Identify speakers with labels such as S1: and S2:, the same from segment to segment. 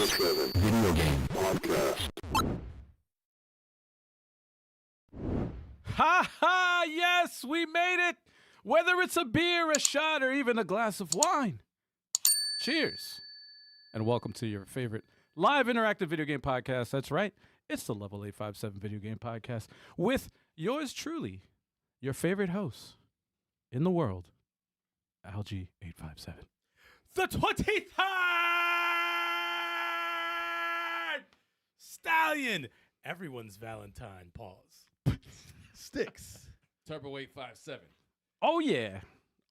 S1: 5-7 Video Game Podcast.
S2: Ha ha! Yes, we made it! Whether it's a beer, a shot, or even a glass of wine. Cheers. And welcome to your favorite live interactive video game podcast. That's right. It's the Level 857 Video Game Podcast with yours truly, your favorite host in the world, Algie 857. The 23rd Stallion. Everyone's Valentine. Pause.
S3: Sticks.
S4: Turbo 857.
S2: Oh, yeah.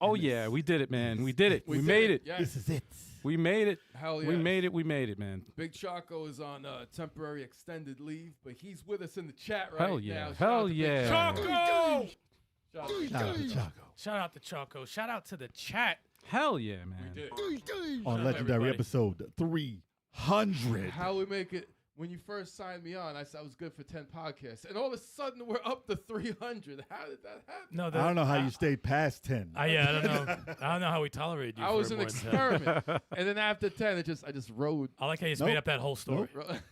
S2: Oh, yeah. We did it, man. We did it. We made it.
S4: Yes.
S3: This is it.
S2: We made it.
S4: Hell yeah.
S2: We made it. We made it, man.
S4: Big Choco is on temporary extended leave, but he's with us in the chat right
S2: Hell yeah.
S4: now.
S2: Hell yeah.
S4: Choco!
S3: Shout out to Chaco.
S5: Shout out to Choco. Shout out to the chat.
S2: Hell yeah, man.
S4: We did.
S3: On
S5: out
S3: legendary
S5: everybody.
S3: episode 300.
S4: How we make it? When you first signed me on, I said I was good for 10 podcasts, and all of a sudden we're up to 300. How did that happen?
S5: No,
S3: I don't know how you stayed past 10.
S5: Yeah, I don't know. I don't know how we tolerated you.
S4: I
S5: for
S4: was an
S5: more than 10.
S4: experiment, and then after 10, I just rode.
S5: I like how you just
S3: Nope.
S5: made up that whole story.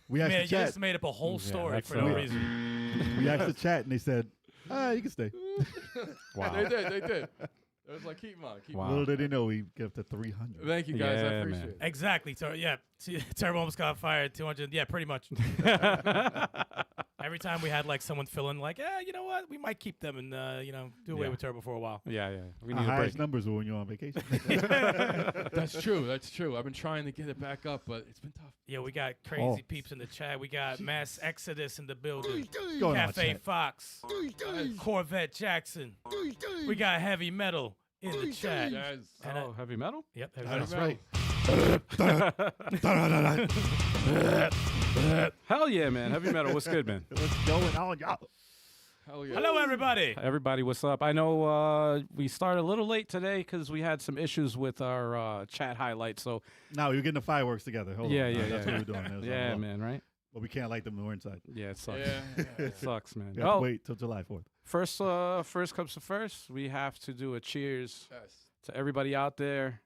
S3: We
S5: You
S3: asked the
S5: you just
S3: chat.
S5: made up a whole story
S2: that's
S5: for no
S2: so-
S5: reason.
S3: We asked the chat, and they said, you can stay.
S2: Wow.
S4: They did. It was like, keep 'em on, keep 'em
S2: Wow.
S4: on.
S3: Little did they know we get up to 300.
S4: Thank you guys, I
S2: Yeah,
S4: appreciate
S2: man.
S4: it.
S5: Exactly. Yeah. See, Turbo almost got fired. 200. Yeah, pretty much. Every time we had like someone fill in, like, you know what? We might keep them and do away
S2: Yeah.
S5: with Turbo for a while.
S2: Yeah, yeah. We
S3: Our
S2: need a break.
S3: highest numbers were when you're on vacation.
S4: That's true. I've been trying to get it back up, but it's been tough.
S5: Yeah, we got crazy
S3: Oh.
S5: peeps in the chat. We got Mass Exodus in the building.
S3: Going on,
S5: Cafe
S3: chat.
S5: Fox. Corvette Jackson. We got Heavy Metal in the chat.
S4: Yes.
S5: And,
S2: Oh, heavy metal?
S5: Yep. Heavy Metal.
S3: That's right.
S2: Hell yeah, man. Heavy metal. What's good, man?
S3: What's going on, y'all?
S4: Hell yeah.
S5: Hello, everybody.
S2: Everybody, what's up? I know we started a little late today because we had some issues with our chat highlights. So,
S3: No, we were getting the fireworks together. Hold
S2: Yeah,
S3: on.
S2: yeah,
S3: That's
S2: yeah.
S3: what we were doing. That was
S2: yeah,
S3: all.
S2: man, right?
S3: But we can't light them when we're inside.
S2: Yeah, it sucks.
S4: Yeah.
S2: It sucks, man.
S3: We have to
S2: Oh,
S3: wait till July 4th.
S2: first comes to first. We have to do a cheers
S4: Yes.
S2: to everybody out there.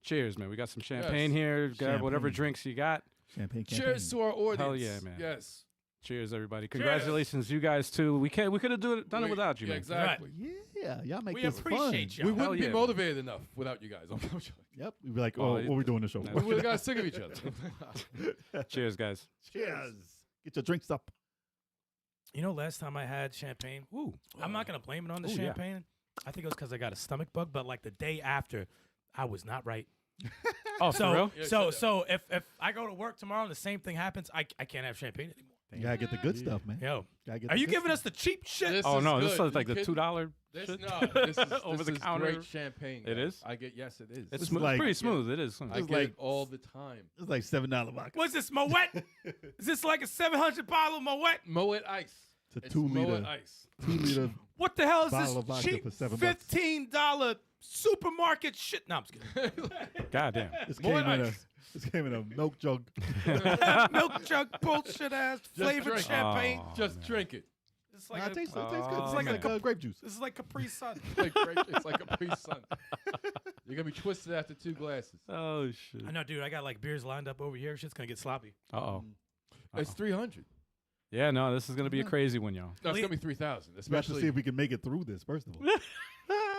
S2: Cheers, man. We got some champagne here. Grab whatever
S3: Champagne.
S2: drinks you got.
S3: Champagne
S4: Cheers to our audience.
S2: Hell yeah, man.
S4: Yes.
S2: Cheers, everybody. Congratulations, you guys too. We could have done it without you,
S4: Yeah,
S2: man.
S4: exactly.
S3: Yeah, y'all make
S5: We
S3: this
S5: appreciate
S3: fun.
S5: you.
S4: We
S2: Hell
S4: wouldn't be
S2: yeah, man.
S4: motivated enough without you guys. Unfortunately.
S3: Yep. We'd be like,
S2: Well,
S3: what are we doing the show?
S2: that's-
S4: We would have got sick of each other.
S2: Cheers, guys.
S3: Cheers. Get your drinks up.
S5: You know, last time I had champagne, I'm not going to blame it on the
S2: Ooh, yeah.
S5: champagne. I think it was because I got a stomach bug, but like the day after, I was not right.
S2: Oh, for real?
S4: Yeah,
S5: So if I go to work tomorrow and the same thing happens, I can't have champagne anymore.
S3: You gotta get the good stuff, man.
S5: Yo,
S3: Gotta get
S5: are
S3: the
S5: you
S3: good
S5: giving
S3: stuff.
S5: us the cheap shit?
S4: This
S2: Oh
S4: is
S2: no, this
S4: good.
S2: is like
S4: You
S2: the
S4: kidding?
S2: $2
S4: This
S2: shit.
S4: this is
S2: Over
S4: this
S2: the
S4: is
S2: counter.
S4: great champagne.
S2: It
S4: guys.
S2: is?
S4: I get yes, it is.
S2: It's
S3: This is
S2: smooth.
S3: like-
S2: Pretty smooth. It is.
S4: I
S3: It's
S4: get
S3: like-
S4: it all the time.
S3: It's like $7 vodka.
S5: What's this, Moet? Is this like a 700 bottle of Moet?
S4: Moet Ice.
S3: It's a
S4: It's
S3: 2
S4: Moet
S3: liter.
S4: Ice.
S3: 2 liter.
S5: What the hell is
S3: Bottle of
S5: this
S3: vodka
S5: cheap
S3: for $7.
S5: $15 supermarket shit? No, I'm just kidding.
S2: God damn.
S3: This
S4: Moet
S3: came in a milk jug.
S5: Milk jug bullshit ass flavored
S4: drink.
S5: champagne.
S2: Oh,
S4: Just
S2: man.
S4: drink it.
S5: It's
S3: Nah,
S5: like
S3: it tastes good.
S2: Oh,
S3: It's like
S2: man.
S3: grape juice.
S5: this is like Capri Sun.
S4: It's like a pre-sun. You're gonna be twisted after 2 glasses.
S2: Oh shit.
S5: I know, dude. I got like beers lined up over here. Shit's gonna get sloppy.
S2: Uh-oh.
S4: It's 300.
S2: Yeah, no, this is gonna be a crazy one, y'all.
S4: No, it's gonna be 3,000.
S3: We have to see
S4: Especially,
S3: if we can make it through this, first of all.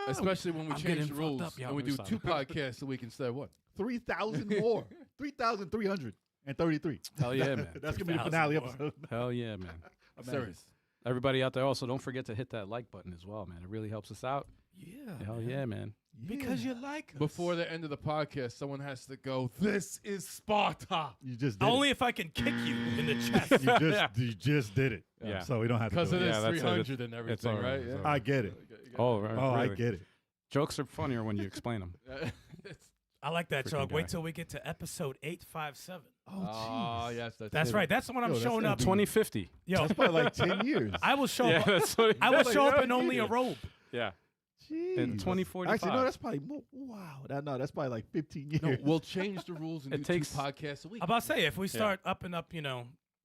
S4: especially when we
S5: I'm
S4: change
S5: getting
S4: the
S5: fucked
S4: rules
S5: up, y'all.
S4: and we do
S2: Sorry.
S4: 2 podcasts a week instead of 1.
S3: 3,000 more. 3,333.
S2: Hell yeah, man.
S3: That's going to be the
S5: 3,000
S3: finale
S5: more.
S3: episode.
S2: Hell yeah, man.
S4: I'm
S3: Imagine.
S4: serious.
S2: Everybody out there, also don't forget to hit that like button as well, man. It really helps us out.
S5: Yeah.
S2: Hell yeah, man.
S5: Because you like us.
S4: Before the end of the podcast, someone has to go, "This is Sparta,"
S3: You just did
S5: Only if I can kick you in the chest.
S3: it. You just did it.
S2: Yeah.
S3: So we don't have to
S4: because
S3: do
S4: it
S3: it.
S4: is
S2: Yeah, that's it.
S4: 300 and everything,
S2: all right.
S4: right?
S2: It's
S4: Yeah.
S2: all right.
S3: I get it.
S2: Oh, right.
S3: Oh, I
S2: really.
S3: get it.
S2: Jokes are funnier when you explain them.
S4: It's-
S5: I like that,
S2: Freaking
S5: Chug.
S2: guy.
S5: Wait till we get to episode 857.
S3: Oh,
S4: Oh,
S3: jeez.
S4: yes,
S5: That's right. That's the one I'm
S3: Yo, that's
S5: showing
S3: gonna
S5: up.
S3: be-
S2: 2050.
S5: Yo,
S3: That's probably like 10 years.
S5: I will show
S2: Yeah,
S5: up.
S2: that's what
S5: I will
S3: Like,
S5: show up
S3: yeah,
S5: in only a
S3: yeah.
S5: robe.
S2: Yeah.
S3: Jeez.
S2: In 2045.
S3: Actually, no, that's probably more. Wow. No, that's probably like 15 years.
S4: No, we'll change the rules and
S2: It
S4: do
S2: takes-
S4: 2 podcasts a week.
S5: I'm about to say, if we start up and up,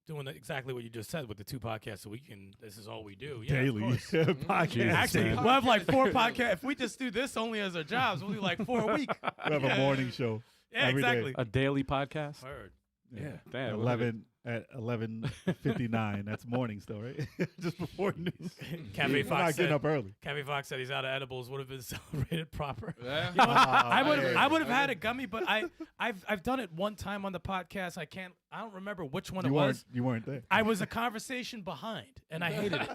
S5: doing exactly what you just said with the 2 podcasts a week, and this is all we do. Yeah, of
S3: Daily
S5: course.
S3: podcast.
S2: Jesus,
S5: Actually,
S2: man.
S5: we'll have like 4 podcasts. If we just do this only as our jobs, we'll do like 4 a week.
S3: We have a morning show.
S5: Yeah,
S3: every day.
S5: exactly.
S2: A daily podcast.
S5: Word.
S2: Yeah. Damn.
S3: 11:59. That's morning still, right? Just before news.
S5: Cafe
S3: We're not
S5: Fox
S3: getting
S5: said,
S3: up early.
S5: Cafe Fox said he's out of edibles. Would have been celebrated proper.
S4: Yeah.
S5: You know what? I
S3: man.
S5: would have had a gummy, but I've done it one time on the podcast. I don't remember which one it
S3: You
S5: was.
S3: weren't there.
S5: I was a conversation behind, and I hated it.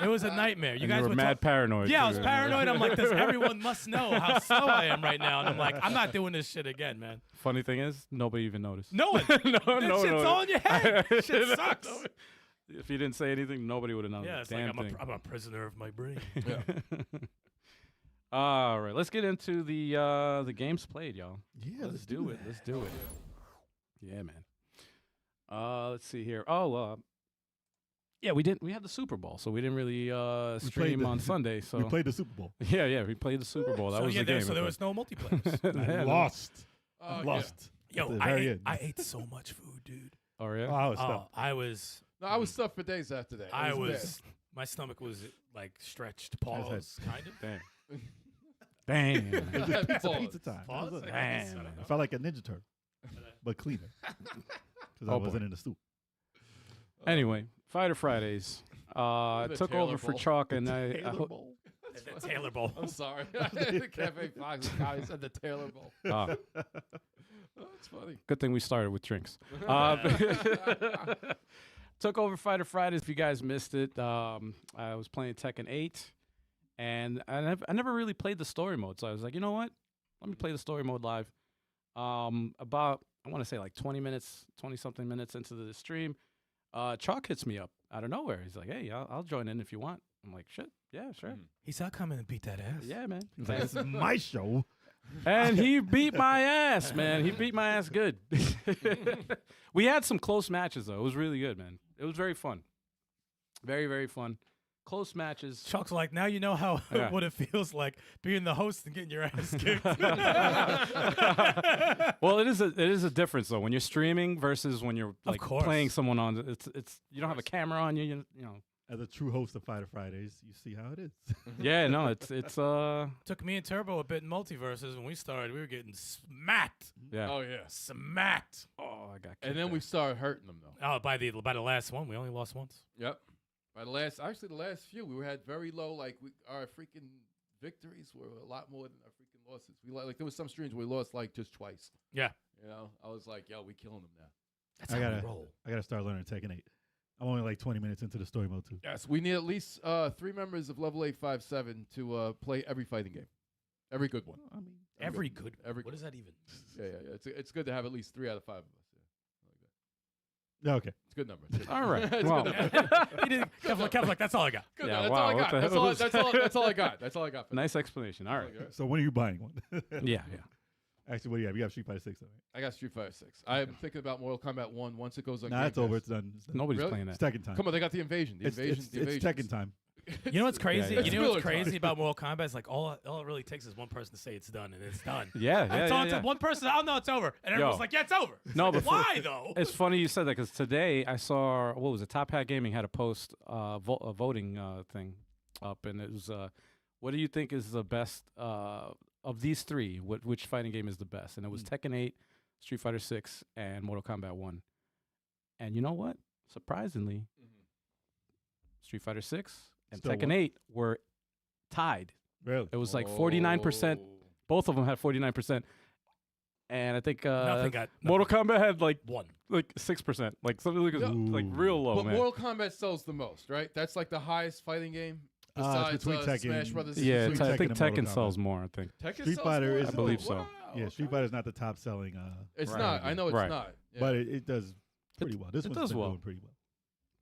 S5: It was a nightmare. You
S2: And
S5: guys
S2: you were mad
S5: talk-
S2: paranoid.
S5: Yeah, I
S2: too,
S5: was paranoid. I'm like, everyone must know how slow I am right now, and I'm like, I'm not doing this shit again, man.
S2: Funny thing is, nobody even noticed.
S5: No one. That shit's all in your head. Shit sucks.
S2: If you didn't say anything, nobody would have known.
S5: Yeah,
S2: the
S5: it's like
S2: damn thing.
S5: I'm a prisoner of my brain.
S2: All right, let's get into the games played, y'all.
S3: Yeah,
S2: Let's do it. Let's do it. Yeah, man. Let's see here. Oh, yeah, we had the Super Bowl, so we didn't really stream on Sunday. So
S3: We played the Super Bowl.
S2: yeah, we played the Super Bowl. That
S5: So
S2: was
S5: yeah,
S2: the game.
S5: so there was no multiplayer.
S2: Yeah,
S3: Lost.
S4: Oh,
S3: Lost.
S5: Yo,
S3: At the
S5: I
S3: very
S5: ate,
S3: end.
S5: I ate so much food, dude.
S2: Oh yeah.
S3: Oh, I was stuck.
S5: I was.
S4: No, I was stuffed for days after that.
S5: I
S4: It bad.
S5: was. My stomach was like stretched. Pause, kind of.
S2: Damn. Damn.
S3: Pizza
S4: Pause.
S3: time.
S5: Pause.
S3: That was it.
S2: Damn.
S3: I felt like a Ninja Turtle, but cleaner. Because I
S2: Oh,
S3: wasn't
S2: boy.
S3: in the soup.
S2: Anyway, Fighter Fridays.
S4: The
S2: Took
S4: Taylor
S2: over for
S4: Bowl.
S2: Chuck, and
S3: Taylor
S2: I
S3: Bowl.
S5: The Taylor Bowl.
S4: I'm sorry. The Cafe Fox guy said the Taylor Bowl.
S2: ah,
S4: Oh, that's funny.
S2: good thing we started with drinks. Took over Fighter Fridays. If you guys missed it, I was playing Tekken 8, and I never really played the story mode. So I was like, you know what? Let me play the story mode live. About I want to say like 20 something minutes into the stream, Chalk hits me up out of nowhere. He's like, hey, I'll join in if you want. I'm like, shit, yeah, sure.
S5: He saw coming and beat that ass.
S2: Yeah, man.
S3: He's like, this is my show.
S2: And he beat my ass, man. He beat my ass good. We had some close matches, though. It was really good, man. It was very fun. Very, very fun. Close matches.
S5: Chuck's like, now you know how
S2: Yeah.
S5: what it feels like being the host and getting your ass kicked.
S2: Well, it is a difference, though, when you're streaming versus when you're like
S5: course.
S2: playing someone on. It's you don't have a camera on you. You know.
S3: As a true host of Fighter Fridays, you see how it is.
S2: Yeah, no, it's
S5: Took me and Turbo a bit in multiverses when we started. We were getting smacked.
S2: yeah.
S4: Oh yeah.
S5: Smacked.
S2: Oh, I got.
S4: And then we started hurting them though.
S5: Oh, by the last one, we only lost once.
S4: Yep. By the last few, we had very low. Like our freaking victories were a lot more than our freaking losses. We like there was some streams where we lost like just twice.
S5: Yeah.
S4: You know, I was like, yo, we killing them now.
S5: That's
S3: I
S5: how
S3: gotta-
S5: we roll.
S3: I got to start learning Tekken 8. I'm only like 20 minutes into the story mode, too.
S4: Yes, we need at least 3 members of level 857 to play every fighting game, every good one.
S3: I mean,
S5: Every good.
S4: Every
S5: What does that even?
S4: Yeah. It's good to have at least 3 out of 5 of us.
S3: yeah, okay.
S4: It's a good number. It's a good
S2: All
S4: number.
S2: right.
S4: It's a
S2: Well,
S4: good number.
S5: He did. Kev's like, that's all I got.
S4: Good
S2: Yeah,
S4: number. That's
S2: wow,
S4: all I
S2: what
S4: got.
S2: the
S4: That's
S2: hell
S4: all.
S2: was
S4: That's all I got. That's all I got. For
S2: nice explanation. All right.
S3: So when are you buying one?
S2: Yeah.
S3: Actually, what do you have? You have Street Fighter 6, all right?
S4: I got Street Fighter 6. I'm thinking about Mortal Kombat 1 once it goes on.
S3: Nah,
S4: Game
S3: it's over.
S4: Pass.
S3: It's done. It's done.
S2: Nobody's
S4: Really?
S2: playing
S3: It's
S2: that.
S3: Tekken time.
S4: Come on, they got the invasion. The invasion. The
S3: It's
S4: invasion.
S3: Tekken time.
S5: You know what's crazy?
S2: yeah.
S5: You know what's
S4: It's Miller
S5: crazy
S4: time.
S5: about Mortal Kombat? It's like all it really takes is one person to say it's done, and it's done.
S2: Yeah.
S5: I'm
S2: Yeah.
S5: talking
S2: Yeah.
S5: to one person. Oh no, it's over, and everyone's like, yeah, it's over.
S2: No, but
S5: why though?
S2: It's funny you said that because today I saw what was it? Top Hat Gaming had a post a voting thing up, and it was what do you think is the best of these three? Which fighting game is the best? And it was Tekken 8, Street Fighter 6, and Mortal Kombat 1. And you know what? Surprisingly, Street Fighter 6 and
S3: Still
S2: Tekken
S3: won.
S2: 8 were tied.
S3: Really?
S2: It was like 49%. Both of them had 49%. And I think
S5: Nothing got
S2: Mortal Kombat had like
S5: one.
S2: 6%, like something like real low,
S4: But
S2: man.
S4: Mortal Kombat sells the most, right? That's like the highest fighting game besides
S3: between Tekken-
S4: Smash Brothers.
S2: Yeah,
S3: Between
S2: I think
S3: Tekken and Mortal
S2: Tekken
S3: Kombat.
S2: sells more. I think.
S4: Tekken
S3: Street
S4: sells
S3: Fighter
S4: more?
S3: is-
S2: I believe so.
S4: Wow,
S3: Yeah,
S4: okay.
S3: Street Fighter's not the top selling.
S4: It's
S3: brand
S4: not. I know it's
S2: Right.
S4: not. Yeah.
S3: But it does pretty well. This
S2: it
S3: one's
S2: does
S3: been
S2: well.
S3: doing pretty well.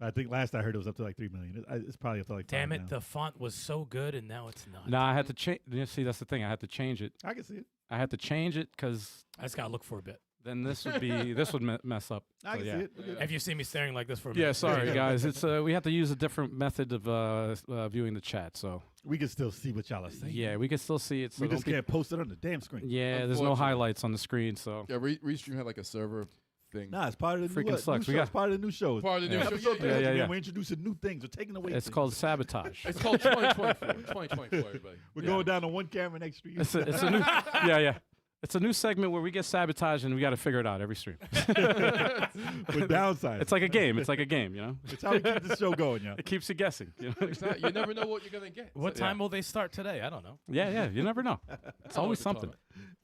S3: I think last I heard it was up to like 3 million. It's probably up to like 5
S5: Damn it,
S3: now.
S5: the font was so good, and now it's not.
S2: Nah, I had to change. See, that's the thing. I had to change it.
S3: I can see it.
S2: I had to change it because
S5: I just gotta look for a bit.
S2: then this would mess up.
S3: I
S2: So,
S3: can
S2: yeah.
S3: see it. We're good.
S5: If you see me staring like this for a minute,
S2: Yeah, sorry guys. It's we have to use a different method of viewing the chat. So
S3: We can still see what y'all are saying.
S2: yeah, we can still see it. So
S3: we
S2: don't
S3: just
S2: be-
S3: can't post it on the damn screen.
S2: Yeah, there's no
S4: Unfortunately.
S2: highlights on the screen. So
S4: Yeah, Restream had like a server thing.
S3: Nah, it's part of the
S2: Freaking
S3: new,
S2: sucks.
S3: new
S2: We
S3: show.
S2: got-
S3: It's part of the new shows.
S4: Part of the new
S2: Yeah.
S4: show.
S3: Episode
S4: Yeah,
S3: 300,
S2: yeah.
S3: man, we're introducing new things. We're taking away
S2: it's
S3: things.
S2: called sabotage.
S4: It's called 2024. 2024, everybody.
S3: We're
S4: Yeah.
S3: going down to one camera next to you.
S2: It's a new. Yeah. It's a new segment where we get sabotaged and we got to figure it out every stream.
S3: With downsides.
S2: It's like a game. It's like a game, you know?
S3: It's how we keep the show going, yeah.
S2: It keeps you guessing. You know?
S4: Exactly. You never know what you're gonna get.
S5: What time will they start today? I don't know.
S2: Yeah, you never know. It's always
S4: what you're
S2: something.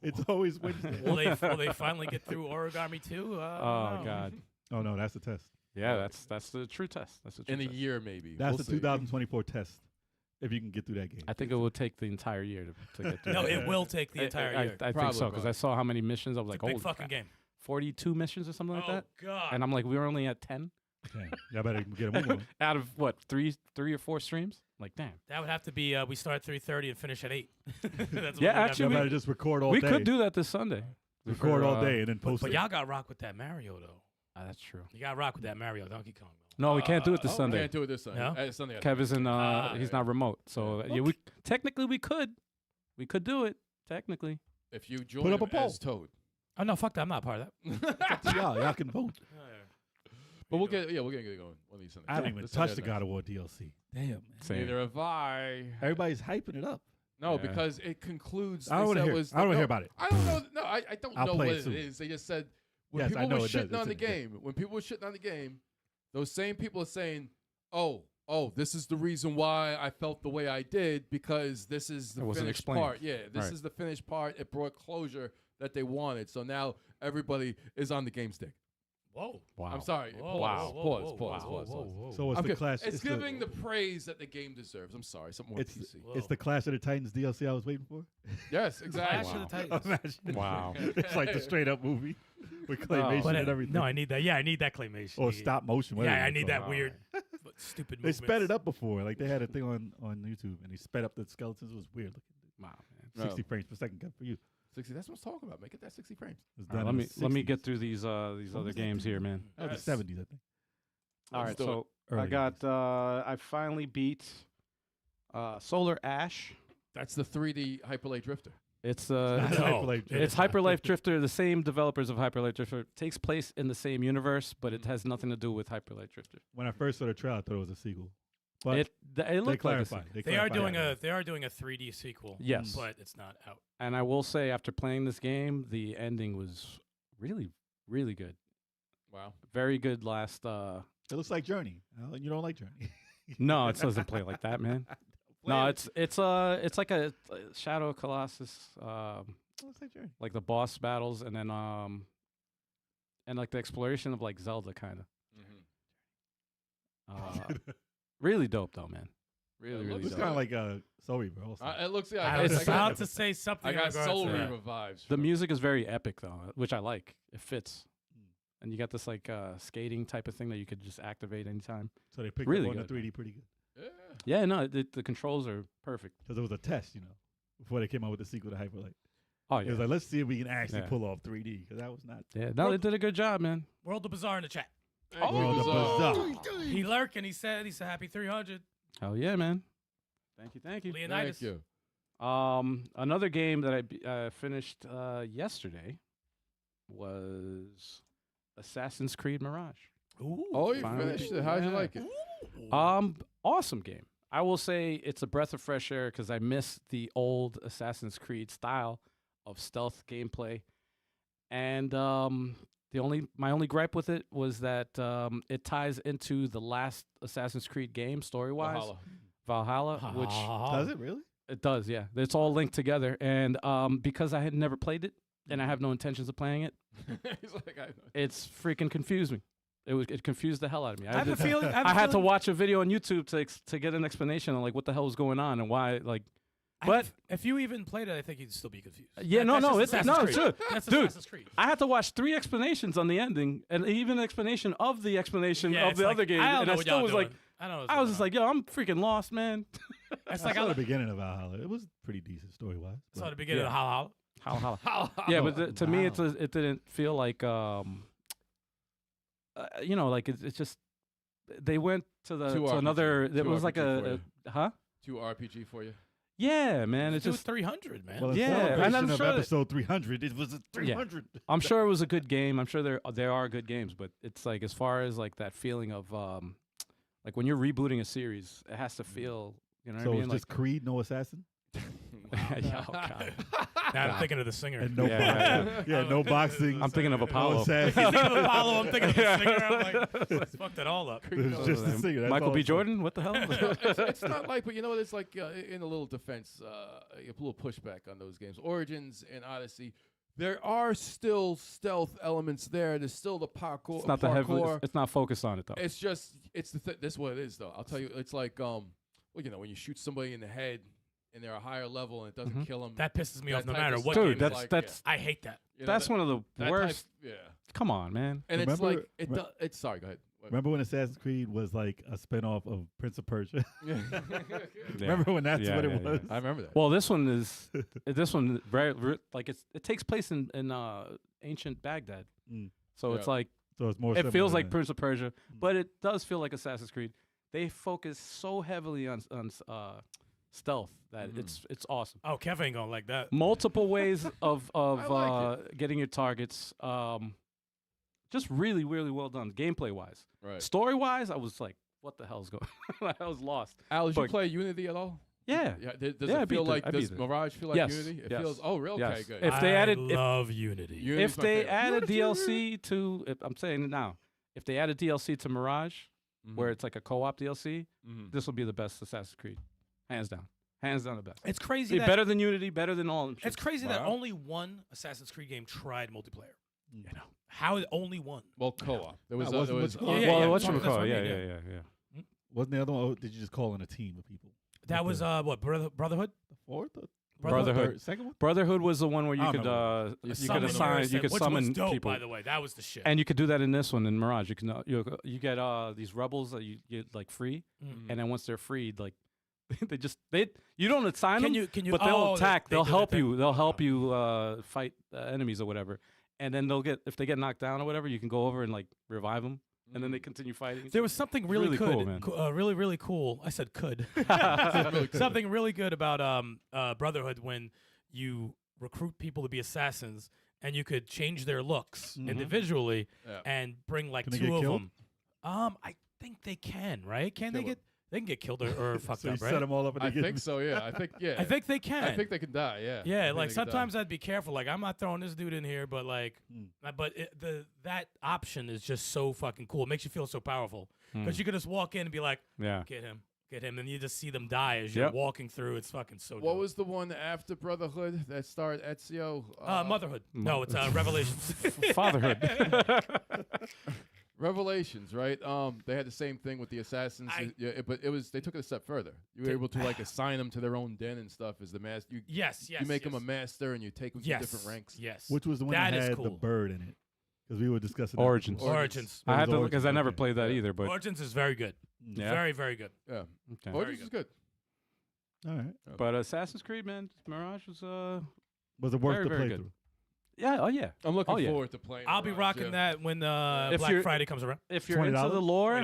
S3: It's always Wednesday.
S5: Will they finally get through Origami 2?
S2: Oh, God.
S3: Oh, no, that's the test.
S2: Yeah, that's the true test. That's the true
S4: In a
S2: test.
S4: year, maybe.
S3: That's
S4: We'll
S3: the
S4: see.
S3: 2024 test. If you can get through that game.
S2: I think it will take the entire year to get through.
S5: No,
S2: that.
S5: it will take the entire year.
S2: I think
S4: Probably,
S2: so, because I
S4: probably.
S2: saw how many missions. I was
S5: It's
S2: like,
S5: a big
S2: holy
S5: fucking
S2: crap.
S5: game.
S2: 42 missions or something like
S5: Oh,
S2: that.
S5: God.
S2: And I'm like, we were only at 10
S3: Damn. Y'all better get a move on.
S2: out of what, three or four streams? Like, damn.
S5: That would have to be, we start at 3:30 and finish at 8. That's what
S2: Yeah,
S5: we'd have
S3: Y'all
S2: actually,
S5: to do.
S3: better just record all
S2: We
S3: day.
S2: could do that this Sunday.
S3: Record
S2: For,
S3: all day and then post
S5: But
S3: it.
S5: y'all got rock with that Mario, though.
S2: That's true.
S5: You got rock with that Mario Donkey Kong.
S2: No, we can't do it this
S4: Oh,
S2: Sunday.
S4: Can't do it this Sunday.
S5: No?
S4: Sunday.
S2: Kev isn't. He's not remote, so
S5: Yeah.
S2: yeah. We technically we could do it technically.
S4: If you join
S3: up a
S4: him
S3: poll.
S4: as Toad.
S5: Oh, no, fuck that. I'm not part of that.
S3: It's up to y'all can vote.
S4: But we'll get it going one of these Sundays.
S3: I haven't even
S4: This
S3: touched
S4: Sunday
S3: the God
S4: night.
S3: of War DLC. Damn, man.
S2: Same.
S4: Neither have I.
S3: Everybody's hyping it up.
S4: No,
S2: Yeah.
S4: because it concludes.
S3: I don't
S4: want to
S3: hear about it.
S4: I don't know. No, I don't
S3: I'll
S4: know
S3: play
S4: what
S3: it
S4: it
S3: soon.
S4: is. They just said when
S3: Yes, I
S4: people
S3: know
S4: were
S3: it does.
S4: shitting on
S3: It's
S4: the
S3: in it, yeah.
S4: game, when people were shitting on the game, those same people are saying, "Oh, this is the reason why I felt the way I did because this is the
S2: It wasn't
S4: finished
S2: explained.
S4: part. Yeah, this
S2: Right.
S4: is the finished part. It brought closure that they wanted. So now everybody is on the game stick.
S5: Whoa.
S2: Wow.
S4: I'm sorry.
S5: Whoa,
S2: Wow.
S4: Pause.
S3: So it's
S4: I'm
S3: the
S4: good.
S3: clash.
S4: It's
S3: the-
S4: giving the praise that the game deserves. I'm sorry. Something more
S3: It's
S4: PC.
S3: it's the Clash of the Titans DLC I was waiting for.
S4: Yes, exactly.
S5: Clash of the
S2: Wow.
S5: Titans.
S3: Imagine.
S2: Wow.
S3: It's like the straight up movie with claymation
S5: But
S3: and everything.
S5: no, I need that. Yeah, I need that claymation.
S3: or stop motion. whatever
S5: Yeah, I
S3: they
S5: need
S3: call
S5: that
S3: it.
S5: weird, stupid.
S3: They sped it
S5: movements.
S3: up before. Like they had a thing on YouTube and they sped up the skeletons. It was weird looking.
S2: Wow, man.
S4: No.
S3: 60 frames per second. Good for you.
S4: 60. That's what I'm talking about. Make it that 60 frames.
S3: It was
S2: All right,
S3: done in
S2: let me
S3: the
S2: get
S3: 60s.
S2: through these other
S3: was that
S2: games here, man.
S3: That was
S4: Yes.
S3: the 70s, I think.
S2: All
S4: Let's
S2: right,
S4: do it.
S2: so I
S3: Early
S2: got I finally beat Solar Ash.
S4: That's the 3D Hyperlay Drifter.
S2: It's
S3: Not
S2: it's,
S5: No.
S3: Hyperlight Drifter.
S2: it's Hyper Life Drifter, the same developers of Hyper Life Drifter. It takes place in the same universe, but it has nothing to do with Hyper Life Drifter.
S3: When I first saw the trailer, I thought it was a sequel. But
S2: It
S3: they
S2: looked like a
S3: clarified.
S2: sequel.
S5: They are
S3: clarified
S5: doing a 3D sequel.
S2: Yes.
S5: but it's not out.
S2: And I will say, after playing this game, the ending was really, really good.
S4: Wow.
S2: Very good last.
S3: It looks like Journey. You don't like Journey.
S2: No, it doesn't play like that, man. No, it's like a Shadow of Colossus,
S3: It looks like Journey.
S2: like the boss battles, and then and like the exploration of like Zelda kind of. Really dope though, man. Really,
S4: It
S2: really
S3: It's
S4: looks
S2: dope.
S3: kind of like Soul Reaper also.
S4: It looks. Yeah,
S5: I was
S4: I
S5: about
S4: got,
S5: to say something.
S4: I
S5: in
S4: got
S5: regards
S4: Soul
S5: to that.
S4: Reaver vibes.
S2: The music is very epic though, which I like. It fits,
S3: Hmm.
S2: and you got this like skating type of thing that you could just activate anytime.
S3: So they picked
S2: really
S3: up on
S2: good,
S3: the 3D pretty good.
S4: Yeah.
S2: Yeah, no, the controls are perfect.
S3: Because it was a test, before they came out with the sequel to Hyper Light.
S2: Oh
S3: It
S2: yeah,
S3: was like, let's see if we can actually
S2: Yeah.
S3: pull off 3D. Because that was not.
S2: yeah. No, they did a good job, man.
S5: World of Bizarre in the chat.
S4: Thank you,
S3: World of
S4: Bizarre.
S3: Bizarre.
S5: He lurking. He said happy 300.
S2: Hell yeah, man. Thank you.
S5: Leonidas.
S4: Thank you.
S2: Another game that I finished yesterday was Assassin's Creed Mirage.
S5: Ooh.
S4: Oh, you
S2: Finally.
S4: finished it. How'd you
S2: Yeah.
S4: like it?
S2: Awesome game. I will say it's a breath of fresh air because I miss the old Assassin's Creed style of stealth gameplay. And my only gripe with it was that it ties into the last Assassin's Creed game story-wise,
S4: Valhalla.
S2: Valhalla, which
S3: Does it really?
S2: it does, yeah. It's all linked together. And because I had never played it and I have no intentions of playing it,
S4: He's like, I know.
S2: it's freaking confused me. It confused the hell out of me.
S5: I have a feeling.
S2: I had to watch a video on YouTube to get an explanation on like what the hell was going on and why. Like, but
S5: if you even played it, I think you'd still be confused.
S2: yeah,
S5: That's just
S2: it's
S5: Assassin's
S2: true,
S5: Creed. That's
S2: dude.
S5: Assassin's Creed.
S2: I had to watch 3 explanations on the ending and even an explanation of the explanation
S5: Yeah,
S2: of
S5: it's
S2: the
S5: like,
S2: other game,
S5: I don't
S2: and
S5: know
S2: I
S5: what
S2: still
S5: y'all
S2: was like,
S5: doing. I know.
S2: I was just like, yo, I'm freaking lost, man.
S5: That's
S3: I
S5: like
S3: saw the beginning of Valhalla. It was pretty decent story-wise.
S5: I saw
S3: but-
S5: the beginning
S2: Yeah.
S5: of Holla.
S2: How? Yeah, but to me,
S3: Wow.
S2: it didn't feel like like it's just they went to
S4: Too RPG.
S2: another. It
S4: Too
S2: was like
S4: RPG for
S2: huh?
S4: Too RPG for you.
S2: Yeah, man. It's
S5: It
S2: just
S5: 300, man.
S3: Well, in
S2: Yeah, and
S3: celebration
S2: I'm
S3: of
S2: sure that-
S3: episode 300, it was a 300.
S2: I'm sure it was a good game. I'm sure there are good games, but it's like as far as like that feeling of like when you're rebooting a series, it has to feel, you know
S3: So
S2: what I
S3: it's
S2: mean?
S3: just Creed, no assassin?
S2: Yeah, oh, God.
S5: Now I'm thinking of the singer.
S3: And no
S2: Yeah.
S3: boxing. Yeah, no boxing.
S2: I'm thinking of Apollo.
S3: assassin.
S5: Thinking of Apollo, I'm thinking of the singer. I'm like, let's fuck that all up.
S3: It's just the singer. That's
S2: Michael
S3: all
S2: B.
S3: it's
S2: Jordan? What the hell?
S4: It's not like, but you know what? It's like in a little defense, a little pushback on those games. Origins and Odyssey, there are still stealth elements there. There's still the parkour.
S2: It's not the heavy. It's not focused on it though.
S4: It's just this is what it is though. I'll tell you, it's like well, you know, when you shoot somebody in the head and they're a higher level and it doesn't kill them.
S5: That pisses me
S4: That
S5: off no
S4: type
S5: matter
S4: of
S5: what
S4: stuff.
S5: game
S2: Dude,
S5: it's
S2: that's
S5: like.
S2: that's
S5: I hate that.
S4: You know,
S2: that's
S4: that-
S2: one of the
S4: that type-
S2: worst.
S4: yeah,
S2: Come on, man.
S4: and it's
S3: Remember-
S4: like it. It's sorry. Go ahead.
S3: Remember when Assassin's Creed was like a spinoff of Prince of Persia?
S2: Yeah.
S3: Remember when that's
S2: Yeah,
S3: what
S2: yeah,
S3: it was?
S4: I remember that.
S2: Well, this one is like it takes place in ancient Baghdad,
S3: Mm.
S2: so it's
S4: Yeah.
S2: like
S3: So it's more.
S2: it
S3: similar
S2: feels like
S3: then.
S2: Prince of Persia, but it does feel like Assassin's Creed. They focus so heavily on stealth that it's awesome.
S5: Oh, Kev ain't gonna like that.
S2: Multiple ways of
S4: like
S2: getting your targets. Just really, really well done, gameplay wise.
S4: Right.
S2: Story wise, I was like, "What the hell's going?" I was lost.
S4: Al, did you
S2: But-
S4: play Unity at all?
S2: Yeah.
S4: Yeah. Does
S2: Yeah, I
S4: it feel
S2: beat it.
S4: like
S2: I
S4: does
S2: beat it.
S4: Mirage feel like
S2: Yes,
S4: Unity? It
S2: yes.
S4: feels. Oh, really? Okay,
S2: Yes.
S4: good.
S2: If they added,
S5: I love Unity.
S4: Unity's
S2: if
S4: my
S2: they
S4: favorite.
S2: added DLC to, I'm saying it now, if they added DLC to Mirage, where it's like a co-op DLC, this will be the best Assassin's Creed, hands down the best.
S5: It's crazy.
S2: Be
S5: That,
S2: better than Unity, better than all. Of them.
S5: it's crazy that
S4: Wow.
S5: only one Assassin's Creed game tried multiplayer.
S2: You know.
S5: How only one?
S4: Well, co-op. There was.
S3: That wasn't
S4: there was.
S3: much-
S5: Yeah,
S3: Yeah,
S2: well,
S5: yeah,
S2: what
S5: that's
S2: you
S5: what
S2: call?
S5: I
S2: Yeah,
S5: mean,
S2: yeah.
S3: Wasn't the other one? Or did you just call in a team of people?
S5: That was what Brotherhood?
S3: The fourth? Or
S2: Brotherhood.
S3: third- second one?
S2: Brotherhood was the one where you
S3: I
S2: could
S3: don't
S2: you could
S5: Summon
S2: assign,
S5: Orcs,
S2: you could
S5: which
S2: summon
S5: was dope,
S2: people,
S5: by the way. That was the shit.
S2: and you could do that in this one in Mirage. You can you get these rebels that you get like free, and then once they're freed, like they you don't assign
S5: Can
S2: them,
S5: you?
S2: but they'll
S5: oh,
S2: attack.
S5: they
S2: They'll
S5: do
S2: help
S5: that thing.
S2: you. They'll help you fight enemies or whatever. And then if they get knocked down or whatever, you can go over and like revive them, and then they continue fighting.
S5: There was something really,
S2: really
S5: good,
S2: cool, man.
S5: really, really cool. I said could. Something really good about Brotherhood when you recruit people to be assassins and you could change their looks individually
S4: Yeah.
S5: and bring like
S3: Can they
S5: two
S3: get
S5: of
S3: killed?
S5: them. I think they can, right? Can they
S3: Kill 'em.
S5: get? They can get killed or fucked
S3: So you
S5: up,
S3: set
S5: right?
S3: them all up and
S4: I
S3: they get
S4: think so. Yeah. I think. Yeah.
S5: I think they can.
S4: I think they can die. Yeah. I
S5: Yeah,
S4: think
S5: like
S4: they can die.
S5: sometimes I'd be careful. Like I'm not throwing this dude in here, but like, that option is just so fucking cool. It makes you feel so powerful because you could just walk in and be like,
S2: Yeah.
S5: get him, and you just see them die as you're
S2: Yep.
S5: walking through. It's fucking so.
S4: What
S5: dope.
S4: was the one after Brotherhood that starred Ezio?
S5: Motherhood? No, it's Revelations.
S2: Fatherhood.
S4: Revelations, right? They had the same thing with the assassins, but they took it a step further. You were able to like assign them to their own den and stuff as the master.
S5: Yes.
S4: You make them a master and you take them to different ranks.
S5: Yes.
S3: Which was the one
S5: That
S3: that
S5: is
S3: had
S5: cool.
S3: the bird in it? Because we were discussing that
S2: Origins.
S3: before.
S5: Origins.
S2: I had to
S3: Origins,
S2: because I never
S3: okay.
S2: played that
S4: Yeah.
S2: either. But
S5: Origins is very good.
S2: yeah.
S5: Very, very good.
S4: Yeah,
S2: Okay.
S4: Origins is good.
S3: All right.
S2: But Assassin's Creed, man, Mirage was
S3: Was it worth
S2: Very,
S3: the
S2: very
S3: playthrough?
S2: good. yeah, oh yeah.
S4: I'm looking
S2: Oh, yeah.
S4: forward to playing.
S5: I'll be
S4: Mirage,
S5: rocking
S4: yeah.
S5: that when
S2: If
S5: Black
S2: you're-
S5: Friday comes around.
S2: If you're into
S3: $20?
S2: the lore,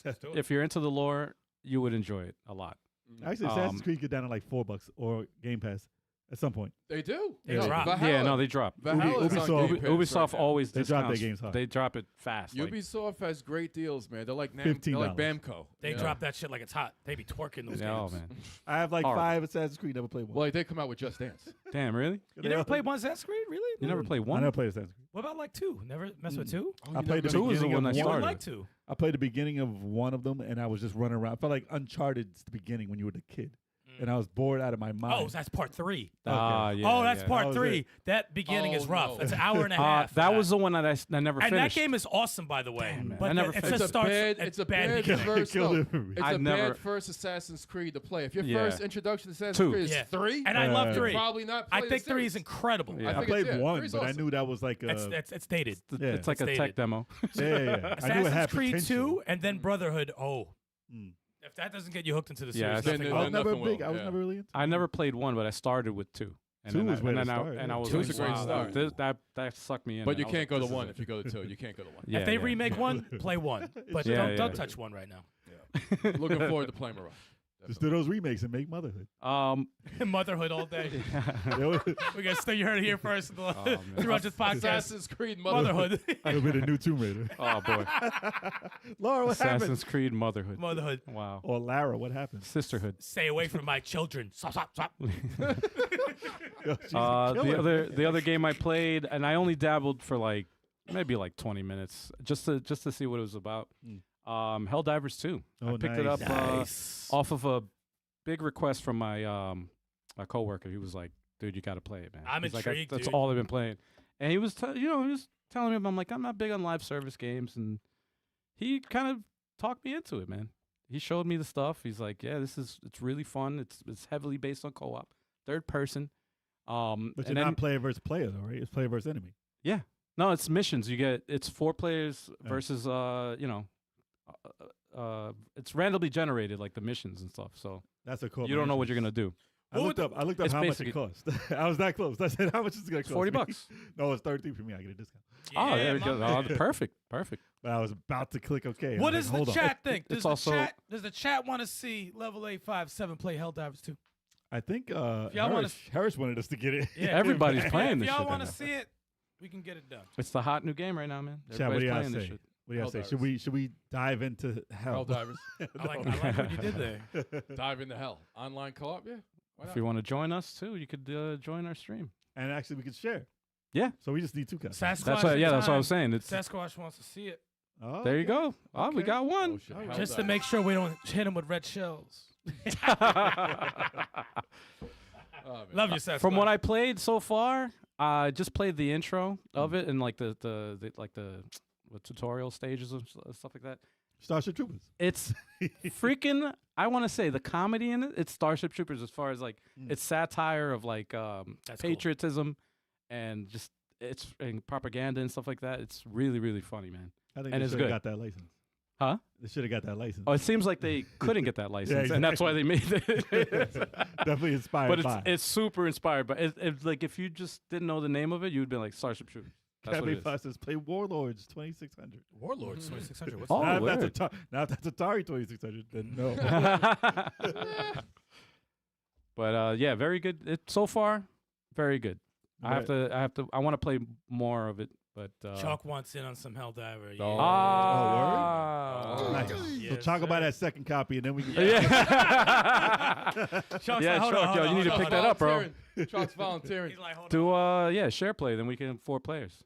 S5: Let's do it.
S2: if you're into the lore, you would enjoy it a lot.
S3: Actually, Assassin's
S2: Um,
S3: Creed get down to like $4 or Game Pass at some point.
S4: They do.
S5: They
S4: No,
S5: drop.
S4: Valhalla.
S2: Yeah, no, they drop.
S4: Valhalla's on
S3: Ubisoft-
S4: Game Pass
S2: Ubisoft
S4: right now.
S2: always
S3: They drop their
S2: discounts.
S3: games hard.
S2: They drop it fast. Like,
S4: Ubisoft has great deals, man. They're like
S3: $15.
S4: They're like Bamco.
S5: They
S4: you know?
S5: drop that shit like it's hot. They be twerking those
S2: oh
S5: games.
S2: man,
S3: I have like
S2: Horrible.
S3: 5 Assassin's Creed, never played one.
S4: Well, like, they come out with Just Dance.
S2: damn, really?
S5: You never played one Assassin's Creed, really?
S2: You never played
S3: I
S2: one?
S3: never played Assassin's Creed.
S5: What about like two? Never mess with two?
S4: Oh,
S3: I
S4: you
S3: played the
S4: never-
S2: Two is the
S3: beginning
S2: one
S3: of
S2: that
S5: You would
S2: started.
S5: like to.
S3: I played the beginning of one of them, and I was just running around. I felt like Uncharted's the beginning when you were the kid, and I was bored out of my mind.
S5: Oh, that's part 3.
S2: Ah, yeah.
S5: oh, that's
S2: yeah.
S5: part
S3: That was
S5: 3.
S3: it.
S5: That beginning is
S4: Oh,
S5: rough.
S4: no.
S5: It's an hour and a half.
S2: That was the one that I never
S5: and
S2: finished.
S5: that game is awesome, by the way.
S2: Damn, man.
S5: But
S2: I never
S5: it
S2: finished
S5: just
S2: it.
S5: starts.
S4: It's a bad
S5: beginning.
S4: first.
S3: Killed
S4: No,
S3: it for me.
S4: it's
S2: I've
S4: a
S2: never-
S4: bad first Assassin's Creed to play. If your
S2: Yeah.
S4: first introduction to Assassin's
S2: 2.
S4: Creed is
S5: Yeah.
S4: 3,
S5: And I love
S3: Yeah.
S5: 3.
S4: probably not.
S5: I
S4: play
S5: think
S4: the
S5: 3 is
S4: series.
S5: incredible.
S2: Yeah.
S3: I
S4: think
S3: played
S4: it's-
S3: one,
S4: three's
S3: but I
S4: awesome.
S3: knew that was like a
S5: It's dated.
S2: It's like a
S5: stated.
S2: tech demo.
S3: yeah. I knew it
S5: Assassin's
S3: had
S5: Creed
S3: potential.
S5: 2 and then Brotherhood. Oh,
S3: Mm.
S5: if that doesn't get you hooked into the
S2: Yeah,
S5: series,
S2: it's-
S5: nothing
S4: Then
S3: I
S5: will.
S3: was never
S4: nothing
S3: big.
S4: will,
S3: I was
S4: yeah.
S3: never really into.
S2: I never played 1, but I started with 2. And
S3: 2
S2: then
S3: was where
S2: and
S3: to
S2: then I,
S3: start,
S2: and
S3: yeah.
S2: I was
S4: 2 is
S2: like,
S4: a great
S2: wow,
S4: start.
S2: that sucked me in.
S4: But
S2: and
S4: you
S2: I was
S4: can't
S2: like,
S4: go to
S2: this is
S4: 1
S2: it.
S4: if you go to 2. You can't go to 1.
S2: Yeah,
S5: If they
S2: yeah.
S5: remake 1, play 1. But
S2: Yeah,
S5: don't
S2: yeah.
S5: don't touch 1 right now.
S4: Looking forward to playing Mirage.
S3: Just do those remakes and make Motherhood.
S5: Motherhood all day.
S3: It'll
S5: We got to you heard it here first.
S2: man.
S5: Throughout this podcast.
S4: Assassin's Creed Motherhood.
S5: Motherhood.
S3: be the new Tomb Raider.
S2: Oh boy,
S3: Laura, what
S2: Assassin's
S3: happened?
S2: Creed Motherhood.
S5: Motherhood.
S2: Wow.
S3: Or Lara, what happened?
S2: Sisterhood.
S5: Stay away from my children. Stop, stop, stop.
S3: Yo, she's a killer.
S2: The other game I played, and I only dabbled for like maybe like 20 minutes just to see what it was about. Helldivers 2. I
S3: Oh,
S2: picked it up
S5: Nice.
S2: off of a big request from my my coworker. He was like, "Dude, you got to play it, man."
S5: I'm
S2: He's like,
S5: intrigued,
S2: That's
S5: dude.
S2: all I've been playing. And he was, he was telling me, I'm like, I'm not big on live service games, and he kind of talked me into it, man. He showed me the stuff. He's like, "Yeah, it's really fun. It's heavily based on co-op, third person."
S3: But
S2: and
S3: you're
S2: then-
S3: not player versus player, though, right? It's player versus enemy.
S2: Yeah. No, it's missions. It's 4 players
S3: Yeah.
S2: versus it's randomly generated, like the missions and stuff. So
S3: That's a cool.
S2: you don't know what you're gonna do.
S3: I looked up
S2: it's
S3: how much it
S2: basically-
S3: cost. I was that close. I said, how much is it going to cost?
S2: $40
S3: me?
S2: bucks.
S3: No, it's 33 for me. I get a discount.
S2: Oh, there we
S5: my
S2: go.
S5: man.
S2: Oh, perfect.
S3: But I was about to click OK.
S5: What
S3: I
S5: does
S3: was
S5: the
S3: like, hold on.
S5: chat think?
S2: It's also-
S5: Does the chat want to see level 857 play Helldivers 2?
S3: I think
S5: y'all wanna
S3: Harris wanted us to get it.
S5: Yeah.
S2: Everybody's
S5: If
S2: playing this
S5: y'all
S2: shit.
S5: want
S2: right
S5: to
S2: now.
S5: see it, we can get it done.
S2: It's the hot new game right now, man.
S3: Chat, what do
S2: Everybody's
S3: y'all
S2: playing this
S3: say?
S2: shit.
S3: What do y'all say?
S4: Helldivers.
S3: Should we dive into hell?
S4: Helldivers.
S5: I like what you did there.
S4: Dive into hell. Online co-op, yeah. Why
S2: If
S4: not?
S2: you want to join us too, you could join our stream.
S3: And actually, we could share.
S2: Yeah.
S3: So we just need 2 copies.
S5: Sasquatch.
S2: That's what. Yeah, that's what I was
S5: time.
S2: saying. It's
S5: Sasquatch wants to see it.
S3: Oh,
S2: there you
S3: okay.
S2: go. Oh, we
S3: Okay.
S2: got one.
S4: Oh, shit.
S3: Alright.
S5: Just to
S4: Helldivers.
S5: make sure we don't hit him with red shells.
S4: Oh, man.
S5: Love you, Sasquatch.
S2: From what I played so far, I just played the intro of it and like the tutorial stages and stuff like that.
S3: Starship Troopers.
S2: It's freaking. I want to say the comedy in it. It's Starship Troopers as far as like it's satire of like
S5: That's cool.
S2: patriotism and just and propaganda and stuff like that. It's really really funny, man.
S3: I think
S2: And
S3: they
S2: it's
S3: should have
S2: good.
S3: got that license.
S2: Huh?
S3: They should have got that license.
S2: Oh, it seems like they couldn't get that license, and that's why they made it.
S3: Definitely inspired
S2: But
S3: by.
S2: it's super inspired. But it's like if you just didn't know the name of it, you'd be like Starship Troopers. That's what
S3: Cabby
S2: it is.
S3: Fosters play Warlords 2600.
S5: Warlords 2600. What's
S2: Oh,
S5: that?
S3: now, if
S2: word.
S3: that's Atari 2600, then no.
S2: But yeah, very good. So far, very good. I want to play more of it, but
S5: Chalk wants in on some Helldiver. Yeah.
S4: Oh.
S2: Ah,
S3: Nice.
S5: Yes,
S3: So talk
S5: sir.
S3: about that second copy, and then we can.
S2: yeah.
S5: Chalk's
S2: Yeah,
S5: like, hold
S2: Chalk,
S5: on,
S2: yo,
S5: hold
S2: you
S5: on,
S2: need to
S5: hold
S2: pick
S5: on.
S2: that up, bro.
S4: Volunteering. Chalk's volunteering.
S5: He's like, hold
S2: Do
S5: on.
S2: share play, then we can 4 players.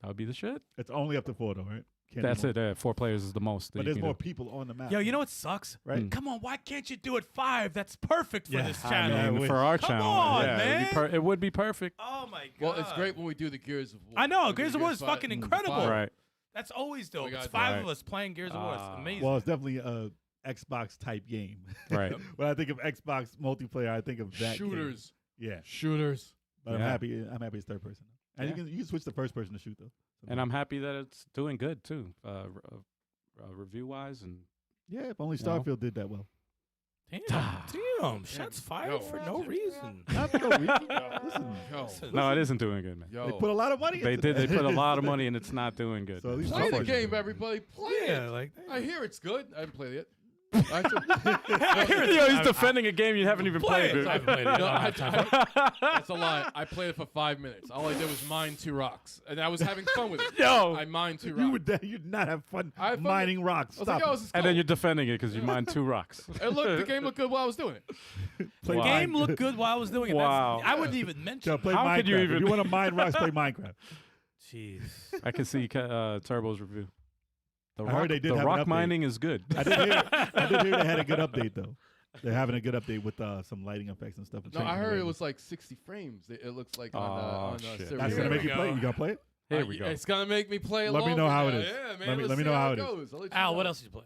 S2: That would be the shit.
S3: It's only up to 4, though, right? Can't
S2: That's
S3: do
S2: it. 4 players is the most. that
S3: But
S2: you
S3: there's
S2: can
S3: more
S2: do.
S3: people on the map.
S5: Yo, you know what sucks?
S3: Right?
S2: Mm.
S5: Come on, why can't you do it 5? That's perfect for
S3: Yeah,
S5: this
S3: I
S5: channel.
S3: know.
S2: I mean,
S3: wish.
S2: for our
S5: Come
S2: channel,
S5: on,
S2: yeah,
S5: man.
S2: it would be perfect.
S5: Oh my god.
S4: Well, it's great when we do the Gears of War.
S5: I know,
S4: We do
S5: Gears of War is
S4: five-
S5: fucking incredible.
S4: five.
S2: Right.
S5: That's always dope.
S4: We
S5: It's
S4: got
S5: 5
S2: that.
S5: of us playing Gears of War. It's amazing.
S3: Well, it's definitely a Xbox type game.
S2: Right.
S3: When I think of Xbox multiplayer, I think of that. game.
S4: Shooters.
S3: Yeah.
S4: Shooters.
S3: But
S2: Yeah.
S3: I'm happy it's third person. And
S2: Yeah.
S3: you can switch to first person to shoot though.
S2: And I'm happy that it's doing good too, review wise, and
S3: Yeah, if only
S2: You know?
S3: Starfield did that well.
S5: Damn. Shots fired
S4: Yo.
S5: for no reason.
S3: Not for no reason. Listen,
S4: Yo.
S2: no, it isn't doing good, man.
S4: Yo.
S3: they put a lot of money.
S2: They
S3: into
S2: did. They
S3: that.
S2: put a lot of money, and it's not doing good.
S3: So at
S2: man.
S3: least
S4: Play the
S3: Unforgettable.
S4: game, everybody. Play
S5: Yeah,
S4: it.
S5: like
S4: I hear it's good. I haven't played it yet.
S2: Yo, he's defending a game you haven't even
S5: Play
S2: played.
S5: it.
S2: dude.
S5: I haven't played it. I
S4: No,
S5: don't have time.
S4: That's a lie. I played it for 5 minutes. All I did was mine 2 rocks, and I was having fun with it.
S2: Yo.
S4: I mined 2
S3: You
S4: rocks.
S3: would not have fun
S4: I had fun
S3: mining rocks.
S4: I was
S3: Stop.
S4: like, yo,
S3: it.
S4: this is
S2: And then
S4: cool.
S2: you're defending it because you mined 2 rocks.
S4: And look, the game looked good while I was doing it.
S3: Play
S2: Wow.
S5: Game looked good while I was doing it.
S2: Wow.
S5: I wouldn't even mention
S3: Yo,
S5: it.
S3: play
S2: How
S3: Minecraft.
S2: could you
S3: If
S2: even-
S3: you want to mine rocks, play Minecraft.
S5: Jeez.
S2: I can see Turbo's review. The
S3: I heard they did
S2: the
S3: have an
S2: rock
S3: update.
S2: mining is good.
S3: I did hear they had a good update though. They're having a good update with some lighting effects and stuff. and
S4: No, I
S3: changing the
S4: heard it
S3: way-
S4: was like 60 frames. It looks like
S2: Oh,
S4: on
S2: shit.
S4: Series
S3: That's
S5: Here
S3: gonna
S5: we
S3: make you
S5: go.
S3: play. You gonna play it?
S2: Here we go.
S4: It's gonna make me play
S3: Let me
S4: along
S3: know
S4: with
S3: how
S4: you.
S3: it is.
S4: Yeah, man.
S3: Let me-
S4: let's
S3: let me
S4: see
S3: know how
S4: how
S3: it is.
S4: goes. I'll let you
S5: Al,
S4: know.
S5: what else did you play?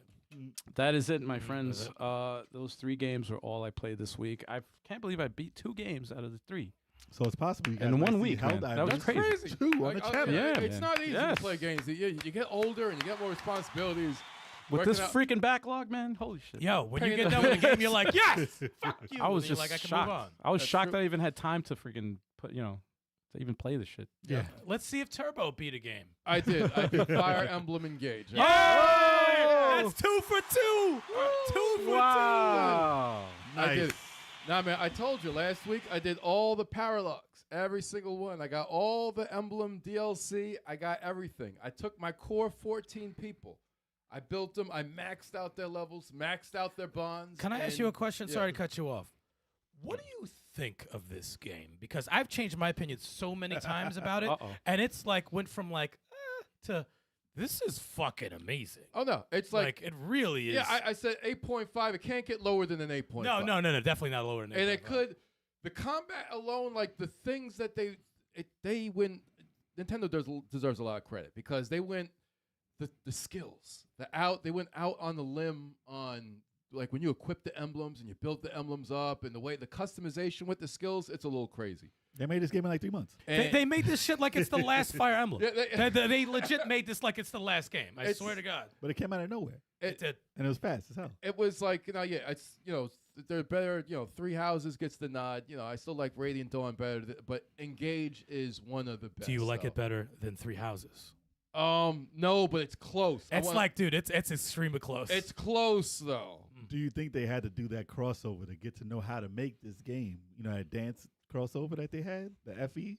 S2: That is it, my friends. Those 3 games were all I played this week. I can't believe I beat 2 games out of the 3.
S3: So it's possible you guys
S2: In
S3: might
S2: 1
S3: see
S2: week, man.
S3: Helldivers.
S2: That was
S4: That's
S2: crazy.
S4: crazy.
S3: 2 on the
S4: Like,
S3: channel.
S2: Yeah,
S4: it's
S2: man.
S4: not easy
S2: Yes.
S4: to play games. You get older and you get more responsibilities.
S2: With
S4: Working
S2: this
S4: out-
S2: freaking backlog, man, holy shit.
S5: Yo, when you
S4: Paying
S5: get
S4: the-
S5: done with the game, you're like, yes, fuck you.
S2: I was
S5: And you're
S2: just
S5: like, I can
S2: shocked.
S5: move on.
S2: I was
S4: That's
S2: shocked
S4: true.
S2: that I even had time to freaking put, to even play the shit.
S3: Yeah.
S5: Let's see if Turbo beat a game.
S4: I did. I beat Fire Emblem Engage.
S5: Yeah! That's 2 for 2. 2 for
S2: Wow.
S4: I did it. Nah, man, I told you last week I did all the paralogs, every single one. I got all the emblem DLC. I got everything. I took my core 14 people. I built them. I maxed out their levels, maxed out their bonds.
S5: Can I ask
S4: and-
S5: you a question?
S4: yeah.
S5: Sorry to cut you off. What do you think of this game? Because I've changed my opinion so many times about it,
S2: Uh-oh.
S5: and it's like went from like to this is fucking amazing.
S4: Oh, no. It's
S5: Like it really is.
S4: yeah, I said 8.5. It can't get lower than an 8.5.
S5: no, definitely not lower than
S4: And it
S5: 8.5.
S4: could, the combat alone, like the things that they went, Nintendo deserves a lot of credit because they went, the skills, they went out on the limb on, like when you equip the emblems and you build the emblems up and the way the customization with the skills, it's a little crazy.
S3: They made this game in like 3 months.
S5: They,
S4: And
S5: they made this shit like it's the last Fire Emblem.
S4: Yeah,
S5: They legit made this like it's the last game. I
S4: It's-
S5: swear to God.
S3: But it came out of nowhere.
S5: It did.
S3: And it was fast as hell.
S4: it was like, yeah, it's, they're better, Three Houses gets the nod. I still like Radiant Dawn better, but Engage is one of the best.
S5: Do you like
S4: though.
S5: it better than Three Houses?
S4: No, but it's close.
S5: It's like, dude, it's extremely close.
S4: It's close though.
S3: Do you think they had to do that crossover to get to know how to make this game? That dance crossover that they had, the FE?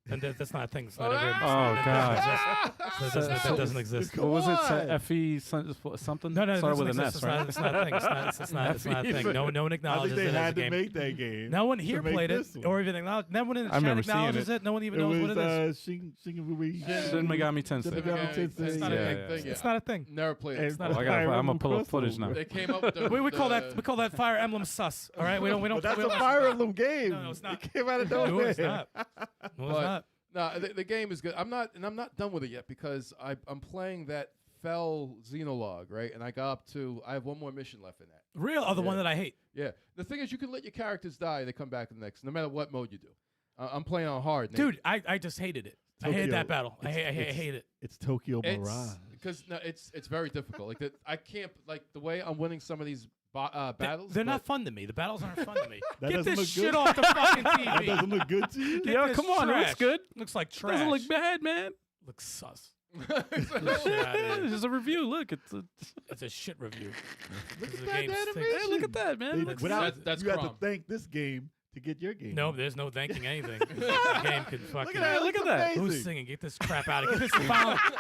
S5: and that's not a thing. It's not
S4: Oh,
S5: ever.
S2: God.
S5: That doesn't exist.
S2: What was it?
S4: What?
S2: FE something?
S5: No,
S2: Started with
S5: it
S2: an
S5: doesn't
S2: S,
S5: exist.
S2: right?
S5: It's not a thing. It's not a thing. No one
S3: I
S5: acknowledges
S3: think they
S5: it as a
S3: had to
S5: game.
S3: make that game.
S5: No one
S3: to
S5: here
S3: make
S5: played it
S3: this one.
S5: or even acknowledged. No one in the
S2: I
S5: chat
S2: remember seeing
S5: acknowledges
S2: it.
S5: it. No one even
S3: It
S5: knows
S3: was
S5: what it is.
S3: Shin
S2: Shin Megami Tensei.
S3: Shin Megami Tensei.
S4: It's
S5: not a
S2: Yeah,
S5: thing.
S2: yeah, yeah.
S5: It's not a thing.
S4: Never played it.
S3: And
S5: not a-
S2: Oh, I'm gonna pull up footage now.
S4: They came up with the,
S5: We call that Fire Emblem sus. All right, we don't.
S3: But that's
S5: we
S3: a
S5: don't-
S3: Fire Emblem game.
S5: No, it's not.
S3: It came out of
S5: No,
S3: nowhere.
S5: it's not. No, it's
S4: But-
S5: not.
S4: No, the game is good. I'm not done with it yet because I'm playing that Fell Xenologue, right? And I have one more mission left in that.
S5: Real other one
S4: Yeah.
S5: that I hate.
S4: Yeah. The thing is, you can let your characters die; they come back in the next, no matter what mode you do. I'm playing on hard, Nate.
S5: Dude, I just hated it. I hated
S3: Tokyo.
S5: that battle. I hate it.
S3: It's Tokyo Mirage.
S4: Because it's very difficult. Like I can't the way I'm winning some of these battles.
S5: They're
S4: but-
S5: not fun to me. The battles aren't fun to me.
S3: That
S5: Get
S3: doesn't
S5: this
S3: look
S5: shit
S3: good.
S5: off the fucking
S3: That
S5: TV.
S3: doesn't look good to you?
S5: Get
S2: Yo,
S5: this
S2: come on, it looks
S5: trash.
S2: good.
S5: Looks like trash.
S2: Doesn't look bad, man.
S5: Looks sus.
S4: Exactly.
S5: Get the shit outta here.
S2: It's just a review. Look, it's
S5: It's a shit review.
S3: Look
S5: The
S3: at that
S5: game stinks.
S3: animation.
S2: hey, look at that, man.
S3: They-
S2: It looks
S3: without,
S4: That's
S3: you have to
S4: Crom.
S3: thank this game to get your game.
S5: No, there's no thanking anything. The game could fucking.
S3: Look at that.
S2: Look
S3: Look
S2: at that.
S3: amazing.
S5: Who's singing? Get this crap out of here.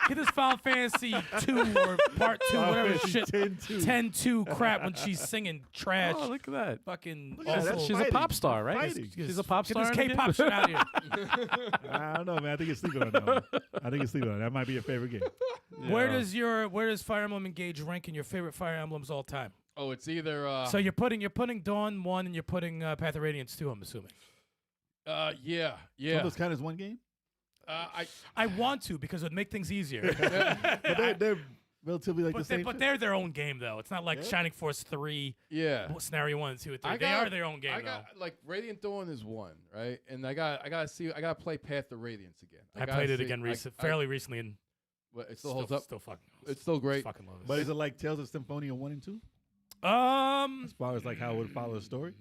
S5: Get this Final Fantasy 2 or Part 2,
S3: Final
S5: whatever
S3: Fantasy
S5: shit.
S3: 10-2.
S5: 10-2 crap when she's singing trash.
S2: Oh, look at that.
S5: Fucking
S3: Look at that.
S5: awful.
S3: That's
S2: She's a
S3: fighting.
S2: pop star, right?
S3: Fighting.
S2: She's a pop star.
S5: Get
S2: in
S5: this
S2: the
S5: K-pop
S2: game?
S5: shit out of here.
S3: I don't know, man. I think it's sleeping on that one. I think it's sleeping on it. That might be your favorite game.
S5: Where
S2: Yeah.
S5: does Fire Emblem Engage rank in your favorite Fire Emblems all time?
S4: Oh, it's either.
S5: So you're putting Dawn 1 and you're putting Path of Radiance 2, I'm assuming.
S4: Yeah.
S3: Some of those count as one game,
S5: I want to because it would make things easier.
S3: but they're relatively like the same.
S5: but
S3: shit.
S5: they're their own game though. It's not like
S3: Yeah.
S5: Shining Force 3,
S4: yeah.
S5: Scenario 1, 2, and 3.
S4: I
S5: They
S4: got-
S5: are their own game
S4: I
S5: though.
S4: got like Radiant Dawn is one, right? And I gotta play Path of Radiance again.
S5: I
S4: gotta
S5: played it
S4: see-
S5: again
S4: I-
S5: fairly recently and
S4: But it still holds up.
S5: Still fucking.
S4: It's still great.
S5: Fucking love it.
S3: But is it like Tales of Symphonia 1 and 2?
S5: Um,
S3: As far as like how it would follow the story?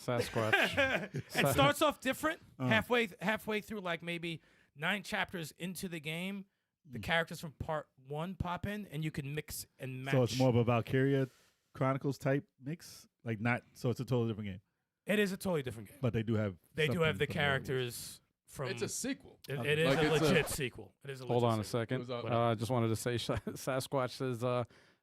S2: Sasquatch.
S5: it starts off different.
S3: Uh.
S5: Halfway through, like maybe 9 chapters into the game, the characters from part 1 pop in, and you can mix and match.
S3: So it's more of a Valkyria Chronicles type mix? Like not, so it's a totally different game.
S5: It is a totally different game.
S3: But they do have
S5: They do
S3: something
S5: have the
S3: from
S5: characters from.
S4: It's a sequel.
S5: It is
S4: Like,
S5: a
S4: it's a-
S5: legit sequel. It is a
S2: Hold
S5: legit
S2: on a
S5: sequel.
S2: second.
S4: It was,
S2: I just wanted to say Sasquatch says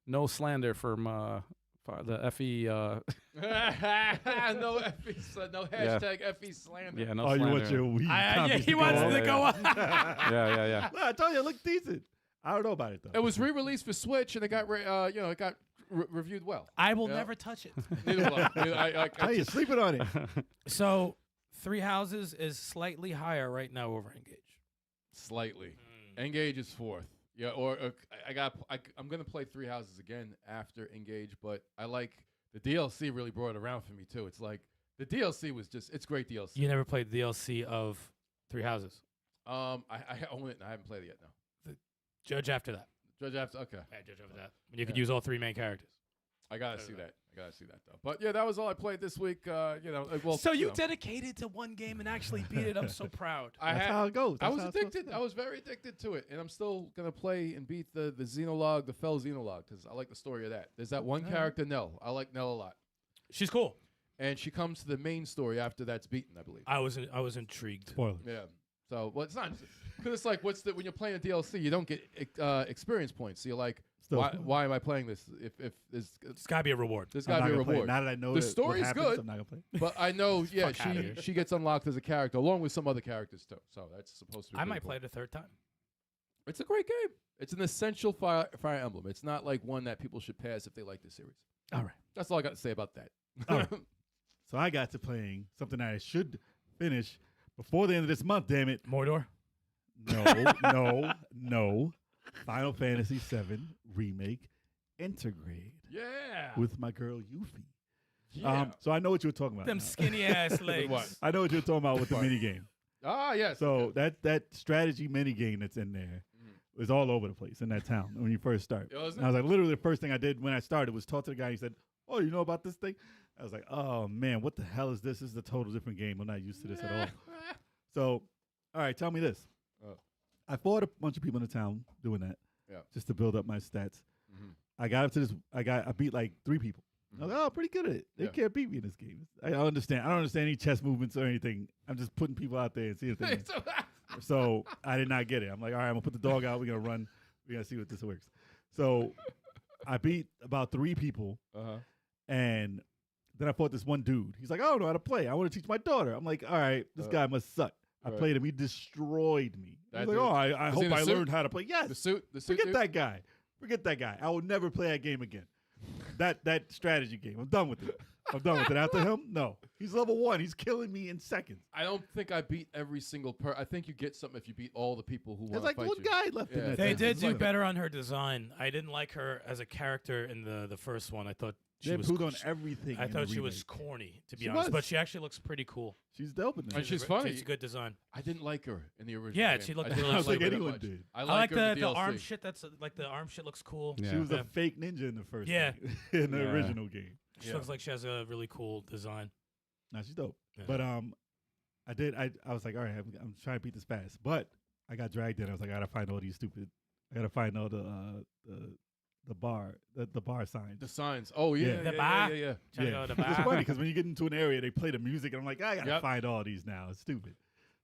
S2: no slander from the FE.
S4: no FE, no hashtag FE slander.
S2: Yeah, no
S3: Oh, you
S2: slander.
S3: want your Wii
S5: Yeah,
S3: copies
S5: he
S3: to
S5: wants
S3: go
S5: it to
S3: up?
S5: go up.
S2: Yeah.
S3: Look, I told you it looked decent. I don't know about it though.
S4: It was re-released for Switch, and it got reviewed well.
S5: I will
S4: Yeah.
S5: never touch it.
S4: Neither will I.
S3: Hey, you're sleeping on it.
S5: So, Three Houses is slightly higher right now over Engage.
S4: Slightly. Engage is 4th. Yeah, or I'm gonna play Three Houses again after Engage, but I like the DLC. Really brought it around for me too. It's like the DLC was it's great DLC.
S5: You never played the DLC of Three Houses.
S4: I own it and I haven't played it yet. No.
S5: Judge after that.
S4: Judge after. Okay.
S5: Yeah, judge after that. When you could use all 3 main characters.
S4: I gotta see that. Though. But yeah, that was all I played this week. Well,
S5: So you dedicated to one game and actually beat it. I'm so proud.
S3: That's how it goes.
S4: I
S3: That's
S4: was
S3: how it's supposed to
S4: addicted.
S3: go.
S4: I was very addicted to it, and I'm still gonna play and beat the Xenologue, the Fell Xenologue, because I like the story of that. There's that one character, Nell. I like Nell a lot,
S5: She's cool.
S4: and she comes to the main story after that's beaten, I believe.
S5: I was intrigued.
S3: Spoiler.
S4: Yeah. So, well, it's not because it's like when you're playing a DLC, you don't get experience points. So you're like,
S3: Still
S4: why,
S3: spoiler.
S4: why am I playing this? If
S5: It's gotta be a reward.
S4: there's
S3: I'm
S4: got to
S3: not
S4: be a
S3: gonna play it.
S4: reward.
S3: Now that I know
S4: The
S3: that what
S4: story's
S3: happens,
S4: good.
S3: I'm not gonna play.
S4: But I know, yeah,
S5: Fuck outta here.
S4: she gets unlocked as a character along with some other characters too. So that's supposed to be.
S5: I
S4: pretty
S5: might
S4: cool.
S5: play it a third time.
S4: It's a great game. It's an essential Fire Emblem. It's not like one that people should pass if they like the series.
S3: All right.
S4: That's all I got to say about that.
S3: All right. So I got to playing something that I should finish before the end of this month. Damn it!
S5: Mordor.
S3: No. Final Fantasy VII Remake Intergrade
S4: Yeah.
S3: with my girl Yuffie.
S4: Yeah.
S3: So I know what you were talking about.
S5: Them
S3: now.
S5: skinny ass legs.
S4: what?
S3: I know what you were talking about with the mini game.
S4: Yes.
S3: So that strategy mini game that's in there is all over the place in that town when you first start.
S4: Oh, is it?
S3: And I was like, literally the first thing I did when I started was talk to the guy. He said, "Oh, you know about this thing?" I was like, "Oh man, what the hell is this? This is a total different game. I'm not used to this at all." So, all right, tell me this.
S4: Oh.
S3: I fought a bunch of people in the town doing that,
S4: Yeah.
S3: just to build up my stats.
S4: Mhm.
S3: I got up to this. I beat like 3 people. I was like, "Oh, pretty good at it. They
S4: Yeah.
S3: can't beat me in this game." I don't understand. I don't understand any chess movements or anything. I'm just putting people out there and see if they. So I did not get it. I'm like, all right, I'm gonna put the dog out. We're gonna run. We're gonna see what this works. So I beat about 3 people, and then I fought this one dude. He's like, I don't know how to play. I want to teach my daughter. I'm like, all right, this guy must suck. I
S4: right.
S3: played him. He destroyed me.
S4: That
S3: He's like,
S4: dude?
S3: oh, I
S4: Was
S3: hope
S4: he in the
S3: I
S4: suit?
S3: learned how to play. Yes.
S4: The suit.
S3: Forget
S4: dude?
S3: that guy. Forget that guy. I will never play that game again. That strategy game. I'm done with it. After him, no. He's level 1. He's killing me in seconds.
S4: I don't think I beat every single I think you get something if you beat all the people who want
S3: There's
S4: to
S3: like
S4: fight
S3: one
S4: you.
S3: guy left in
S4: Yeah.
S3: that.
S5: They
S3: thing.
S5: did
S3: It's
S5: do
S3: like-
S5: better on her design. I didn't like her as a character in the first one. I thought
S3: They
S5: she was.
S3: improved on everything.
S5: I
S3: in the
S5: thought she was
S3: remake.
S5: corny, to be
S3: She
S5: honest.
S3: was.
S5: But she actually looks pretty cool.
S3: She's dope in
S4: And
S3: this.
S4: she's funny.
S5: She's good design.
S4: I didn't like her in the original.
S5: Yeah,
S4: game.
S5: she looked-
S4: I didn't
S5: I don't
S3: think
S4: her that
S3: anyone
S4: much.
S3: did.
S4: I
S5: I like
S4: her in
S5: the arm
S4: DLC.
S5: shit. That's like the arm shit looks cool.
S2: Yeah.
S3: She was
S5: Yeah.
S3: a fake ninja in the first.
S5: Yeah.
S3: thing, in the
S2: Yeah.
S3: original game.
S5: She
S4: Yeah.
S5: looks like she has a really cool design.
S3: Nah, she's dope.
S5: Yeah.
S3: But I was like, all right, I'm trying to beat this fast, but I got dragged in. I was like, I gotta find all these stupid. I gotta find all the bar signs.
S4: The signs. Oh yeah,
S3: Yeah.
S4: yeah,
S5: The
S4: yeah,
S5: bar.
S4: yeah, yeah.
S5: Trying to go to the
S3: It's
S5: bar.
S3: funny because when you get into an area, they play the music, and I'm like, I gotta
S4: Yep.
S3: find all these now. It's stupid.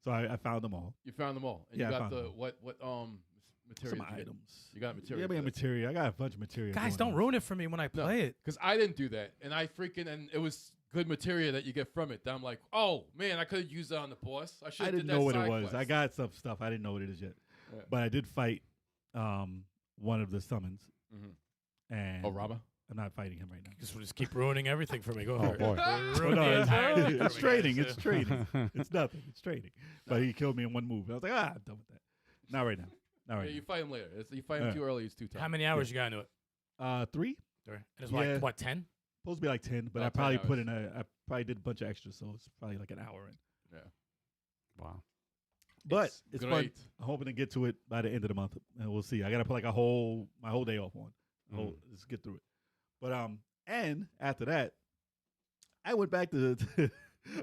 S3: So I found them all.
S4: You found them all. And
S3: Yeah, I
S4: you got
S3: found
S4: the
S3: them.
S4: what material?
S3: Some
S4: did you get?
S3: items.
S4: You got material.
S3: Yeah, man, material. I got a bunch of material.
S5: Guys, don't ruin it for me when I play it.
S4: Because I didn't do that, and and it was good material that you get from it. That I'm like, oh man, I could have used that on the boss. I should.
S3: I didn't know what it was. I got some stuff. I didn't know what it is yet.
S4: Yeah.
S3: But I did fight one of the summons.
S4: Mhm.
S3: And
S4: Oh, Rama.
S3: I'm not fighting him right now.
S5: Just keep ruining everything for me. Go
S2: Oh,
S5: ahead.
S2: boy.
S5: Ruin
S3: No,
S5: the entire thing for
S3: it's
S5: me,
S3: training.
S5: guys.
S3: It's training. It's nothing. It's training. But he killed me in one move. I was like, I'm done with that. Not right now. Not
S4: Yeah,
S3: right
S4: you fight him later. You fight him
S3: Yeah.
S4: too early. It's too tough.
S5: How many hours you got into it?
S3: now. 3.
S5: It was
S3: Yeah.
S5: like what 10?
S3: Supposed to be like 10, but
S4: Oh,
S3: I
S4: 10
S3: probably
S4: hours.
S3: put in I probably did a bunch of extras, so it's probably like an hour in.
S2: Wow.
S3: But it's fun.
S4: great.
S3: I'm hoping to get to it by the end of the month, and we'll see. I gotta put like my whole day off on. Just get through it. But and after that, I went back to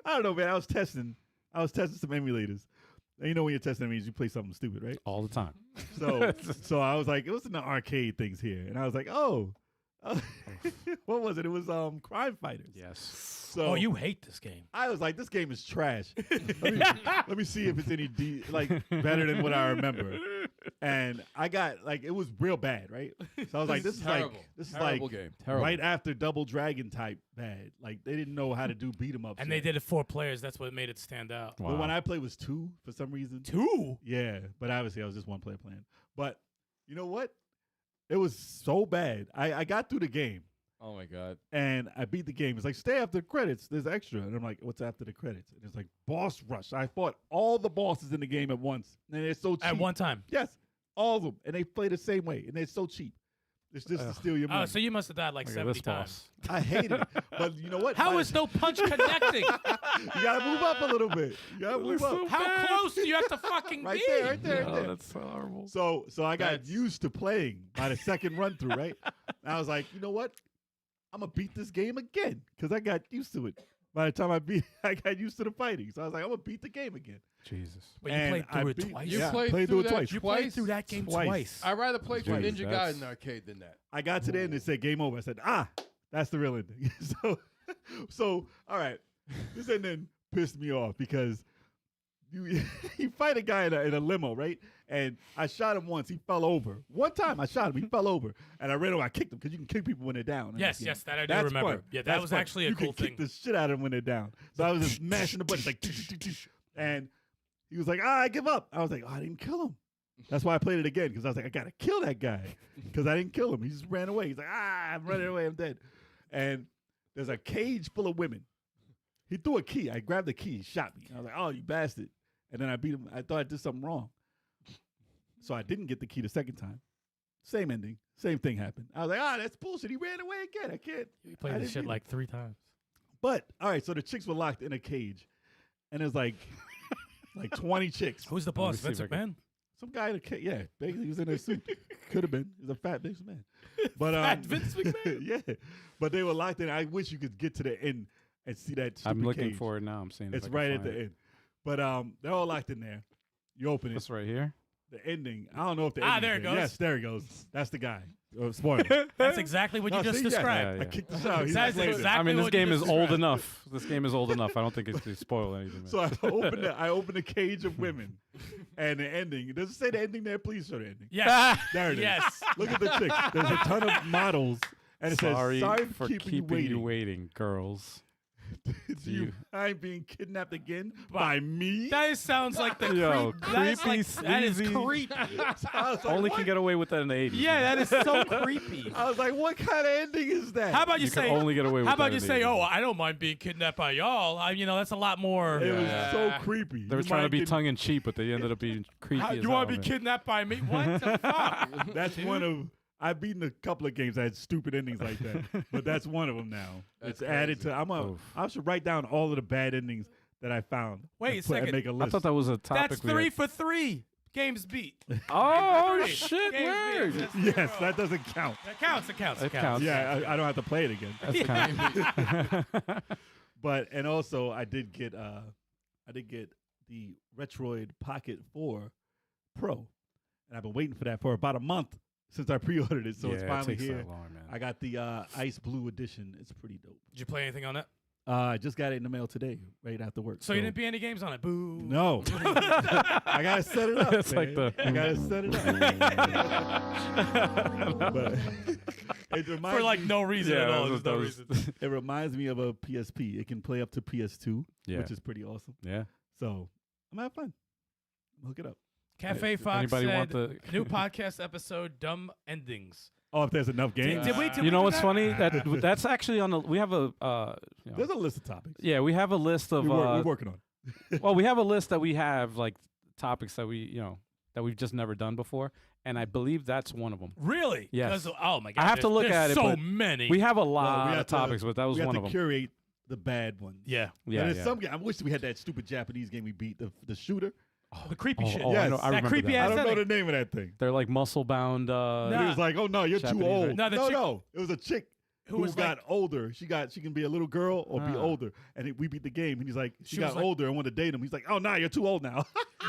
S3: I don't know, man. I was testing some emulators. And you know when you're testing, that means you play something stupid, right?
S2: All the time.
S3: So I was like, it was in the arcade things here, and I was like, oh, what was it? It was Crime Fighters.
S2: Yes.
S3: So
S5: Oh, you hate this game.
S3: I was like, this game is trash. Let me see if it's any better than what I remember. And I got like it was real bad, right? So I was like, this is
S4: terrible. Terrible
S3: like
S4: game. Terrible.
S3: right after Double Dragon type bad. Like they didn't know how to do beat 'em ups.
S5: And
S3: yet.
S5: they did it 4 players. That's what made it stand out.
S3: The one I played was 2 for some reason.
S5: 2?
S3: Yeah, but obviously I was just one player playing. But you know what? It was so bad. I got through the game
S4: Oh my god.
S3: and I beat the game. It's like stay after the credits. There's extra, and I'm like, what's after the credits? And it's like boss rush. I fought all the bosses in the game at once, and they're so cheap.
S5: At one time.
S3: Yes, all of them, and they play the same way, and they're so cheap. It's just to steal your money.
S5: Oh, so you must have died like
S2: Look at
S5: 70
S2: this
S5: times.
S2: boss.
S3: I hate it, but you know what?
S5: How is no punch connecting?
S3: You gotta move up a little bit. You gotta move up.
S5: How close do you have to fucking
S3: Right
S5: be?
S3: there, right there, right
S2: Oh,
S3: there.
S2: that's horrible.
S3: So I got
S4: That's-
S3: used to playing by the second run through, right? And I was like, you know what? I'm gonna beat this game again because I got used to it. By the time I got used to the fighting, so I was like, I'm gonna beat the game again.
S2: Jesus.
S5: Wait, you
S3: And
S5: played
S3: I
S5: through it
S3: beat-
S5: twice?
S4: You
S3: Yeah,
S4: played
S3: played
S4: through
S3: through it
S4: that
S3: twice.
S5: You
S4: twice?
S5: played through that game
S3: Twice.
S5: twice.
S4: I'd rather play through
S2: Jeez,
S4: Ninja
S2: that's-
S4: Gaiden arcade than that.
S3: I got to the end and said game over. I said, that's the real ending. so all right, this ending pissed me off because you fight a guy in a limo, right? And I shot him once. He fell over. One time I shot him. He fell over, and I ran over. I kicked him because you can kick people when they're down.
S5: Yes,
S3: And,
S5: yes, that I do
S3: that's
S5: remember.
S3: fun.
S5: Yeah, that
S3: That's
S5: was
S3: fun.
S5: actually a
S3: you
S5: cool
S3: can
S5: thing.
S3: kick the shit out of them when they're down. So I was just mashing the buttons like, and he was like, I give up. I was like, I didn't kill him. That's why I played it again because I was like, I gotta kill that guy because I didn't kill him. He just ran away. He's like, I'm running away. I'm dead. And there's a cage full of women. He threw a key. I grabbed the key. He shot me. I was like, oh, you bastard. And then I beat him. I thought I did something wrong. So I didn't get the key the second time. Same ending. Same thing happened. I was like, that's bullshit. He ran away again. I can't.
S5: You
S3: I
S5: played this
S3: didn't
S5: shit
S3: beat
S5: like 3 times.
S3: But, all right, so the chicks were locked in a cage. And there's like 20 chicks.
S5: Who's the
S2: Let me
S5: boss?
S2: see
S5: Vince
S2: if I can-
S5: McMahon?
S3: Some guy in a cage. Yeah, basically he was in a suit. Could have been. He was a fat big man. But
S5: Fat Vince McMahon?
S3: yeah. But they were locked in. I wish you could get to the end and see that stupid
S2: I'm looking
S3: cage.
S2: for it now. I'm seeing.
S3: It's
S2: if I can
S3: right at
S2: find
S3: the
S2: it.
S3: end. But they're all locked in there. You open it.
S2: This right here.
S3: The ending. I don't know if the
S5: Ah,
S3: ending.
S5: there it goes.
S3: Yes, there it goes. That's the guy. Spoiler.
S5: That's exactly what you
S3: No,
S5: just
S3: see, yeah.
S5: described.
S2: Yeah,
S3: I kicked the shit out. He's
S5: That's
S3: played it.
S5: exactly
S2: I mean, this
S5: what you
S2: game
S5: just
S2: is old
S5: described.
S2: enough. This game is old enough. I don't think it's to spoil anything. Man.
S3: So I opened a cage of women, and the ending. Does it say the ending there? Please show the ending.
S5: Yes.
S3: There it is.
S5: Yes.
S3: Look at the chicks. There's a ton of models, and it
S2: Sorry,
S3: says, "Sorry
S2: for
S3: keeping you waiting."
S2: girls.
S3: Do you mind being kidnapped again by me?
S5: That sounds like the
S2: Yo,
S5: that is
S2: creepy,
S5: that is
S2: sleazy.
S5: creepy.
S3: I was like,
S2: Only
S3: what?
S2: can get away with that in the 80s.
S5: Yeah, that is so creepy.
S3: I was like, what kind of ending is that?
S5: How about you,
S2: You can
S5: say?
S2: only get away with
S5: how about
S2: that
S5: you
S2: in the
S5: say?
S2: 80s.
S5: Oh, I don't mind being kidnapped by y'all. That's a lot more.
S3: It was
S2: Yeah.
S3: so creepy.
S2: They were
S3: You
S2: trying to
S3: mind
S2: be
S3: getting-
S2: tongue in cheek, but they ended up being creepy. as
S5: You
S2: hell,
S5: want to be
S2: man.
S5: kidnapped by me? What the fuck?
S3: That's one of. I've beaten a couple of games that had stupid endings like that, but that's one of them now.
S4: That's
S3: It's added
S4: crazy.
S3: to.
S2: Oof.
S3: I should write down all of the bad endings that I found.
S5: Wait
S3: and
S5: a second.
S3: And make a
S2: I
S3: list.
S2: thought that was a topic.
S5: That's
S2: we
S5: 3
S2: had.
S5: for 3. Games beat.
S2: Oh
S5: Three.
S2: shit!
S5: Games
S2: Word.
S5: beat. That's
S3: Yes,
S5: 0.
S3: that doesn't count.
S5: That counts. It counts. It
S2: It
S5: counts.
S2: counts.
S3: Yeah, I don't have to play it again.
S2: That's kind of.
S3: But and also I did get the Retroid Pocket 4 Pro, and I've been waiting for that for about a month since I pre-ordered it. So it's
S2: Yeah,
S3: finally
S2: it takes
S3: here.
S2: that long, man.
S3: I got the Ice Blue edition. It's pretty dope.
S5: Did you play anything on that?
S3: I just got it in the mail today, right after work.
S5: So you didn't beat any games on it? Boo.
S3: No, I gotta set it up.
S2: It's like
S3: man.
S2: the-
S3: I gotta set it up. But it reminds
S5: For like
S3: me,
S5: no reason
S2: Yeah,
S5: at all.
S2: that
S5: There's no
S2: was-
S5: reason.
S3: it reminds me of a PSP. It can play up to PS2,
S2: Yeah.
S3: which is pretty awesome.
S2: Yeah.
S3: So I'm having fun. Hook it up.
S5: Cafe Fox
S2: Anybody
S5: said,
S2: want the-
S5: new podcast episode, Dumb Endings.
S3: Oh, if there's enough games,
S5: Did we
S2: You
S5: do
S2: know what's
S5: that?
S2: funny? That's actually on the. We have a.
S3: there's a list of topics.
S2: Yeah, we have a list of.
S3: We're working on.
S2: Well, we have a list that we have like topics that that we've just never done before, and I believe that's one of them.
S5: Really?
S2: Yes.
S5: 'Cause- Oh my god.
S2: I have to
S5: there's-
S2: look
S5: there's
S2: at it,
S5: So
S2: but
S5: many.
S2: We have a
S3: Well,
S2: lot
S3: we
S2: of
S3: have to-
S2: topics, but that was
S3: we
S2: one
S3: have
S2: of
S3: to
S2: them.
S3: curate the bad ones.
S5: yeah.
S2: Yeah,
S3: And there's
S2: yeah.
S3: some game. I wish we had that stupid Japanese game we beat, the shooter.
S5: The creepy shit.
S2: Oh, I know.
S3: Yes.
S2: I
S5: That
S2: remember
S5: creepy
S2: that.
S5: ass
S3: I don't know
S5: ending.
S3: the name of that thing.
S2: They're like muscle bound.
S3: And
S5: Nah.
S3: he was like, "Oh no, you're
S2: Japanese,
S3: too old."
S2: right?
S5: No, the chick-
S3: No. It was a chick
S5: Who
S3: who
S5: was
S3: got
S5: like-
S3: older. She can be a little girl or be
S2: Ah.
S3: older. And we beat the game. And he's like, she
S5: She was
S3: got
S5: like-
S3: older and wanted to date him. He's like, "Oh, nah, you're too old now."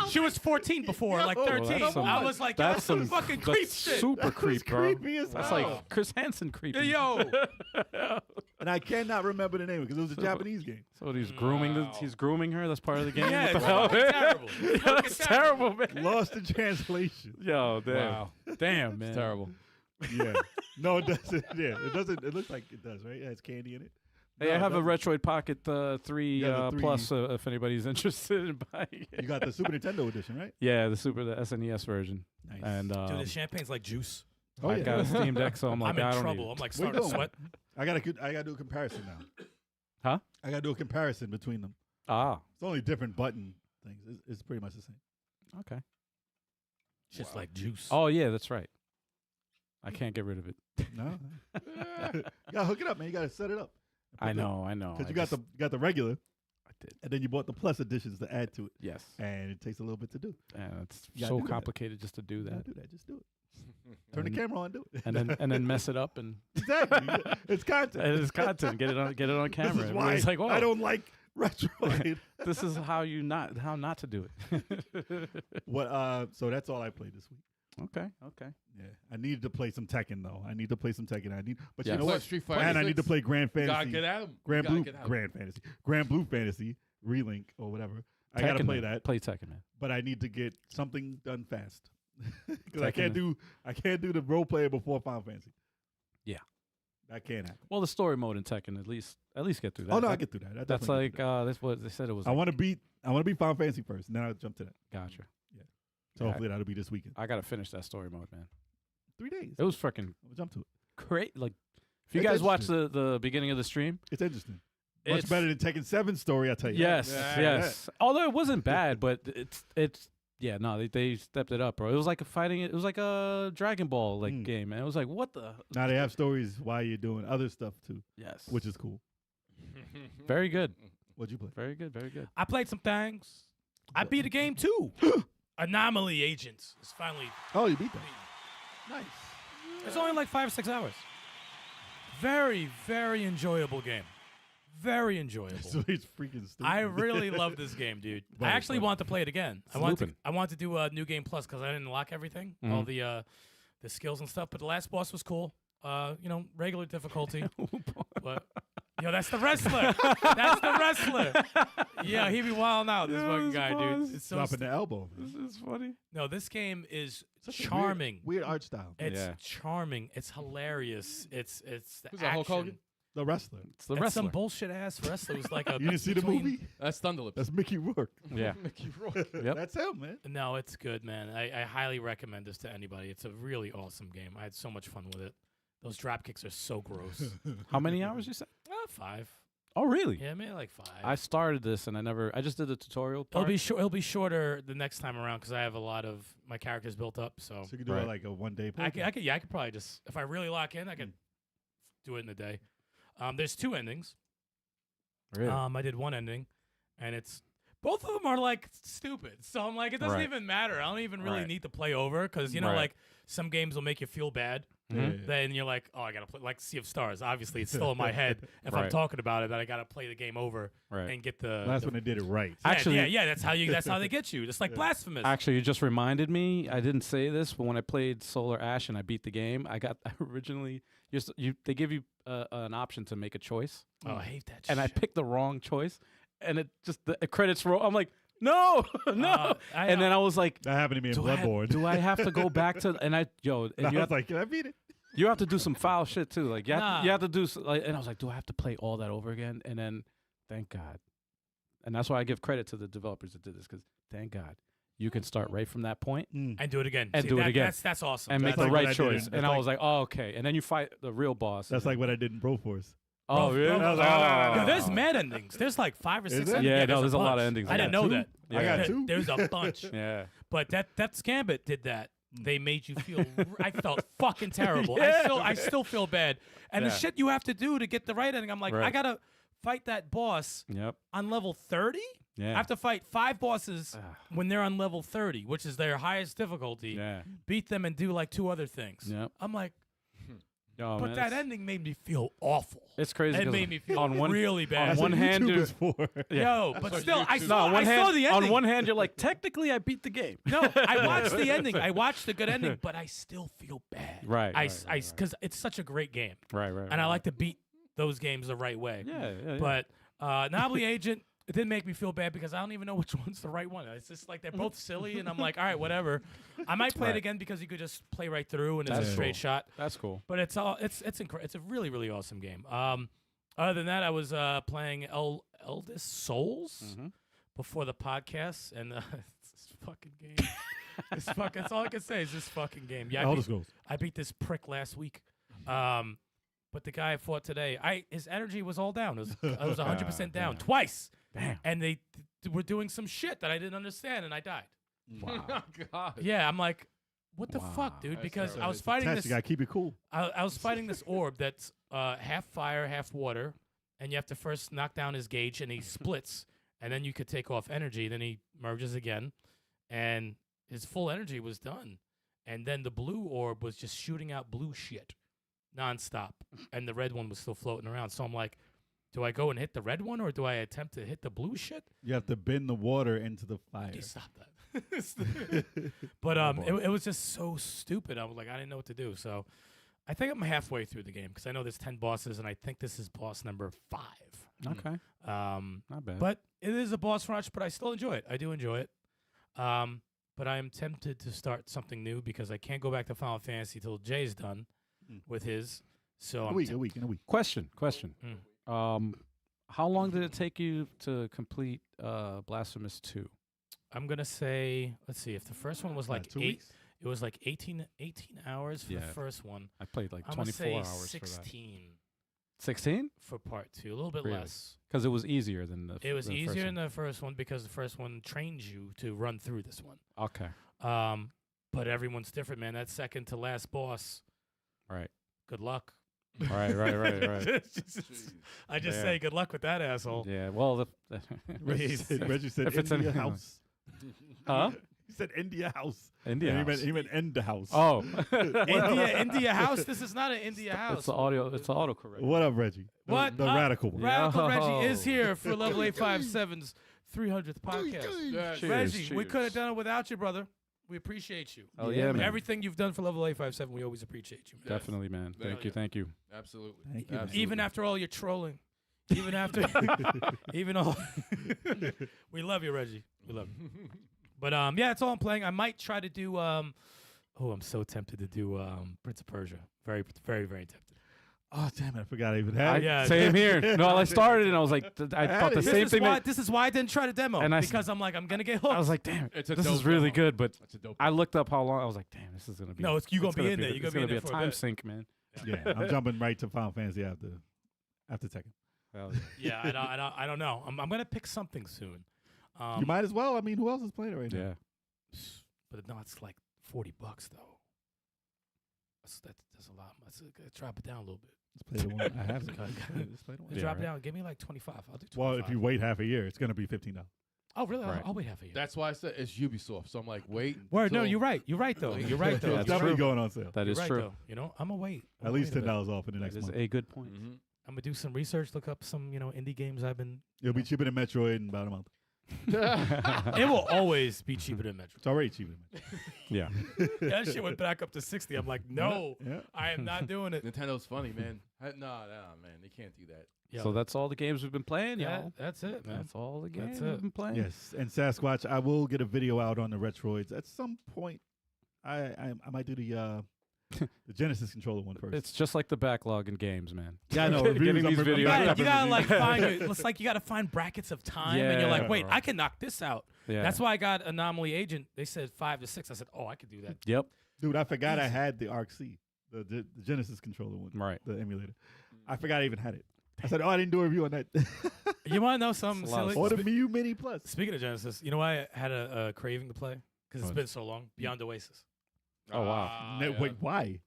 S5: She was 14 before, like
S3: Yo,
S5: 13.
S2: that's some-
S5: I was like,
S2: that's
S5: that's some
S2: some
S5: fucking creep
S2: that's
S5: shit.
S2: super
S3: That was
S2: creep, bro.
S3: creepy as
S2: That's
S3: hell.
S2: like Chris Hansen creepy.
S5: Yo.
S3: And I cannot remember the name because it was a Japanese game.
S2: So he's grooming.
S5: Wow.
S2: He's grooming her. That's part of the game.
S5: Yeah,
S2: What the
S5: it's
S2: hell?
S5: fucking terrible. It's
S2: Yeah,
S5: fucking
S2: that's terrible, man.
S3: Lost in translation.
S2: Yo, damn.
S4: Wow.
S2: Damn, man.
S4: It's terrible.
S3: Yeah. No, it doesn't. Yeah, it doesn't. It looks like it does, right? It has candy in it.
S2: Hey,
S3: No,
S2: I
S3: it
S2: have a
S3: doesn't.
S2: Retroid Pocket 3
S3: Yeah, the 3.
S2: Plus if anybody's interested in buying it.
S3: You got the Super Nintendo edition, right?
S2: Yeah, the SNES version.
S3: Nice.
S2: And
S5: Dude, the champagne's like juice.
S3: Oh,
S2: I
S3: yeah.
S2: got a Steam Deck, so I'm like,
S5: I'm in
S2: I don't
S5: trouble.
S2: need
S5: I'm like
S3: Where you
S5: starting to
S3: going?
S5: sweat.
S3: I gotta do a comparison now.
S2: Huh?
S3: I gotta do a comparison between them.
S2: Ah,
S3: It's only different button things. It's pretty much the same.
S2: okay.
S5: Just like juice.
S2: Oh, yeah, that's right. I can't get rid of it.
S3: No, you gotta hook it up, man. You gotta set it up.
S2: I know.
S3: because you got the regular.
S2: did.
S3: And then you bought the plus editions to add to it,
S2: Yes.
S3: and it takes a little bit to do.
S2: And it's
S3: You gotta
S2: so
S3: do that.
S2: complicated just to do
S3: You gotta
S2: that.
S3: do that. Just do it. Turn the camera on, and do it.
S2: And then mess it up and
S3: Exactly. It's content.
S2: it is content. Get it on camera.
S3: This is why
S2: It's like, whoa,
S3: I don't like retro.
S2: this is how not to do it.
S3: What? So that's all I played this week.
S2: Okay.
S3: Yeah, I needed to play some Tekken though. I need to play some Tekken. But
S2: Yes.
S3: you know
S4: Play
S3: what?
S4: Street Fighter
S3: And I need to
S4: 6.
S3: play Grand
S4: You gotta
S3: Fantasy.
S4: get at him.
S3: Grand Blue Fantasy Relink or whatever. I gotta
S2: Tekken,
S3: play
S2: man.
S3: that.
S2: Play Tekken, man.
S3: But I need to get something done fast because I
S2: Tekken
S3: can't do the role player before Final Fantasy.
S2: Yeah.
S3: That can't happen.
S2: Well, the story mode in Tekken at least get through that.
S3: Oh no, I
S2: That-
S3: get through that. I
S2: That's
S3: definitely
S2: like
S3: get through
S2: that's what they said it was.
S3: that. I
S2: Like,
S3: want to beat Final Fantasy first, and then I'll jump to that.
S2: gotcha.
S3: So
S2: Yeah.
S3: hopefully that'll be this weekend.
S2: I gotta finish that story mode, man.
S3: 3 days.
S2: It was freaking
S3: We'll jump to it.
S2: great. Like, if you
S3: It's
S2: guys watch
S3: interesting.
S2: the beginning of the stream,
S3: It's interesting. Much
S2: it's
S3: better than Tekken 7 story, I tell you.
S2: Yes,
S4: Yeah.
S2: yes. Although it wasn't bad, but it's yeah, no, they stepped it up, bro. It was like it was like a Dragon Ball like game, man. It was like, what the?
S3: Now they have stories while you're doing other stuff too,
S2: Yes,
S3: which is cool.
S2: very good,
S3: What'd you play?
S2: very good, very good.
S5: I played some things. I beat a game too. Anomaly Agents is finally.
S3: Oh, you beat that. Nice.
S5: It's only like 5 or 6 hours. Very, very enjoyable game. Very enjoyable.
S3: So he's freaking stupid.
S5: I really love this game, dude. I
S3: Very
S5: actually
S3: fun.
S5: want to play it again.
S2: It's
S5: I want
S2: looping.
S5: to do a new game plus because I didn't lock everything, all the skills and stuff. But the last boss was cool. Regular difficulty. But that's the wrestler. That's the wrestler. Yeah, he be wilding out. This fucking guy, dude. It's so
S3: dropping the elbow.
S2: This is funny.
S5: No, this game is
S3: Such a
S5: charming.
S3: Weird art style.
S5: It's
S2: Yeah.
S5: charming. It's hilarious. It's the
S4: Who's that, Hulk
S5: action.
S4: Hogan?
S3: The wrestler.
S2: It's the
S5: It's
S2: wrestler.
S5: some bullshit ass wrestler who's like a.
S3: You didn't see the
S5: between-
S3: movie?
S4: That's Thunderlips.
S3: That's Mickey Rourke.
S2: Yeah.
S4: Mickey Rourke.
S2: Yep.
S3: That's him, man.
S5: No, it's good, man. I highly recommend this to anybody. It's a really awesome game. I had so much fun with it. Those drop kicks are so gross.
S2: How many hours you said?
S5: 5.
S2: Oh, really?
S5: Yeah, maybe like 5.
S2: I started this and I just did the tutorial
S5: It'll
S2: part.
S5: be It'll be shorter the next time around because I have a lot of my characters built up. So
S3: So you could do
S2: Right.
S3: it like a 1 day play.
S5: I could probably just if I really lock in, I could do it in a day. There's 2 endings.
S2: Really?
S5: I did 1 ending, and it's both of them are like stupid. So I'm like, it doesn't
S2: Right.
S5: even matter. I don't even really
S2: Right.
S5: need to play over because
S2: Right.
S5: like some games will make you feel bad.
S2: Mhm.
S5: Then you're like, oh, I gotta play like Sea of Stars. Obviously, it's still in my head if I'm
S2: Right.
S5: talking about it that I gotta play the game over
S2: Right.
S5: and get the.
S3: That's
S5: the
S3: when they did it right.
S5: yeah,
S2: Actually-
S5: yeah. That's how they get you. Just like Blasphemous.
S2: Actually, you just reminded me. I didn't say this, but when I played Solar Ash and I beat the game, I originally they give you an option to make a choice,
S5: Oh, I hate that.
S2: and I
S5: shit.
S2: picked the wrong choice, and it just the credits roll. I'm like, no, no, and then I was like,
S3: That happened to me in Bloodborne.
S2: do I have to go back to? And
S3: I
S2: you
S3: was
S2: have,
S3: like, can I beat it?
S2: you have to do some foul shit too. Like you
S5: Nah.
S2: have to do. And I was like, do I have to play all that over again? And then, thank God, and that's why I give credit to the developers that did this because thank God you can start right from that point
S5: and do it again.
S2: And do it again.
S5: That's awesome.
S2: and make
S3: That's
S2: the
S3: like what I
S2: right
S3: did
S2: choice.
S3: in-
S2: And
S3: that's
S2: I was like, oh, okay. And then you fight the real boss.
S3: That's
S2: and
S3: like what I did in Broforce.
S2: oh,
S5: Bro,
S2: really?
S5: bro,
S3: I was like, oh.
S5: Yo, there's mad endings. There's like 5 or 6
S3: Is there?
S5: endings.
S2: Yeah, no, there's a lot of
S5: bunch.
S2: endings.
S5: I
S2: I
S5: didn't
S3: got
S5: know
S3: 2.
S5: that.
S3: I got
S2: Yeah.
S3: 2.
S5: There's a bunch.
S2: Yeah.
S5: But that Gambit did that. They made you feel. I felt fucking terrible.
S2: Yeah.
S5: I still feel bad. And the
S2: Yeah.
S5: shit you have to do to get the right ending. I'm like, I
S2: Right.
S5: gotta fight that boss
S2: Yep.
S5: on level 30.
S2: Yeah.
S5: I have to fight 5 bosses
S2: Ah.
S5: when they're on level 30, which is their highest difficulty.
S2: Yeah.
S5: Beat them and do like 2 other things.
S2: Yep.
S5: I'm like,
S2: Oh,
S5: but
S2: man,
S5: that
S2: it's-
S5: ending made me feel awful.
S2: It's crazy.
S5: It
S2: 'cause
S5: made me feel
S2: on one
S5: really bad.
S2: on
S3: That's
S2: one
S3: what
S2: hand,
S3: YouTube
S2: dude.
S3: is for.
S5: Yo, but
S4: what
S5: still, I
S4: YouTube-
S5: saw,
S2: on one
S5: I
S2: hand,
S5: saw the ending.
S2: on one hand, you're like, technically, I beat the game.
S5: No, I watched the ending. I watched the good ending, but I still feel bad.
S2: Right,
S5: Because it's such a great game,
S2: Right. Right.
S5: and I like to beat those games the right way.
S2: Yeah.
S5: But Anomaly Agent, it didn't make me feel bad because I don't even know which one's the right one. It's just like they're both silly, and I'm like, all right, whatever. I might play it
S2: Right.
S5: again because you could just play right through, and it's
S2: That's
S5: a straight
S2: cool.
S5: shot.
S2: That's cool.
S5: But it's a really really awesome game. Other than that, I was playing Eldest Souls
S2: Mm-hmm.
S5: before the podcast, and this fucking game. That's all I can say is this fucking game. Yeah,
S3: Elder Scrolls.
S5: I beat this prick last week. But the guy I fought today, his energy was all down. I was 100% down twice.
S2: Damn.
S5: And they were doing some shit that I didn't understand, and I died.
S2: Wow.
S4: Oh, God.
S5: Yeah, I'm like, what the
S2: Wow.
S5: fuck, dude?
S4: That's
S5: Because
S4: terrible.
S5: I was
S3: It's a
S5: fighting
S3: test.
S5: this.
S3: You gotta keep it cool.
S5: I was fighting this orb that's half fire, half water, and you have to first knock down his gauge, and he splits, and then you could take off energy. Then he merges again, and his full energy was done. And then the blue orb was just shooting out blue shit nonstop, and the red one was still floating around. So I'm like, do I go and hit the red one, or do I attempt to hit the blue shit?
S3: You have to bend the water into the fire.
S5: You stop that. But it was just so stupid. I was like, I didn't know what to do. So I think I'm halfway through the game because I know there's 10 bosses, and I think this is boss number 5.
S2: Okay. Not bad.
S5: But it is a boss rush, but I still enjoy it. I do enjoy it. But I am tempted to start something new because I can't go back to Final Fantasy till Jay's done with his. So
S3: a week.
S2: Question.
S5: Mm.
S2: How long did it take you to complete Blasphemous 2?
S5: I'm gonna say, let's see, if the first one was like
S3: 2
S5: 8,
S3: weeks?
S5: it was like 18 hours for the first one.
S2: I played like
S5: I'm gonna
S2: 24
S5: say
S2: hours
S5: 16
S2: for that. 16?
S5: for part 2, a little bit
S2: Really?
S5: less.
S2: Because it was easier than the
S5: It was
S2: the first
S5: easier
S2: one.
S5: than the first one because the first one trains you to run through this one.
S2: Okay.
S5: But everyone's different, man. That second to last boss,
S2: Right.
S5: good luck.
S2: Right.
S5: I just
S2: Yeah.
S5: say good luck with that asshole.
S2: Yeah. Well,
S3: Reggie said
S2: If it's
S3: India
S2: in-
S3: house.
S2: huh?
S3: He said India house.
S2: India.
S3: And
S2: House.
S3: he meant end the house.
S2: Oh.
S5: India house. This is not an India house.
S2: It's the audio. It's the autocorrect.
S3: What up, Reggie?
S5: What
S3: The
S5: up?
S3: radical one.
S5: Radical
S2: Yo.
S5: Reggie is here for Level 857's 300th podcast.
S4: Yes.
S2: Cheers,
S5: Reggie, we
S2: cheers.
S5: could have done it without you, brother. We appreciate you.
S2: Oh yeah, man.
S5: Everything you've done for Level 857, we always appreciate you, man.
S2: Definitely, man.
S4: Hell
S2: Thank you.
S4: yeah.
S2: Thank you.
S4: Absolutely.
S3: Thank you, man.
S4: Absolutely.
S5: Even after all your trolling, even after, even all, we love you, Reggie. We love you. But yeah, that's all I'm playing. I might try to do. I'm so tempted to do Prince of Persia. Very, very, very tempted.
S3: Oh, damn it. I forgot I even had it.
S5: Yeah,
S2: Same here. No, I started and I was like, I thought the
S3: it.
S2: same thing.
S5: This is why I didn't try to demo.
S2: And
S5: because I'm like, I'm gonna get hooked.
S2: I was like, damn,
S4: It's a
S2: this is
S4: dope
S2: really
S4: demo.
S2: good. But
S4: That's a dope.
S2: I looked up how long. I was like, damn, this is gonna be.
S5: No, you're gonna be in there.
S2: It's
S5: You're gonna be in there
S2: a
S5: for a
S2: time
S5: bit.
S2: sink, man.
S3: Yeah, I'm jumping right to Final Fantasy after Tekken.
S2: Hell
S5: Yeah, I don't know. I'm gonna pick something soon.
S3: You might as well. I mean, who else is playing it right now?
S2: Yeah.
S5: But no, it's like $40 though. That's a lot. Let's drop it down a little bit.
S3: Let's play the one I have.
S5: Okay.
S3: Let's play the one.
S2: Yeah,
S5: Drop it
S2: right.
S5: down. Give me like 25. I'll do 25.
S3: Well, if you wait half a year, it's going to be $15.
S5: Oh, really?
S2: Right.
S5: I'll wait half a year.
S4: That's why I said it's Ubisoft. So I'm like, wait.
S5: Word. No,
S4: until-
S5: you're right. You're right though. You're right though.
S3: It's
S2: That's
S3: definitely
S2: true.
S3: going on sale.
S2: That
S5: You're
S2: is
S5: right,
S2: true.
S5: though. You know, I'm gonna wait.
S3: At least $10 off in the
S2: That
S3: next
S2: is
S3: month.
S2: a good point.
S4: Mhm.
S5: I'm gonna do some research. Look up some indie games I've been.
S3: It'll be cheaper than Metroid in about a month.
S5: It will always be cheaper than Metro.
S3: It's already cheaper than
S2: Yeah.
S5: That shit went back up to 60. I'm like, no,
S3: Metroid. Yeah.
S5: I am not doing it.
S4: Nintendo's funny, man. No, man, they can't do that.
S5: Yo,
S2: So that's all the games we've been playing,
S5: yeah,
S2: y'all.
S5: that's it, man.
S2: That's all the games
S5: That's it.
S2: we've been playing.
S3: Yes, and Sasquatch, I will get a video out on the Retroids at some point. I might do the Genesis controller one first.
S2: It's just like the backlog in games, man.
S3: Yeah, I know.
S2: Getting
S3: Reviews,
S2: these
S3: I'm
S2: videos.
S5: You
S3: reviewing-
S5: gotta
S3: I'm
S5: like
S3: reviewing.
S5: find it. It's like you gotta find brackets of time, and you're like,
S2: Yeah,
S5: wait,
S2: right.
S5: I can knock this out.
S2: Yeah.
S5: That's why I got Anomaly Agent. They said 5 to 6. I said, oh, I could do that.
S2: Yep.
S3: Dude, I forgot I had the Arc C, the Genesis controller one,
S2: Right.
S3: the emulator. I forgot I even had it. I said, oh, I didn't do a review on that.
S5: You want to know something
S2: It's a lot of
S5: silly?
S3: Or the Miu Mini Plus.
S5: Speaking of Genesis, you know why I had a craving to play? Because it's
S2: What?
S5: been so long. Beyond Oasis.
S2: Oh, wow.
S4: Ah, yeah.
S3: Wait, why?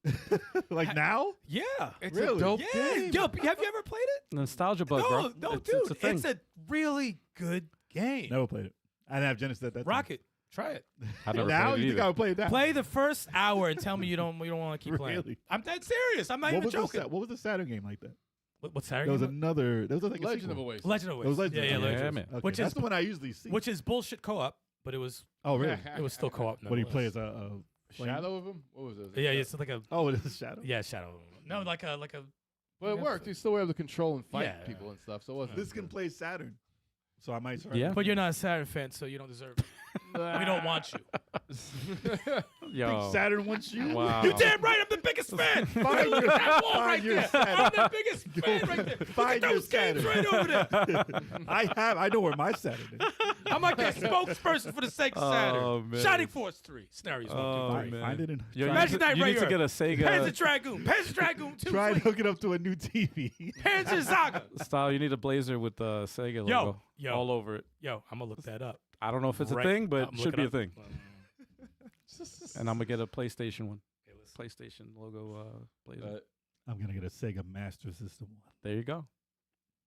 S3: Like now?
S5: Yeah.
S4: It's
S3: Really?
S4: a dope
S5: Yeah.
S4: game.
S5: Yo, have you ever played it?
S2: Nostalgia bug, bro.
S5: No,
S2: it's,
S5: dude.
S2: It's a thing.
S5: It's a really good game.
S3: Never played it. I didn't have Genesis at that time.
S5: Rocket. Try it.
S2: I've never
S3: Now
S2: played it
S3: you think
S2: either.
S3: I would play it now?
S5: Play the first hour and tell me you don't want to keep playing.
S3: Really?
S5: I'm dead serious. I'm not
S3: What
S5: even
S3: was,
S5: joking.
S3: what was the Saturn game like that?
S5: What's Saturday?
S3: There was
S5: game?
S3: another. There was like a
S4: Legend of
S3: sequel.
S4: Oasis.
S5: Legend of
S3: It was
S5: Oasis.
S3: Legend.
S5: Yeah,
S3: of
S5: yeah,
S3: Oasis.
S5: Legend.
S2: man.
S3: Okay,
S5: Which
S3: that's
S5: is-
S3: the one I usually see.
S5: Which is bullshit co-op, but it was
S3: Oh, really?
S5: it was still co-op.
S3: What do you play
S5: nonetheless.
S3: as a flame?
S4: Shadow of him? What was it?
S5: Yeah, it's like a
S3: Oh, it is a shadow.
S5: Shadow. No, like a
S4: Well, it worked. You still were able to control and fight
S5: Yeah.
S4: people and stuff. So it wasn't.
S3: This can play Saturn, so I might. Try
S2: Yeah.
S3: it.
S5: But you're not a Saturn fan, so you don't deserve it. We don't want you.
S2: Yo.
S3: Think Saturn wants you.
S2: Wow.
S5: You damn right, I'm the biggest fan.
S3: Find your,
S5: That wall
S3: find
S5: right
S3: your
S5: there.
S3: Saturn.
S5: I'm the biggest fan right there. Look
S3: Find
S5: at
S3: your
S5: those games
S3: Saturn.
S5: right over there.
S3: I know where my Saturn is.
S5: I'm like that spokesperson for the sake of
S2: Oh,
S5: Saturn.
S2: man.
S5: Shining Force 3. Scenarios 1
S2: Oh,
S5: through 3.
S2: man.
S3: Find it in.
S2: Yo, you
S3: try,
S2: need to,
S5: Knight
S2: you need to
S5: Rayer.
S2: get a
S5: Panzer
S2: Sega
S5: Dragoon. Panzer Dragoon 2.
S3: try to
S5: Fleet.
S3: hook it up to a new TV.
S5: Panzer Saga.
S2: style. You need a blazer with the Sega logo
S5: Yo.
S2: all over it.
S5: Yo, I'm going to look that up.
S2: I don't know if it's
S5: Right.
S2: a thing, but
S5: I'm
S2: it should be
S5: looking
S2: a
S5: up.
S2: thing. And I'm gonna get a PlayStation one. PlayStation logo blazer.
S3: I'm gonna get a Sega Master System one.
S2: There you go.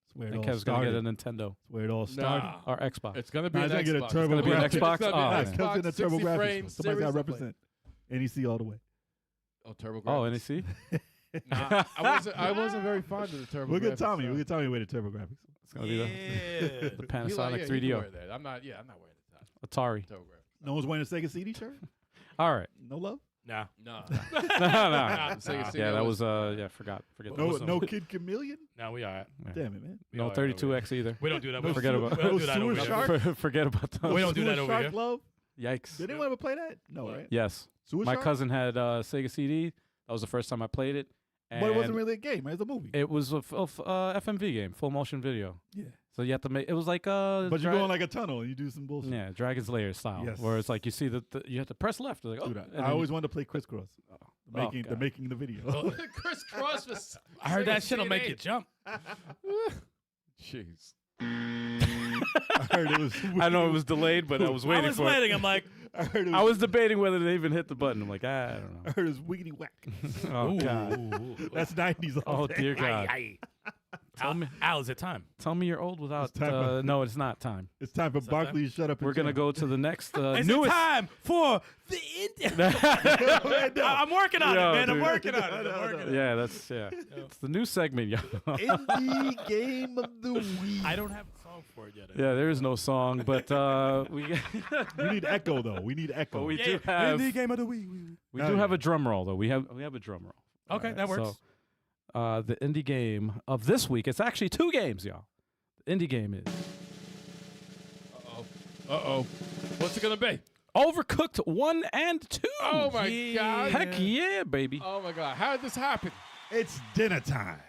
S3: That's where it
S2: And
S3: all
S2: Kev's gonna
S3: started.
S2: get a Nintendo
S3: That's where it all started.
S4: Nah.
S2: or Xbox.
S4: It's gonna be
S3: Nah,
S4: an
S3: he's gonna
S4: Xbox.
S3: get a
S4: It's
S3: turbo
S2: gonna be an
S3: graphics.
S2: Xbox?
S4: It's gonna be
S2: Oh,
S4: an
S2: man.
S3: Kev's
S4: Xbox,
S3: getting a turbo
S4: 60
S3: graphics.
S4: frames,
S3: Somebody's got to
S4: series to play.
S3: represent. NEC all the way.
S4: Oh, turbo graphics.
S2: Oh, NEC.
S4: Nah, I wasn't very fond of the turbo.
S3: We'll get
S4: graphics,
S3: Tommy.
S4: so-
S3: We'll get Tommy with the turbo graphics.
S2: It's gonna be the
S5: Yeah.
S2: the Panasonic
S4: he
S2: 3DO.
S4: can wear that. I'm not wearing the
S2: Atari.
S4: turbo graphics.
S3: No one's wearing a Sega CD shirt?
S2: All right.
S3: No love?
S5: Nah.
S4: No.
S2: no, no.
S4: Sega CD
S2: Yeah, that
S4: was-
S2: was forget
S3: No,
S2: that.
S3: no Kid Chameleon?
S5: No, we are.
S2: Yeah.
S3: Damn it, man.
S2: No 32X either.
S5: We don't do that.
S3: No
S2: Forget about-
S5: We don't
S3: no
S5: do that
S3: sewer
S5: over
S3: shark?
S5: here.
S2: Forget about those.
S5: We don't do
S3: Sewer
S5: that over
S3: Shark
S5: here.
S3: Glove?
S2: Yikes.
S3: Did anyone ever play that? No, right?
S2: Yes.
S3: Sewer
S2: My
S3: Shark?
S2: cousin had Sega CD. That was the first time I played it. And
S3: But it wasn't really a game, right? It was a movie.
S2: It was a FMV game, full motion video.
S3: Yeah.
S2: So you have to make. It was like
S3: But you go in like a tunnel and you do some bullshit.
S2: yeah, Dragon's Lair style,
S3: Yes.
S2: where it's like you see you have to press left. Like, oh,
S3: Dude,
S2: and
S3: I
S2: then
S3: always wanted to play Crisscross. The
S2: Oh,
S3: making
S2: God.
S3: the video.
S4: Chris Cross was.
S5: I heard that
S4: Sega
S5: shit'll make
S4: CD.
S5: you jump.
S4: Jeez.
S3: I heard it was.
S2: I know it was delayed, but I was
S5: I
S2: waiting
S5: was
S2: for
S5: waiting. I'm like,
S3: I heard it
S2: I
S3: was.
S2: was debating whether they even hit the button. I'm like, I don't
S3: I heard it was wiggity whack.
S2: know. Oh God.
S3: That's 90s. all
S2: Oh
S3: day.
S2: dear God.
S5: Al, is it time?
S2: Tell me you're old without.
S3: It's time for-
S2: No, it's not time.
S3: It's time for
S5: that
S3: Barkley to shut up.
S2: We're gonna go to the next
S5: Is
S2: newest.
S5: it time for the Indian? I'm working on
S2: Yo,
S5: it, man. I'm
S2: dude.
S5: working on it. I'm working on it.
S2: Yeah, that's It's the new segment, y'all.
S3: Indie game of the week.
S5: I don't have a song for it yet.
S2: Yeah, there is no song, but we
S3: We need echo though. We need echo.
S2: but we
S5: Yeah,
S2: do have
S3: Indie game of the week.
S2: we do have a drum roll though. We have a drum roll.
S5: Okay, that works.
S2: So, the indie game of this week. It's actually 2 games, y'all. The indie game is
S4: Uh-oh. What's it gonna be?
S2: Overcooked 1 and 2.
S4: Oh my God.
S2: Heck yeah, baby!
S4: Oh my God. How did this happen?
S3: It's dinner time.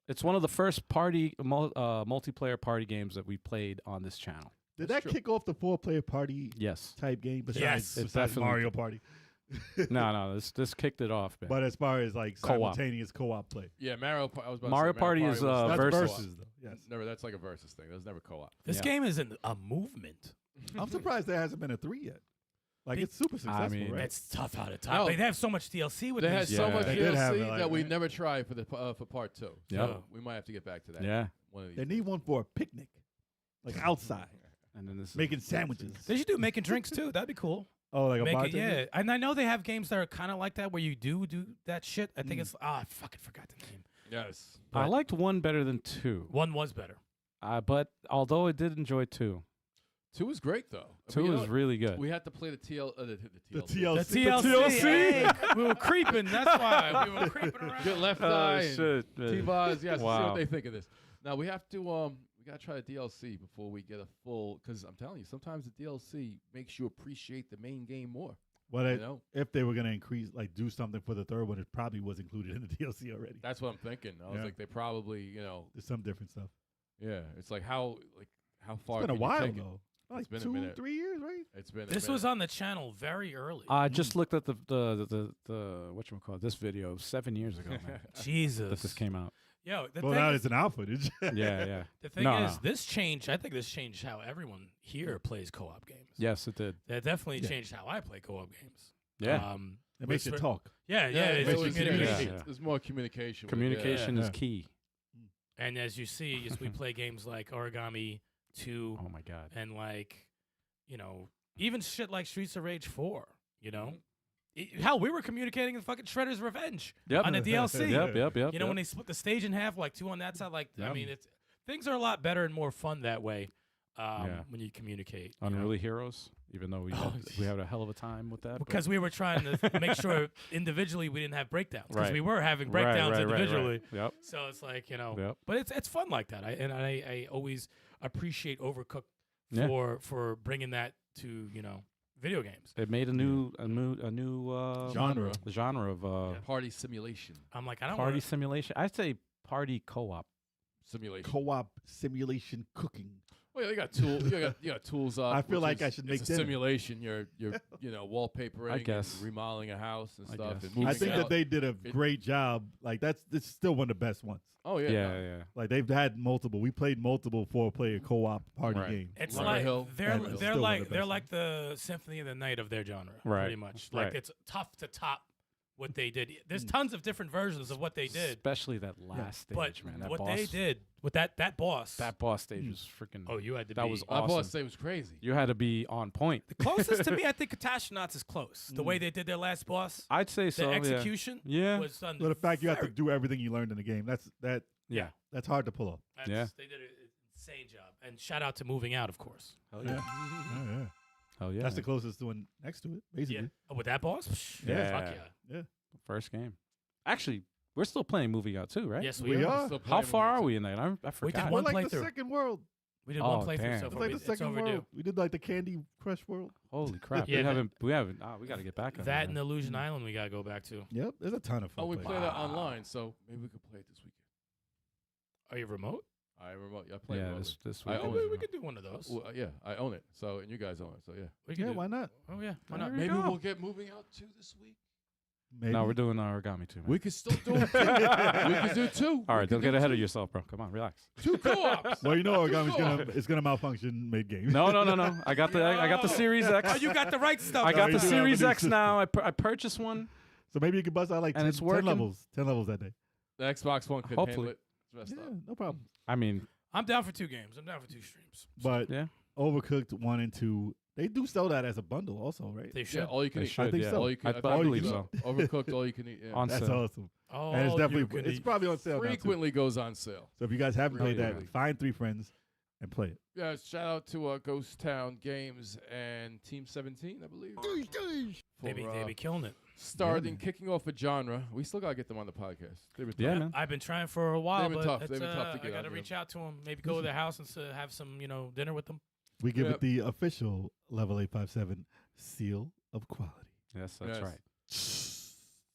S2: It's one of the first multiplayer party games that we played on this channel.
S3: Did
S4: That's
S3: that
S4: true.
S3: kick off the 4-player party
S2: Yes.
S3: type game? Besides,
S5: Yes.
S2: It
S3: besides
S2: definitely-
S3: Mario Party.
S2: No. This kicked it off, man.
S3: But as far as like
S2: Co-op.
S3: simultaneous co-op play,
S4: Yeah, Mario. I was about
S2: Mario
S4: to say,
S2: Party is,
S4: was
S3: that's
S2: versus.
S3: versus though. Yes,
S4: never. That's like a versus thing. That was never co-op.
S5: This
S2: Yeah.
S5: game is a movement.
S3: I'm surprised there hasn't been a 3 yet. Like it's super successful,
S2: mean,
S3: right?
S5: It's tough out of time.
S4: No.
S5: They have so much DLC with
S4: They had
S5: these.
S4: so
S2: Yeah.
S4: much
S3: They did have
S4: DLC
S3: it like
S4: that we
S3: that.
S4: never tried for the for part 2.
S2: Yeah.
S4: So we might have to get back to that.
S2: Yeah.
S4: One of these.
S3: They need one for a picnic, like outside,
S2: And then this is
S3: making sandwiches.
S5: They should do making drinks too. That'd be cool.
S3: Oh, like a
S5: Make it,
S3: bartender.
S5: yeah, and I know they have games that are kind of like that where you do that shit. I think it's I fucking forgot the name.
S4: Yes.
S2: I
S5: But
S2: liked 1 better than 2.
S5: one was better.
S2: But although I did enjoy 2,
S4: 2 was great though.
S2: 2
S4: You know
S2: was
S4: what?
S2: really good.
S4: We had to play the
S3: The
S4: TLC.
S3: TLC.
S5: The TLC. Hey, we were creeping. That's why we were creeping around.
S4: Get left
S2: Oh,
S4: eye. and
S2: shit, man.
S4: T-Boz, yes. See
S2: Wow.
S4: what they think of this. Now we have to we gotta try the DLC before we get a full. Because I'm telling you, sometimes the DLC makes you appreciate the main game more.
S3: Well,
S4: You know,
S3: if they were gonna increase, like do something for the third one, it probably was included in the DLC already.
S4: that's what I'm thinking. I was
S3: Yeah.
S4: like, they probably,
S3: There's some different stuff.
S4: yeah. It's like how far.
S3: It's been a
S4: can you
S3: while
S4: take it?
S3: though. Like
S4: been a
S3: 2,
S4: minute.
S3: 3 years, right?
S4: It's been.
S5: This was on the channel very early.
S2: I just looked at the whatchamacallit, this video 7 years ago, man,
S5: Jesus.
S2: that this came out.
S5: Yo, the
S3: Well,
S5: thing
S3: now
S5: is,
S3: it's an out footage.
S2: Yeah.
S5: the thing
S2: No,
S5: is,
S2: no.
S5: this changed. I think this changed how everyone here plays co-op games.
S2: Yes, it did.
S5: That definitely
S3: Yeah.
S5: changed how I play co-op games.
S2: Yeah.
S3: It makes you
S5: for-
S3: talk.
S5: Yeah,
S4: Yeah,
S5: it's
S4: it was
S5: communication.
S2: Yeah.
S4: There's more communication. with it,
S2: Communication is
S3: Yeah.
S2: key.
S5: And as you see, as we play games like Origami 2
S2: Oh my God.
S5: and like, even shit like Streets of Rage 4, hell, we were communicating in fucking Shredder's Revenge
S2: Yep.
S5: on the DLC.
S2: Yep.
S5: You know, when they split the stage in half, like 2 on that side, like, I
S2: Yep.
S5: mean, things are a lot better and more fun that way
S2: Yeah.
S5: when you communicate. you know?
S2: Unruly Heroes, even though we had a hell of a time with that. but-
S5: Because we were trying to make sure individually we didn't have breakdowns. Because
S2: Right.
S5: we were having
S2: Right,
S5: breakdowns
S2: right,
S5: individually.
S2: Yep.
S5: So it's like,
S2: Yep.
S5: but it's fun like that. I always appreciate Overcooked
S2: Yeah.
S5: for bringing that to, video games.
S2: It made a new
S3: Genre.
S2: genre of
S4: Party simulation.
S5: I'm like, I don't
S2: party
S5: wanna,
S2: simulation. I'd say party co-op.
S4: Simulation.
S3: Co-op simulation cooking.
S4: Well, you got tools. You got tools up.
S3: I feel
S4: which
S3: like I
S4: is-
S3: should
S4: it's
S3: make
S4: a
S3: dinner.
S4: simulation. You're wallpapering.
S2: I guess.
S4: And remodeling a house and
S2: I
S4: stuff.
S2: guess.
S4: And
S2: I
S4: moving
S3: I think
S4: out.
S3: that they did a great job. Like it's still one of the best ones.
S4: Oh yeah.
S2: Yeah,
S4: no.
S2: yeah.
S3: Like they've had multiple. We played multiple 4-player co-op party
S2: Right.
S3: games.
S5: it's
S4: Lumber
S5: like
S4: Hill.
S5: they're
S3: Lumber Hill.
S5: they're
S3: Still one
S5: like
S3: of the
S5: they're
S3: best
S5: like the Symphony of the Night of their genre,
S2: Right.
S5: pretty much. Like
S2: Right.
S5: it's tough to top what they did. There's tons of different versions of what they did.
S2: Especially that last stage,
S5: But
S2: man. That
S5: what
S2: boss,
S5: they did with that boss.
S2: That boss stage was freaking.
S5: Oh, you had to
S2: that
S5: be.
S2: was
S4: My
S2: awesome.
S4: boss say it was crazy.
S2: You had to be on point.
S5: The closest to me, I think Katastronauts is close. The way they did their last boss,
S2: I'd say
S5: the
S2: so.
S5: execution
S2: Yeah.
S5: was done.
S3: So the fact you have to
S5: very-
S3: do everything you learned in the game,
S2: Yeah.
S3: that's hard to pull off.
S2: Yeah.
S5: They did an insane job. And shout out to Moving Out, of course.
S2: Hell
S3: Yeah.
S2: yeah.
S3: Yeah.
S2: Hell yeah.
S3: That's the closest one next to it, basically.
S5: Yeah. Oh, with that boss? Psh,
S2: Yeah.
S5: Fuck yeah.
S2: First game. Actually, we're still playing Moving Out too, right?
S5: Yes,
S3: We are.
S4: Still
S2: How
S4: playing
S2: far
S4: with
S2: are
S4: it.
S2: we in that? I forgot.
S5: did
S3: We're
S5: one
S3: like the
S5: playthrough.
S3: second world.
S5: We did
S2: Oh,
S5: one playthrough
S2: damn.
S5: so
S3: It's
S5: far.
S3: like the
S5: It's
S3: second
S5: overdue.
S3: world. We did like the Candy Crush world.
S2: Holy crap.
S5: Yeah,
S2: we haven't. We got to get back on
S5: That and
S2: that.
S5: Illusion Island we got to go back to.
S3: Yep, there's a ton of fun.
S4: Oh, we
S3: places.
S4: play that online, so maybe we could play it this weekend.
S5: Are you remote?
S4: I remote. I play
S2: Yeah,
S4: remotely.
S2: this
S4: I
S2: week.
S4: own
S5: Maybe
S4: it.
S5: we could do one of those.
S4: Well, yeah, I own it. So and you guys own it. So yeah.
S5: We could
S3: Yeah,
S5: do-
S3: why not?
S5: Oh, yeah. Why
S3: There
S5: not?
S3: we
S4: Maybe
S3: go.
S4: we'll get moving out too this week.
S3: Maybe.
S2: No, we're doing origami too, man.
S4: We could still do it. We could do two.
S2: All
S4: We
S2: right,
S4: could
S2: don't
S4: do
S2: get ahead
S4: two-
S2: of yourself, bro. Come on, relax.
S4: Two co-ops.
S3: Well, you know,
S4: Two
S3: Origami's
S4: co-ops.
S3: it's gonna malfunction mid game.
S2: No. I got the Series X.
S5: Oh, you got the right stuff.
S2: I got
S3: you
S2: the
S3: do have a
S2: Series
S3: new
S2: X
S3: system.
S2: now. I purchased one.
S3: So maybe you could bust out like
S2: And
S3: 10,
S2: it's
S3: 10
S2: working?
S3: levels. 10 levels that day.
S4: The Xbox One could
S2: Hopefully.
S4: handle it. It's
S3: Yeah,
S4: messed up.
S3: no problem.
S2: I mean,
S5: I'm down for 2 games. I'm down for 2 streams.
S3: But
S2: yeah.
S3: Overcooked 1 and 2, they do sell that as a bundle also, right?
S5: They
S4: Yeah,
S5: should.
S4: all you can
S2: They
S4: eat.
S2: should,
S3: think
S2: yeah.
S3: so.
S4: All you can.
S2: I
S4: think
S2: believe
S4: so. Overcooked, all you can eat. Yeah.
S2: On
S3: That's
S2: sale.
S3: awesome.
S5: Oh,
S3: And it's
S5: you
S3: definitely
S5: can
S3: it's
S5: eat.
S3: probably on sale now too.
S4: Frequently goes on sale.
S3: So if you guys haven't played that,
S4: Frequently.
S3: find 3 friends and play it.
S4: Yeah, shout out to Ghost Town Games and Team 17, I believe.
S5: They be killing it.
S4: Starting,
S3: man.
S4: kicking off a genre. We still gotta get them on the podcast. They've been
S2: Yeah,
S4: tough.
S2: man.
S5: I've been trying for a while,
S4: They've been
S5: but
S4: tough.
S5: it's,
S4: They've been tough to
S5: I
S4: get
S5: got to
S4: on,
S5: reach
S4: yeah.
S5: out to them. Maybe go to their house and have some, dinner with them.
S3: We give
S4: Yep.
S3: it the official Level 857 seal of quality.
S2: Yes, that's
S4: Yes.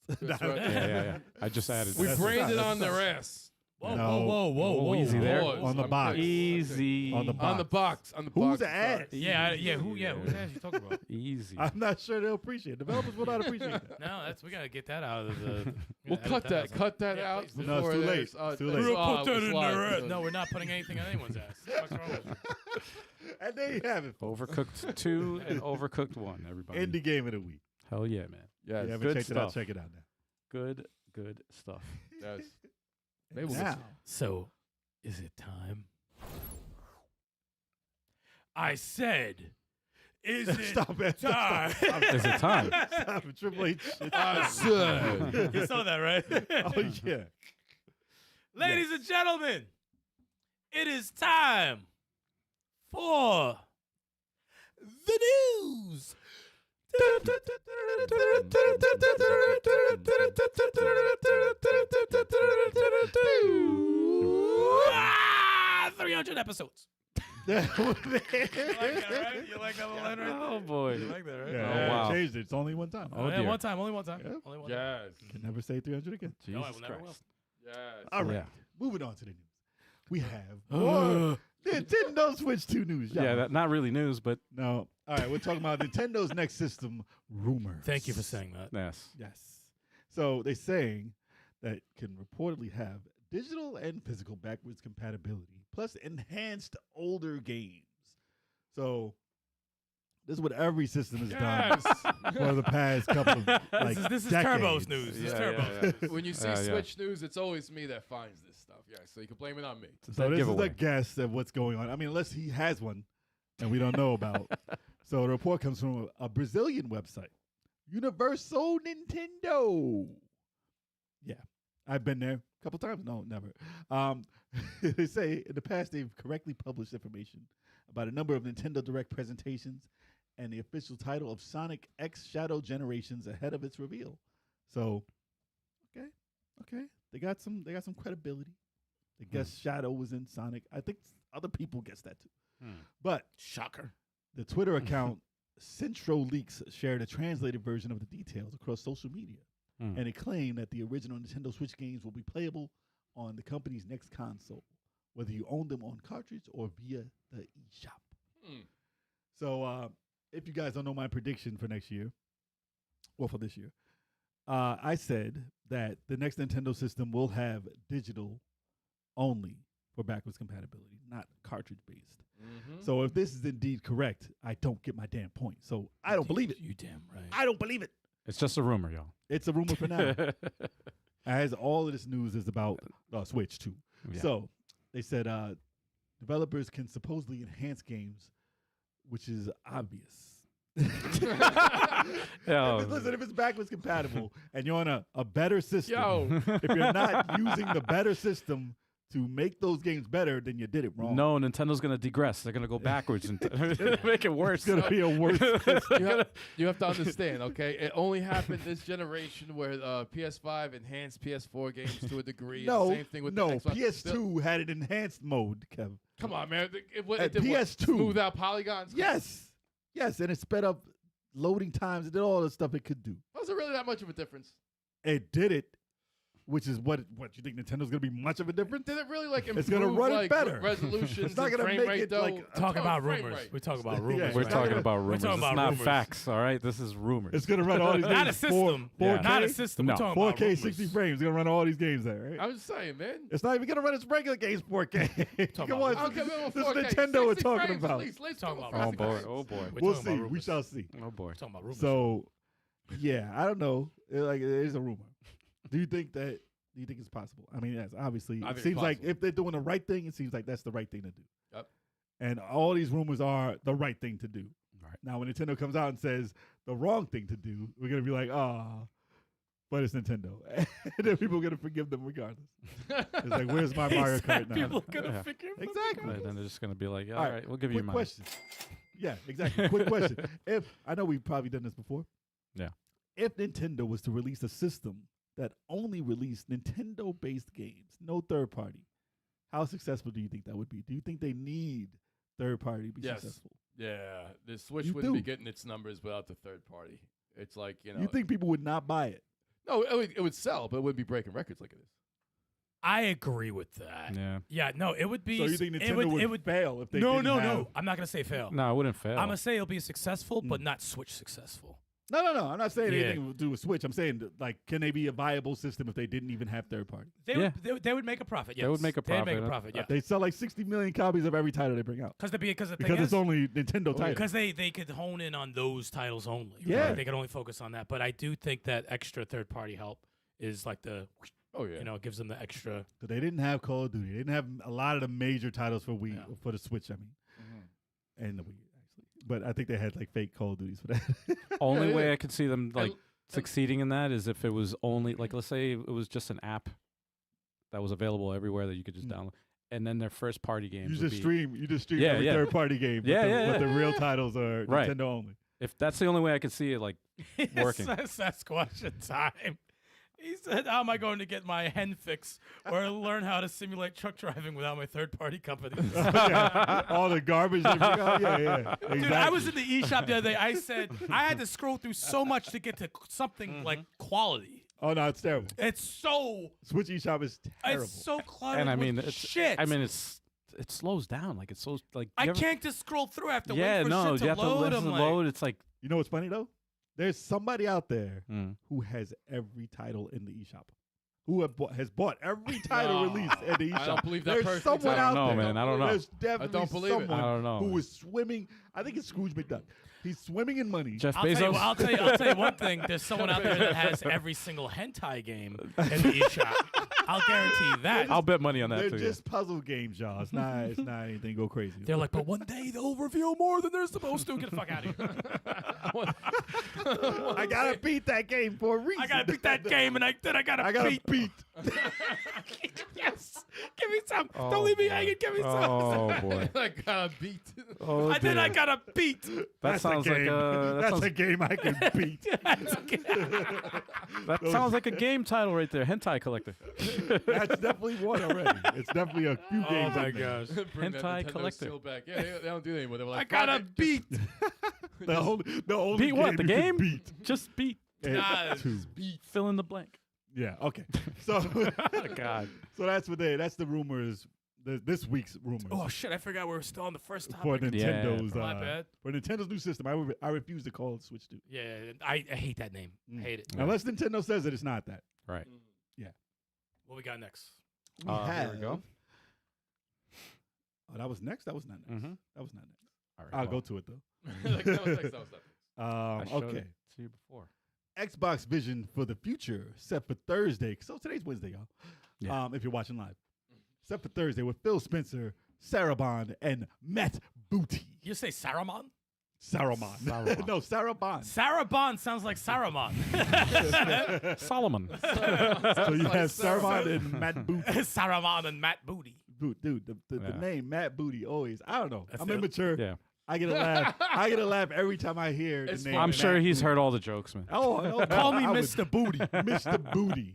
S2: right.
S4: That's right.
S2: Yeah. I just added.
S4: We
S2: that.
S3: That's
S4: branded
S3: tough.
S4: on
S3: That's
S4: their ass.
S5: Whoa,
S3: No.
S2: Whoa, easy there.
S4: Boys,
S3: On the
S4: I'm
S3: box.
S4: kidding.
S2: Easy.
S3: On the
S4: On the box. On the box.
S3: Who's ass?
S5: Yeah, who's ass you talking about?
S2: Easy.
S3: I'm not sure they'll appreciate it. Developers will not appreciate that.
S5: No, we gotta get that out of the.
S4: We'll cut that. Cut that
S5: Yeah,
S4: out.
S5: please do.
S3: No, it's
S4: before
S3: too late.
S4: there's-
S3: It's too
S4: that's-
S3: late.
S5: We'll put that
S4: it's
S5: in
S4: live.
S5: there. No, we're not putting anything on anyone's ass. What's wrong with you?
S3: And there you have it.
S2: Overcooked 2 and Overcooked 1, everybody.
S3: Indie game of the week.
S2: Hell yeah, man.
S4: Yes.
S3: If you haven't
S2: good
S3: checked it out,
S2: stuff.
S3: check it out now.
S2: Good stuff.
S4: Yes. Maybe we'll
S3: Now,
S4: get
S5: So, is it time? I said, is it
S3: stop it.
S5: time?
S3: Stop
S2: Is it time?
S3: Stop it. Triple H.
S4: I said.
S5: You saw that, right?
S3: Oh, yeah.
S5: Ladies and gentlemen, it is time for the news. Ah, 300 episodes. You like that, right? You like that little line right there?
S2: Oh, boy.
S5: You like that, right?
S3: Yeah,
S2: Oh, wow.
S3: changed it. It's only one time.
S2: Oh,
S5: yeah,
S2: dear.
S5: one time, only one time.
S3: Yep.
S5: Only one time.
S4: Yes.
S3: Can never say 300 again.
S5: No, I
S2: Jesus
S5: will never will.
S2: Christ.
S4: Yes.
S3: All right.
S2: Yeah.
S3: Moving on to the news. We have more Nintendo Switch 2 news.
S2: Yeah,
S3: y'all.
S2: not really news, but
S3: No. All right. We're talking about Nintendo's next system rumors.
S5: Thank you for saying that.
S2: yes.
S3: Yes. So they're saying that it can reportedly have digital and physical backwards compatibility, plus enhanced older games. So this is what every system has
S4: Yes.
S3: done for the past couple of like
S5: This is
S3: decades.
S5: Turbo's news. This is
S2: Yeah,
S5: Turbo's.
S2: yeah,
S4: When you see
S2: Yeah.
S4: Switch news, it's always me that finds this stuff. Yeah, so you can blame it on me.
S3: So this
S2: giveaway.
S3: is a guess of what's going on. I mean, unless he has one and we don't know about. So the report comes from a Brazilian website, Universal Nintendo. Yeah, I've been there a couple times. No, never. They say in the past they've correctly published information about a number of Nintendo Direct presentations and the official title of Sonic X Shadow Generations ahead of its reveal. So, okay, they got some credibility. They guess Shadow was in Sonic. I think other people guessed that too. But
S5: Shocker.
S3: the Twitter account Centro Leaks shared a translated version of the details across social media, and it claimed that the original Nintendo Switch games will be playable on the company's next console, whether you own them on cartridge or via the eShop. So if you guys don't know my prediction for next year, well, for this year, I said that the next Nintendo system will have digital only for backwards compatibility, not cartridge-based. So if this is indeed correct, I don't get my damn point. So I don't believe it.
S5: You damn right.
S3: I don't believe it.
S2: It's just a rumor, y'all.
S3: It's a rumor for now. As all of this news is about Switch too.
S2: Yeah.
S3: So they said developers can supposedly enhance games, which is obvious. Listen, if it's backwards compatible and you're on a better system, if you're not using the better system to make those games better, then you did it wrong.
S2: No, Nintendo's going to digress. They're going to go backwards and make it worse.
S3: It's going to be a worse system.
S4: You have to understand, okay? It only happened this generation where PS5 enhanced PS4 games to a degree.
S3: No,
S4: the same thing with
S3: no.
S4: the Xbox.
S3: PS2 had an enhanced mode, Kev.
S4: Come on, man.
S3: At
S4: did
S3: PS2.
S4: Smooth out polygons?
S3: Yes, and it sped up loading times. It did all the stuff it could do.
S4: Was it really that much of a difference?
S3: It did it, which is what you think Nintendo's going to be much of a difference?
S4: Did it really improve?
S3: It's going to run it better.
S4: Resolutions.
S3: It's not going to
S4: frame
S3: make
S4: rate,
S3: it
S4: though.
S3: like
S5: Talk about rumors. We talk about rumors.
S2: We're
S3: Right.
S2: talking about rumors.
S5: talking
S2: It's
S5: about
S2: not
S5: rumors.
S2: facts, all right? This is rumors.
S3: It's going to run all these games.
S5: Not a system.
S3: 4K?
S5: Not a system.
S2: No.
S5: We're talking about
S3: 4K,
S5: rumors.
S3: 60 frames. It's going to run all these games there, right?
S4: I'm just saying, man.
S3: It's not even going to run its regular games 4K.
S5: Talking
S3: Come on,
S5: about
S3: this
S4: rumors.
S3: is
S4: Okay,
S3: Nintendo we're
S4: 60
S3: talking
S4: frames
S3: about.
S4: at least. Let's
S5: Talking
S4: talk
S5: about
S2: Oh,
S4: about
S2: boy.
S4: 60
S2: Oh, boy.
S5: We're
S3: We'll
S5: talking
S3: see.
S5: about
S3: We
S5: rumors.
S3: shall see.
S2: Oh, boy.
S5: We're talking about rumors.
S3: So, yeah, I don't know. It is a rumor. Do you think it's possible? I mean, yes, obviously.
S4: I think
S3: It
S4: it's
S3: seems like
S4: possible.
S3: if they're doing the right thing, it seems like that's the right thing to do.
S4: Yep.
S3: And all these rumors are the right thing to do.
S2: Right.
S3: Now, when Nintendo comes out and says the wrong thing to do, we're going to be like, but it's Nintendo. And then people are going to forgive them regardless. It's like, where's my Mario Kart now?
S5: People are going to
S2: Yeah.
S5: figure
S3: Exactly.
S2: And then they're just going to be like, all
S3: All right,
S2: right, we'll give you
S3: Quick
S2: mine.
S3: question. Yeah, exactly. Quick question. I know we've probably done this before.
S2: Yeah.
S3: If Nintendo was to release a system that only released Nintendo-based games, no third party, how successful do you think that would be? Do you think they need third party to be
S4: Yes.
S3: successful?
S4: Yeah, the Switch
S3: You
S4: wouldn't be
S3: do.
S4: getting its numbers without the third party. It's like,
S3: You think people would not buy it?
S4: No, it would sell, but it wouldn't be breaking records like it is.
S5: I agree with that.
S2: Yeah.
S5: Yeah, no, it would be.
S3: So you think
S5: it
S3: Nintendo
S5: would
S3: fail if they
S5: No,
S3: didn't
S5: no,
S3: have...
S5: no. I'm not going to say fail.
S2: No, I wouldn't fail.
S5: I'm going to say it'll be successful, but not Switch successful.
S3: No. I'm not saying
S5: Yeah.
S3: anything to do with Switch. I'm saying, like, can they be a viable system if they didn't even have third party?
S5: They would make a profit, yes.
S2: They would make a
S5: They'd make a
S2: profit.
S5: profit, yeah.
S3: They sell like 60 million copies of every title they bring out.
S5: Because the thing
S3: Because
S5: is,
S3: it's only Nintendo titles.
S5: because they could hone in on those titles only.
S3: Yeah.
S5: Right? They could only focus on that. But I do think that extra third-party help is like
S4: Oh, yeah.
S5: it gives them the extra.
S3: So they didn't have Call of Duty. They didn't have a lot of the major titles for Wii,
S5: Yeah.
S3: for the Switch, I mean. And the Wii, actually. But I think they had like fake Call of Duties for that.
S2: Only
S4: Yeah,
S2: way
S4: yeah.
S2: I could see them like succeeding in that is if it was only like, let's say it was just an app that was available everywhere that you could just download, and then their first party games.
S3: You
S2: would
S3: just
S2: be,
S3: stream
S2: Yeah,
S3: every
S2: yeah.
S3: third party game.
S2: Yeah,
S3: but the
S2: yeah.
S3: real titles are
S2: Right.
S3: Nintendo only.
S2: If that's the only way I could see it, like working.
S5: Sasquatch time. He said, how am I going to get my hen fix or learn how to simulate truck driving without my third-party companies?
S3: Yeah. All the garbage they bring out. Yeah. Exactly.
S5: Dude, I was in the eShop the other day. I said, I had to scroll through so much to get to something like quality.
S3: Oh, no, it's terrible.
S5: It's so
S3: Switch eShop is terrible.
S5: It's so cluttered
S2: And I mean,
S5: with
S2: it's
S5: shit.
S2: I mean, it slows down. Like it's so like.
S5: I
S2: you ever-
S5: can't just scroll through. I have to
S2: Yeah,
S5: wait for
S2: no,
S5: shit
S2: you
S5: to
S2: have to
S5: load.
S2: let it
S5: I'm like,
S2: load. It's like.
S3: You know what's funny, though? There's somebody out there
S2: Mm.
S3: who has every title in the eShop. Who has bought every title
S4: No.
S3: released in the eShop.
S4: I don't believe that
S3: There's
S4: person
S3: someone
S4: exists.
S3: out
S2: I don't know,
S3: there.
S2: man. I don't know.
S3: There's definitely
S4: don't believe it.
S3: someone
S2: I don't know,
S3: who
S2: man.
S3: is swimming. I think it's Scrooge McDuck. He's swimming in money.
S2: Jeff
S5: I'll tell,
S2: Bezos.
S5: you, I'll tell you one thing. There's someone out there that has every single hentai game in the eShop. I'll guarantee that.
S2: I'll bet money on that
S3: They're
S2: too.
S3: just puzzle games, y'all. It's not anything go crazy.
S5: They're like, but one day they'll reveal more than they're supposed to. Get the fuck out of here.
S3: I gotta beat that game for a reason.
S5: I gotta beat that game, and I gotta
S3: beat.
S5: Yes, give me some.
S2: Oh,
S5: Don't leave me
S2: boy.
S5: hanging. Give me some.
S2: Oh boy.
S4: I got beat.
S2: Oh,
S5: And then I
S2: dear.
S5: gotta beat.
S2: That
S3: That's
S2: sounds
S3: a
S2: like
S3: game.
S2: a. That
S3: That's
S2: sounds,
S3: a game I can beat.
S2: that sounds like a game title right there. Hentai collector.
S3: That's definitely one already. It's definitely a few
S5: Oh
S3: games.
S5: my
S3: in there.
S5: gosh.
S4: Bring that
S2: Hentai
S4: Nintendo
S2: collector.
S4: seal back. Yeah, they don't do that anymore. They were
S5: I
S4: like,
S5: gotta
S4: "Fuck it,
S5: beat.
S3: The only
S2: Beat what? The
S3: you can
S2: game?
S3: Beat.
S2: Just beat.
S3: And
S5: Nah,
S3: two.
S2: Fill in the blank.
S3: Yeah. Okay. So,
S2: Oh, God.
S3: so that's the rumors. This week's rumors
S5: Oh shit! I forgot we were still on the first
S3: for
S5: topic.
S3: Nintendo's
S5: My bad.
S3: for Nintendo's new system. I refuse to call it Switch 2
S5: Yeah, I hate that name.
S3: Mm.
S5: Hate it.
S2: Yeah.
S3: unless Nintendo says that it's not that.
S2: Right.
S5: What we got next?
S3: We have.
S2: Here we go.
S3: Oh, that was next. That was not next.
S2: Mm-hmm.
S3: That was not next.
S2: All right.
S3: I'll
S2: well,
S3: go to it though.
S4: Like, that was next.
S2: I showed
S3: Okay.
S2: it to you before.
S3: Xbox vision for the future set for Thursday. So today's Wednesday, y'all.
S2: Yeah.
S3: If you're watching live. Set for Thursday with Phil Spencer, Sarah Bond, and Matt Booty.
S5: You say Saruman?
S3: Saruman. No, Sarah Bond.
S5: Sarah Bond sounds like Saruman.
S2: Solomon.
S3: So you have Sarah Bond and Matt Booty.
S5: Saruman and Matt Booty.
S3: Dude, the name Matt Booty always. I don't know.
S5: That's
S3: I'm
S5: it.
S3: immature.
S2: Yeah.
S3: I get a laugh. I get a laugh every time I hear
S4: It's
S3: the name.
S2: I'm
S3: Matt
S2: sure he's
S3: Booty.
S2: heard all the jokes, man.
S3: Oh,
S5: Call me
S3: I would-
S5: Mr. Booty.
S3: Mr. Booty.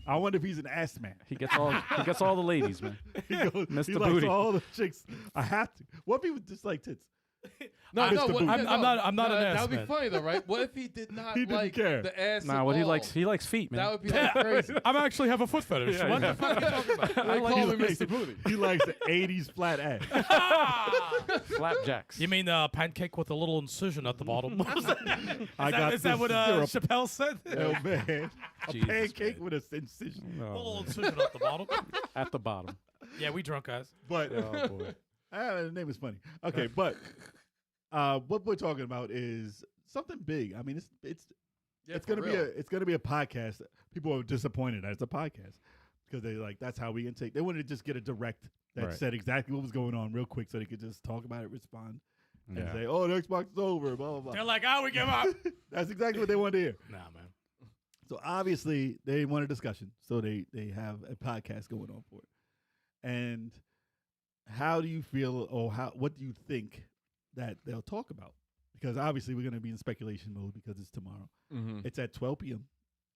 S3: I wonder if he's an ass man.
S2: He gets all the ladies, man.
S3: He goes,
S2: Mr.
S3: he likes
S2: Booty.
S3: all the chicks. I have to. What if he was just like tits?
S4: No,
S3: Mr.
S4: no,
S3: Booty.
S5: I'm not an ass
S4: That would be
S5: man.
S4: funny though, right? What if he did not
S3: He didn't
S4: like
S3: care.
S4: the ass?
S2: Nah,
S4: at
S2: what he
S4: all?
S2: likes feet, man.
S4: That would be like crazy.
S5: I actually have a foot fetish.
S2: Yeah,
S5: What
S2: yeah.
S5: the fuck are you talking about?
S4: They
S2: like
S4: call
S2: his
S4: me
S3: face.
S4: Mr. Booty.
S3: He likes the 80s flat ass.
S2: Flapjacks.
S5: You mean pancake with a little incision at the bottom? Is that what
S3: syrup.
S5: Chappelle said?
S3: Oh, man. A
S2: Jesus,
S3: pancake
S2: man.
S3: with a incision.
S5: A
S2: Oh,
S5: little
S2: man.
S5: incision at the bottom.
S2: At the bottom.
S5: Yeah, we drunk guys.
S3: But
S2: Oh boy.
S3: the name is funny. Okay, but what we're talking about is something big. I mean, it's gonna be a podcast. People are disappointed that it's a podcast because they like that's how we can take. They wanted to just get a direct that
S2: Right.
S3: said exactly what was going on real quick, so they could just talk about it, respond, and
S2: Yeah.
S3: say, "Oh, the Xbox is over." Blah blah blah.
S5: They're like, we give up.
S3: That's exactly what they wanted to hear.
S5: Nah, man.
S3: So obviously they want a discussion, so they have a podcast going on for it. And how do you feel, or what do you think that they'll talk about? Because obviously we're going to be in speculation mode because it's tomorrow.
S4: Mm-hmm.
S3: It's at 12 p.m.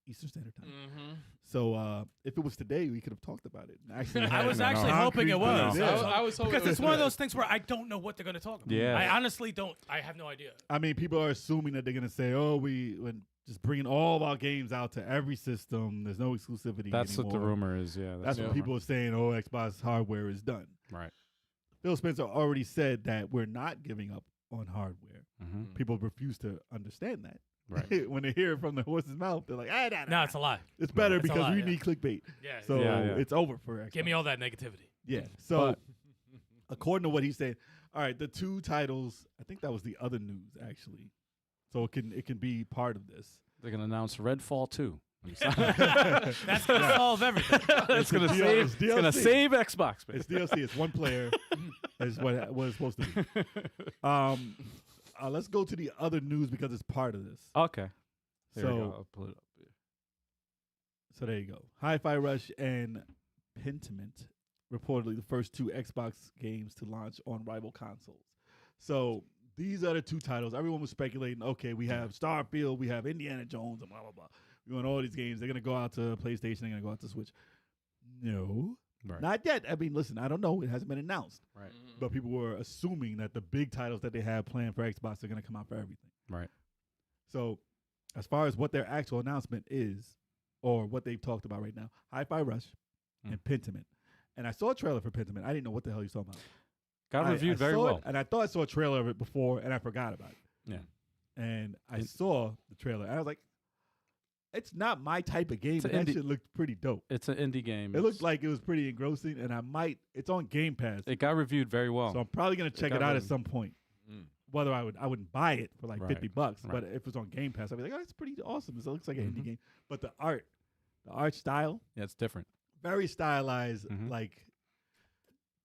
S3: Eastern Standard Time.
S4: Mm-hmm.
S3: So if it was today, we could have talked about it. And actually
S5: I
S3: had
S5: was
S2: no,
S5: actually
S2: no.
S5: hoping it was.
S3: concrete plans.
S2: Yeah.
S4: I was hoping
S5: Because
S4: it
S5: it's
S4: was
S5: one of
S4: good.
S5: those things where I don't know what they're going to talk about.
S2: Yeah.
S5: I honestly don't. I have no idea.
S3: I mean, people are assuming that they're going to say, "Oh, when just bringing all of our games out to every system. There's no exclusivity."
S2: That's what the
S3: anymore."
S2: rumor is. Yeah.
S3: That's
S2: the
S3: what
S2: rumor.
S3: people are saying. Oh, Xbox hardware is done.
S2: Right.
S3: Phil Spencer already said that we're not giving up on hardware.
S2: Mm-hmm.
S3: People refuse to understand that.
S2: Right.
S3: When they hear it from the horse's mouth, they're like,
S5: No, it's a lie.
S3: it's better
S5: It's a
S3: because
S5: lie,
S3: we
S5: yeah.
S3: need clickbait.
S5: Yeah.
S3: So
S2: Yeah, yeah.
S3: it's over for Xbox.
S5: Give me all that negativity.
S3: Yeah. So
S2: But-
S3: according to what he said, all right, the two titles, I think that was the other news actually. So it can be part of this.
S2: They're gonna announce Redfall 2.
S5: That's going to solve everything.
S2: It's gonna
S3: DLC.
S2: save.
S3: It's
S2: It's gonna
S3: DLC.
S2: save Xbox. Man.
S3: It's DLC. It's one player. Is what it's supposed to be. Let's go to the other news because it's part of this.
S2: Okay. There we
S3: So-
S2: go. I'll pull it up.
S3: So there you go. Hi-Fi Rush and Pentiment, reportedly the first two Xbox games to launch on rival consoles. So these are the two titles. Everyone was speculating, okay, we have Starfield, we have Indiana Jones, and blah, blah, blah. We want all these games. They're going to go out to PlayStation. They're going to go out to Switch. No,
S2: Right.
S3: not yet. I mean, listen, I don't know. It hasn't been announced.
S2: Right.
S3: But people were assuming that the big titles that they have planned for Xbox are going to come out for everything.
S2: Right.
S3: So as far as what their actual announcement is, or what they've talked about right now, Hi-Fi Rush and Pentiment. And I saw a trailer for Pentiment. I didn't know what the hell you were talking about.
S2: Got reviewed very
S3: saw it,
S2: well.
S3: and I thought I saw a trailer of it before, and I forgot about it.
S2: Yeah.
S3: And I saw the trailer, and I was like, it's not my type of game,
S2: It's
S3: but
S2: an
S3: that
S2: indie-
S3: shit looked pretty dope.
S2: It's an indie game.
S3: It looked like it was pretty engrossing, and it's on Game Pass.
S2: It got reviewed very well.
S3: So I'm probably going to check
S2: got
S3: it out at
S2: reviewed.
S3: some point.
S4: Mm.
S3: Whether I wouldn't buy it for like
S2: Right.
S3: $50,
S2: Right.
S3: but if it's on Game Pass, I'd be like, oh, it's pretty awesome. It looks like an
S2: Mhm.
S3: indie game. But the art style,
S2: Yeah, it's different.
S3: very stylized,
S2: Mhm.
S3: like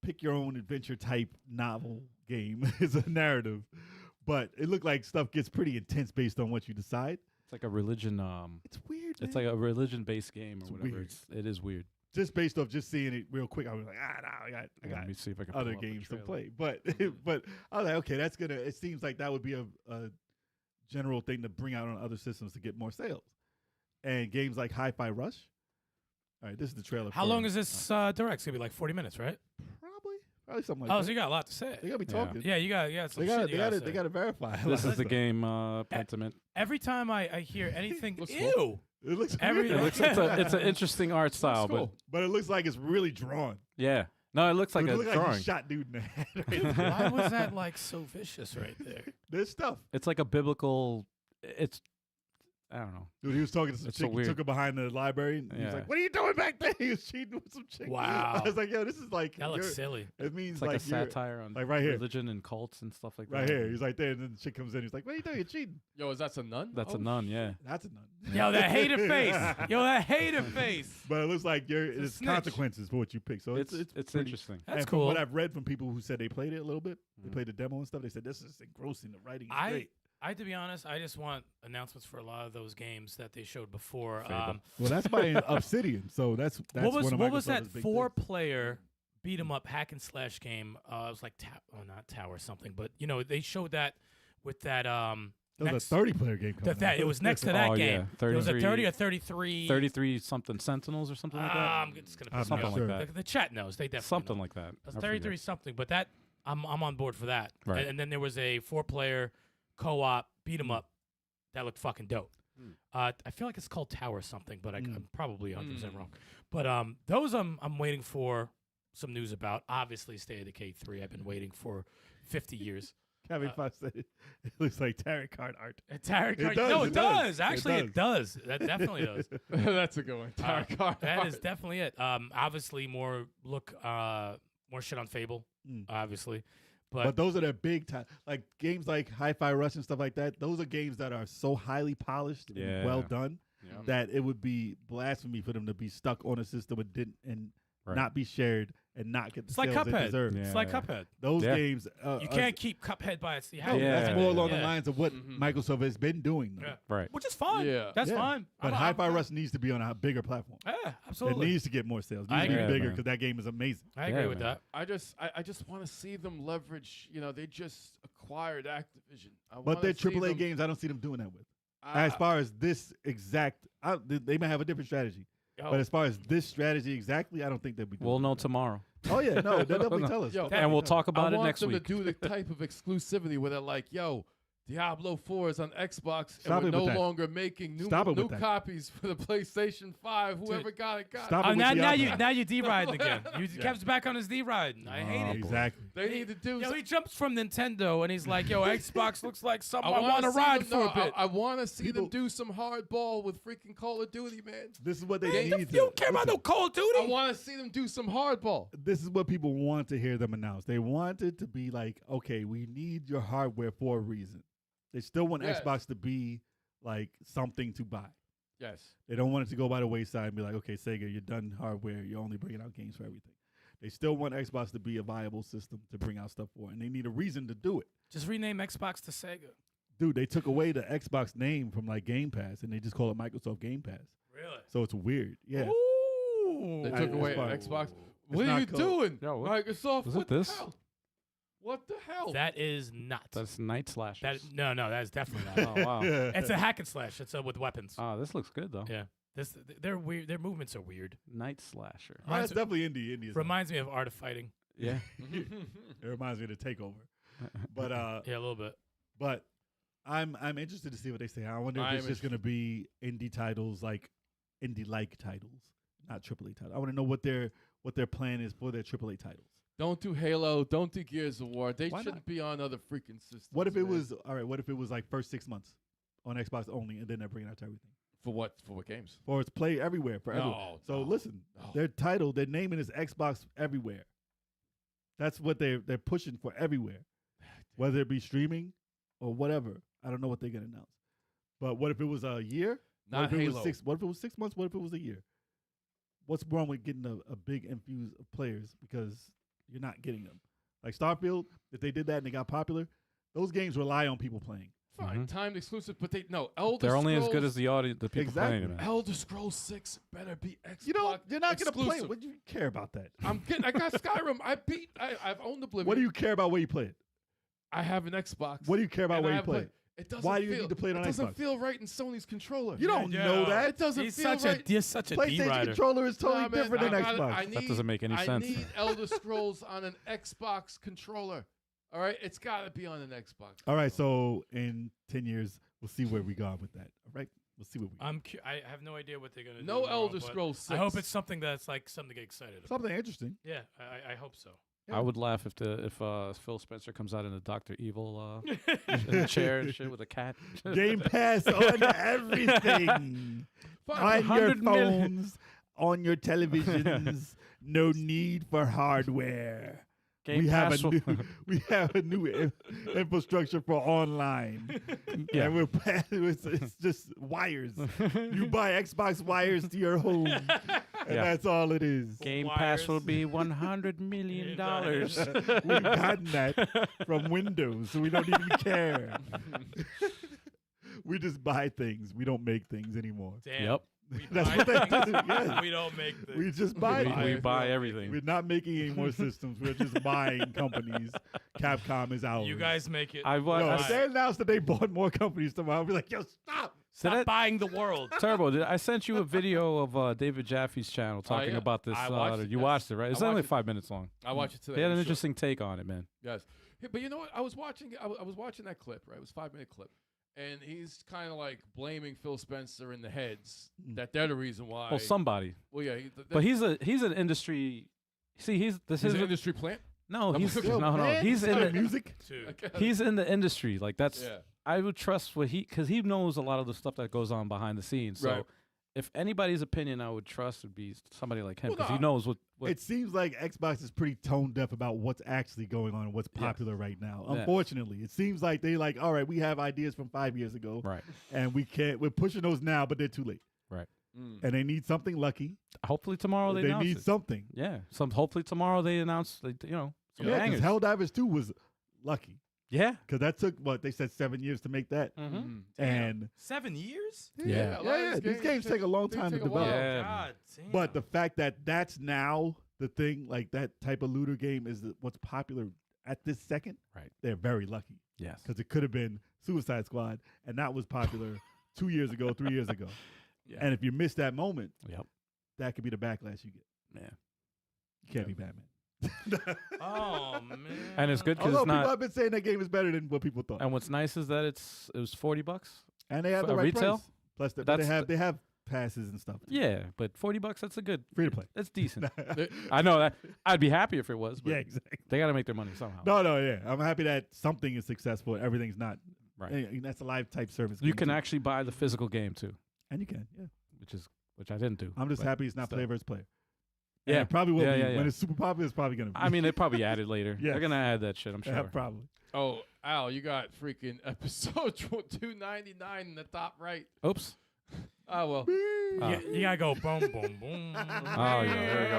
S3: pick your own adventure type novel game is a narrative. But it looked like stuff gets pretty intense based on what you decide.
S2: It's like a religion.
S3: It's weird.
S2: It's
S3: man.
S2: like a religion-based game or
S3: It's
S2: whatever.
S3: weird.
S2: It is weird.
S3: Just based off just seeing it real quick, I was like, no, I got
S2: Let me see if I can
S3: other
S2: pull up the
S3: games to
S2: trailer.
S3: play. But but I was like, okay, that's gonna. It seems like that would be a general thing to bring out on other systems to get more sales. And games like Hi-Fi Rush. All right, this is the trailer.
S5: How long is this direct? It's going to be like 40 minutes, right?
S3: Probably something like
S5: Oh,
S3: that.
S5: so you got a lot to say.
S3: They gotta be
S2: Yeah.
S3: talking.
S5: Yeah, you got some
S3: They
S5: shit
S3: got
S5: you
S3: they
S5: gotta
S3: got
S5: say.
S3: they got to verify.
S2: This is the game Pentiment.
S5: Every time I hear anything,
S4: Looks
S5: ew.
S4: cool.
S3: It looks
S5: Every-
S3: weird.
S2: It's an interesting art style,
S4: cool.
S3: But it looks like it's really drawn.
S2: but yeah. No, it looks like
S3: it
S2: a
S3: looks like
S2: drawing.
S3: he shot dude in the head. Right
S5: Dude,
S3: there.
S5: why was that like so vicious right there?
S3: There's stuff.
S2: It's like a biblical. It's I don't know.
S3: Dude, he was talking to some
S2: It's so
S3: chick. He
S2: weird.
S3: took her behind the library. And he was
S2: Yeah.
S3: like, "What are you doing back there?" He was cheating with some chick.
S5: Wow.
S3: I was like, "Yo, this is like
S5: That looks
S3: you're-
S5: silly.
S3: It means
S2: It's like a
S3: you're-
S2: satire on
S3: like right here.
S2: religion and cults and stuff like
S3: Right
S2: that.
S3: here. He's like there, and then the chick comes in. He's like, "What are you doing? You're cheating."
S4: Yo, is that a nun?
S2: That's
S4: Oh,
S2: a nun, yeah.
S3: That's a nun.
S5: Yo, that hater face. Yo, that hater face.
S3: But it looks like
S5: a
S3: there's
S5: snitch.
S3: consequences for what you pick. So
S2: It's
S3: it's
S2: it's
S3: pretty-
S2: interesting.
S5: That's
S3: and from
S5: cool.
S3: what I've read from people who said they played it a little bit, they
S2: Mhm.
S3: played the demo and stuff. They said this is engrossing. The writing is
S5: I,
S3: great.
S5: to be honest, I just want announcements for a lot of those games that they showed before.
S2: Fable.
S3: Well, that's by Obsidian. So that's
S5: What was
S3: one of
S5: what was that
S3: Microsoft's big
S5: 4-player beat 'em up hack and slash game? It was like not Tower something, but you know they showed that with that
S3: things. There was
S5: next-
S3: a 30-player game coming
S5: that
S3: out.
S5: it was next to that
S2: Oh,
S5: game.
S2: yeah.
S5: It was a 30
S2: 33
S5: or 33.
S2: 33 something Sentinels or something like that.
S5: I'm just gonna
S3: I'm
S5: piss
S3: not
S5: me off.
S3: sure.
S5: The chat knows. They definitely
S2: Something
S5: know.
S2: like that.
S5: It was
S2: I
S5: 33
S2: forget.
S5: something, but that I'm on board for that.
S2: Right.
S5: And then there was a 4-player co-op beat 'em up that looked fucking dope. I feel like it's called Tower something, but I'm probably 100% wrong. But those I'm waiting for some news about. Obviously, State of Decay 3. I've been waiting for 50 years.
S3: Kevin Fox said it looks like tarot card art.
S5: A tarot
S3: It
S5: card.
S3: does,
S5: No,
S3: it
S5: it
S3: does.
S5: does. Actually, it does. That definitely does.
S4: That's a good one. Tarot card
S5: That
S4: art.
S5: is definitely it. Obviously, more shit on Fable.
S3: Mm.
S5: Obviously,
S3: But those are the big time, like games like Hi-Fi Rush and stuff like that. Those are games that are so highly polished
S2: Yeah.
S3: and well done
S4: Yeah.
S3: that it would be blasphemy for them to be stuck on a system and
S2: Right.
S3: not be shared and not get the
S5: It's like
S3: sales they
S5: Cuphead.
S3: deserve.
S2: Yeah.
S5: it's like Cuphead.
S3: Those
S2: Yeah.
S3: games,
S5: You can't keep Cuphead by its. You have
S3: No,
S5: to-
S2: Yeah.
S3: that's more along the
S5: Yeah.
S3: lines of what
S4: Mhm.
S3: Microsoft has been doing. though.
S5: Yeah.
S2: Right.
S5: Which is fine.
S4: Yeah.
S5: That's
S3: Yeah.
S5: fine.
S3: But Hi-Fi Rush needs to be on a bigger platform.
S5: Yeah,
S3: It
S5: absolutely.
S3: needs to get more sales. It
S5: I
S3: needs to be
S2: agree.
S3: bigger
S2: Yeah,
S3: because that game is amazing.
S5: I agree
S2: Yeah,
S5: with
S2: man.
S5: that.
S4: I just want to see them leverage. You know, they just acquired Activision.
S3: But their AAA games, I don't see them doing that with. As far as this exact, they may have a different strategy.
S5: Yo,
S3: But as far as this strategy exactly, I don't think they'll be doing
S2: We'll
S3: it.
S2: know tomorrow.
S3: Oh, yeah. No, they'll definitely tell us.
S4: Yo,
S3: They'll
S2: And we'll
S3: definitely tell
S2: talk about
S4: I
S2: it
S4: want
S2: next
S4: them
S2: week.
S4: to do the type of exclusivity where they're like, yo, Diablo 4 is on Xbox,
S3: Stop
S4: and
S3: it
S4: we're
S3: with
S4: no
S3: that.
S4: longer making new
S3: Stop it with that.
S4: copies for the PlayStation 5. Whoever got it, got
S3: Stop
S4: it.
S3: it with
S5: now
S3: Diablo.
S5: you D-riding again. Kev's back on his D-riding. I hate
S2: Oh,
S5: it.
S2: boy.
S3: Exactly.
S4: They need to do.
S5: Yo, he jumps from Nintendo and he's like, "Yo, Xbox looks like something I
S4: wanna
S5: want to
S4: see
S5: ride
S4: them-
S5: for
S4: no,
S5: a bit."
S4: I want to see them
S3: People-
S4: do some hardball with freaking Call of Duty, man.
S3: This is what they
S5: Man,
S3: need.
S5: you don't care about no
S3: listen,
S5: Call of Duty.
S4: I want to see them do some hardball.
S3: This is what people want to hear them announce. They want it to be like, okay, we need your hardware for a reason. They still want
S4: Yes.
S3: Xbox to be like something to buy.
S4: Yes.
S3: They don't want it to go by the wayside and be like, okay, Sega, you're done hardware. You're only bringing out games for everything. They still want Xbox to be a viable system to bring out stuff for, and they need a reason to do it.
S5: Just rename Xbox to Sega.
S3: Dude, they took away the Xbox name from like Game Pass, and they just call it Microsoft Game Pass.
S5: Really?
S3: So it's weird. Yeah.
S5: Ooh.
S4: They
S3: I-
S4: took
S3: it's
S4: away
S3: fine.
S4: Xbox.
S3: It's
S4: What are
S3: not
S4: you
S3: cool.
S4: doing,
S2: Yo, what-
S4: Microsoft?
S2: is
S4: what
S2: it
S4: the
S2: this?
S4: hell? What the hell?
S5: That is nuts.
S2: That's Night Slashers.
S5: No, that is definitely not.
S2: Oh, wow.
S3: Yeah.
S5: It's a hack and slash. It's with weapons.
S2: Oh, this looks good, though.
S5: Yeah. They're weird. Their movements are weird.
S2: Night Slasher.
S3: Oh, that's definitely indie. Indie.
S5: Reminds me of Art of Fighting.
S2: Yeah.
S3: It reminds me of the Takeover. But
S5: Yeah, a little bit.
S3: but I'm interested to see what they say. I wonder if
S4: I
S3: it's
S4: am
S3: just going to be indie titles, like indie-like titles, not AAA titles. I want to know what their plan is for their AAA titles.
S4: Don't do Halo. Don't do Gears of War. They
S3: Why
S4: shouldn't
S3: not?
S4: be on other freaking systems.
S3: What if it
S4: man.
S3: was all right? What if it was like first 6 months on Xbox only, and then they're bringing out to everything,
S4: for what? For what games?
S3: or it's play everywhere forever?
S4: No,
S3: So
S4: no,
S3: listen,
S4: no.
S3: their title, their naming is Xbox Everywhere. That's what they're pushing for everywhere, whether it be streaming or whatever. I don't know what they're gonna announce. But what if it was a year?
S4: Not
S3: what if it
S4: Halo.
S3: was 6? What if it was 6 months? What if it was a year? What's wrong with getting a big infuse of players because you're not getting them? Like Starfield, if they did that and they got popular, those games rely on people playing.
S4: Fine,
S2: Mhm.
S4: timed exclusive, but Elder
S2: They're only as
S4: Scrolls,
S2: good as the audience, the people
S3: Exactly.
S2: playing it. man.
S4: Elder Scrolls 6 better be Xbox.
S3: You're not gonna play
S4: exclusive.
S3: it. What do you care about that?
S4: I got Skyrim. I've owned Oblivion.
S3: What do you care about where you play it?
S4: I have an Xbox.
S3: What do you care about
S4: and
S3: where
S4: I
S3: you
S4: have
S3: play it?
S4: It doesn't
S3: Why do you
S4: feel-
S3: need to play it on
S4: It doesn't
S3: Xbox?
S4: feel right in Sony's controller.
S3: You don't know that.
S4: It doesn't
S5: He's
S4: feel
S5: such
S4: right.
S5: you're such a
S3: PlayStation
S5: D-rider.
S3: controller is totally
S4: Nah, man,
S3: different than
S4: I gotta-
S3: Xbox.
S4: I
S2: That doesn't make any sense.
S4: I need Elder Scrolls on an Xbox controller. All right, it's got to be on an Xbox.
S3: All right, so in 10 years, we'll see where we go with that. All right, we'll see where we go.
S5: I have no idea what they're gonna do.
S4: No
S5: tomorrow,
S4: Elder
S5: but
S4: Scrolls 6.
S5: I hope it's something that's like something to get excited about.
S3: Something interesting.
S5: Yeah, I hope so.
S2: I would laugh if Phil Spencer comes out in a Dr. Evil chair and shit with a cat.
S3: Game Pass on everything. On your
S2: 100 million.
S3: phones, on your televisions. No need for hardware.
S2: Game
S3: We have
S2: Pass
S3: a
S2: will-
S3: new infrastructure for online.
S2: Yeah.
S3: And it's just wires. You buy Xbox wires to your home, and that's all it is.
S2: Game
S5: Wires.
S2: Pass will be $100 million.
S3: We've gotten that from Windows, so we don't even care. We just buy things. We don't make things anymore.
S5: Damn.
S2: Yep.
S5: We
S3: That's
S5: buy
S3: what that
S5: things.
S3: is, yes.
S5: We don't make things.
S3: We just buy
S2: We
S3: things.
S2: buy everything.
S3: We're not making any more systems. We're just buying companies. Capcom is ours.
S5: You guys make it.
S2: I wa-
S3: Yo,
S2: I
S3: if they announced that they bought more companies tomorrow, I'll be like, yo, stop.
S5: Stop buying the world.
S2: Turbo, I sent you a video of David Jaffe's channel talking
S4: yeah.
S2: about this.
S4: I watched it,
S2: you
S4: yes.
S2: watched it, right? It's
S4: I
S2: only
S4: watched it.
S2: 5 minutes long.
S4: I watched it today.
S2: They had an
S4: Sure.
S2: interesting take on it, man.
S4: Yes. Yeah, but you know what? I was watching that clip, right? It was a 5-minute clip. And he's kind of like blaming Phil Spencer and the heads that they're the reason why.
S2: Well, somebody.
S4: Well, yeah.
S2: But he's an industry. See, he's
S4: an industry plant.
S2: no, he's
S3: Yo,
S2: no.
S3: man,
S2: He's in
S3: start
S2: the
S3: music.
S5: Too.
S2: he's in the industry. Like that's.
S4: Yeah.
S2: I would trust what because he knows a lot of the stuff that goes on behind the scenes. So
S4: Right.
S2: if anybody's opinion I would trust would be somebody like him
S4: Well,
S2: because
S4: no,
S2: he knows what.
S3: It seems like Xbox is pretty tone deaf about what's actually going on and what's popular right now.
S2: Yeah.
S3: Unfortunately, it seems like they like, all right, we have ideas from 5 years ago,
S2: Right.
S3: and we're pushing those now, but they're too late.
S2: Right.
S3: And they need something lucky.
S2: Hopefully tomorrow they announce
S3: need
S2: it.
S3: something.
S2: Yeah. Hopefully tomorrow they announce. Some
S3: Yeah, because
S2: bangers.
S3: Helldivers 2 was lucky
S2: Yeah.
S3: because that took they said 7 years to make that,
S2: Mm-hmm.
S3: and
S5: 7 years?
S2: Yeah.
S4: a lot of
S3: these games take a long time to
S4: take a while.
S3: develop.
S2: Yeah.
S5: God damn.
S3: But the fact that that's now the thing, like that type of looter game is what's popular at this second,
S2: Right.
S3: they're very lucky
S2: Yes.
S3: because it could have been Suicide Squad, and that was popular 2 years ago, 3 years ago.
S2: Yeah.
S3: And if you miss that moment,
S2: Yep.
S3: that could be the backlash you get.
S2: Yeah.
S3: You can't be Batman.
S5: Oh man.
S2: And it's good because
S3: Although
S2: it's
S3: people
S2: not.
S3: have been saying that game is better than what people thought,
S2: And what's nice is that it was $40.
S3: and they have
S2: for
S3: the right
S2: retail?
S3: price. Plus, they
S2: That's
S3: have passes and stuff. too.
S2: Yeah, but $40 that's a good
S3: Free to play.
S2: That's decent. I know that I'd be happy if it was. But
S3: Yeah, exactly.
S2: They got to make their money somehow.
S3: No, yeah. I'm happy that something is successful. Everything's not.
S2: Right.
S3: And that's a live type service.
S2: You
S3: game,
S2: can
S3: too.
S2: actually buy the physical game too,
S3: And you can, yeah.
S2: which I didn't do.
S3: I'm just
S2: but
S3: happy it's not
S2: still.
S3: player versus player.
S2: Yeah.
S3: And it probably will
S2: Yeah,
S3: be.
S2: yeah, yeah.
S3: When it's super popular, it's probably going to be.
S2: I mean, they probably added later.
S3: Yes.
S2: They're gonna add that shit. I'm sure.
S3: Yeah, probably.
S4: Oh, Al, you got freaking episode 299 in the top right.
S2: Oops.
S4: Oh, well.
S5: You gotta go boom, boom, boom.
S2: Oh yeah. There we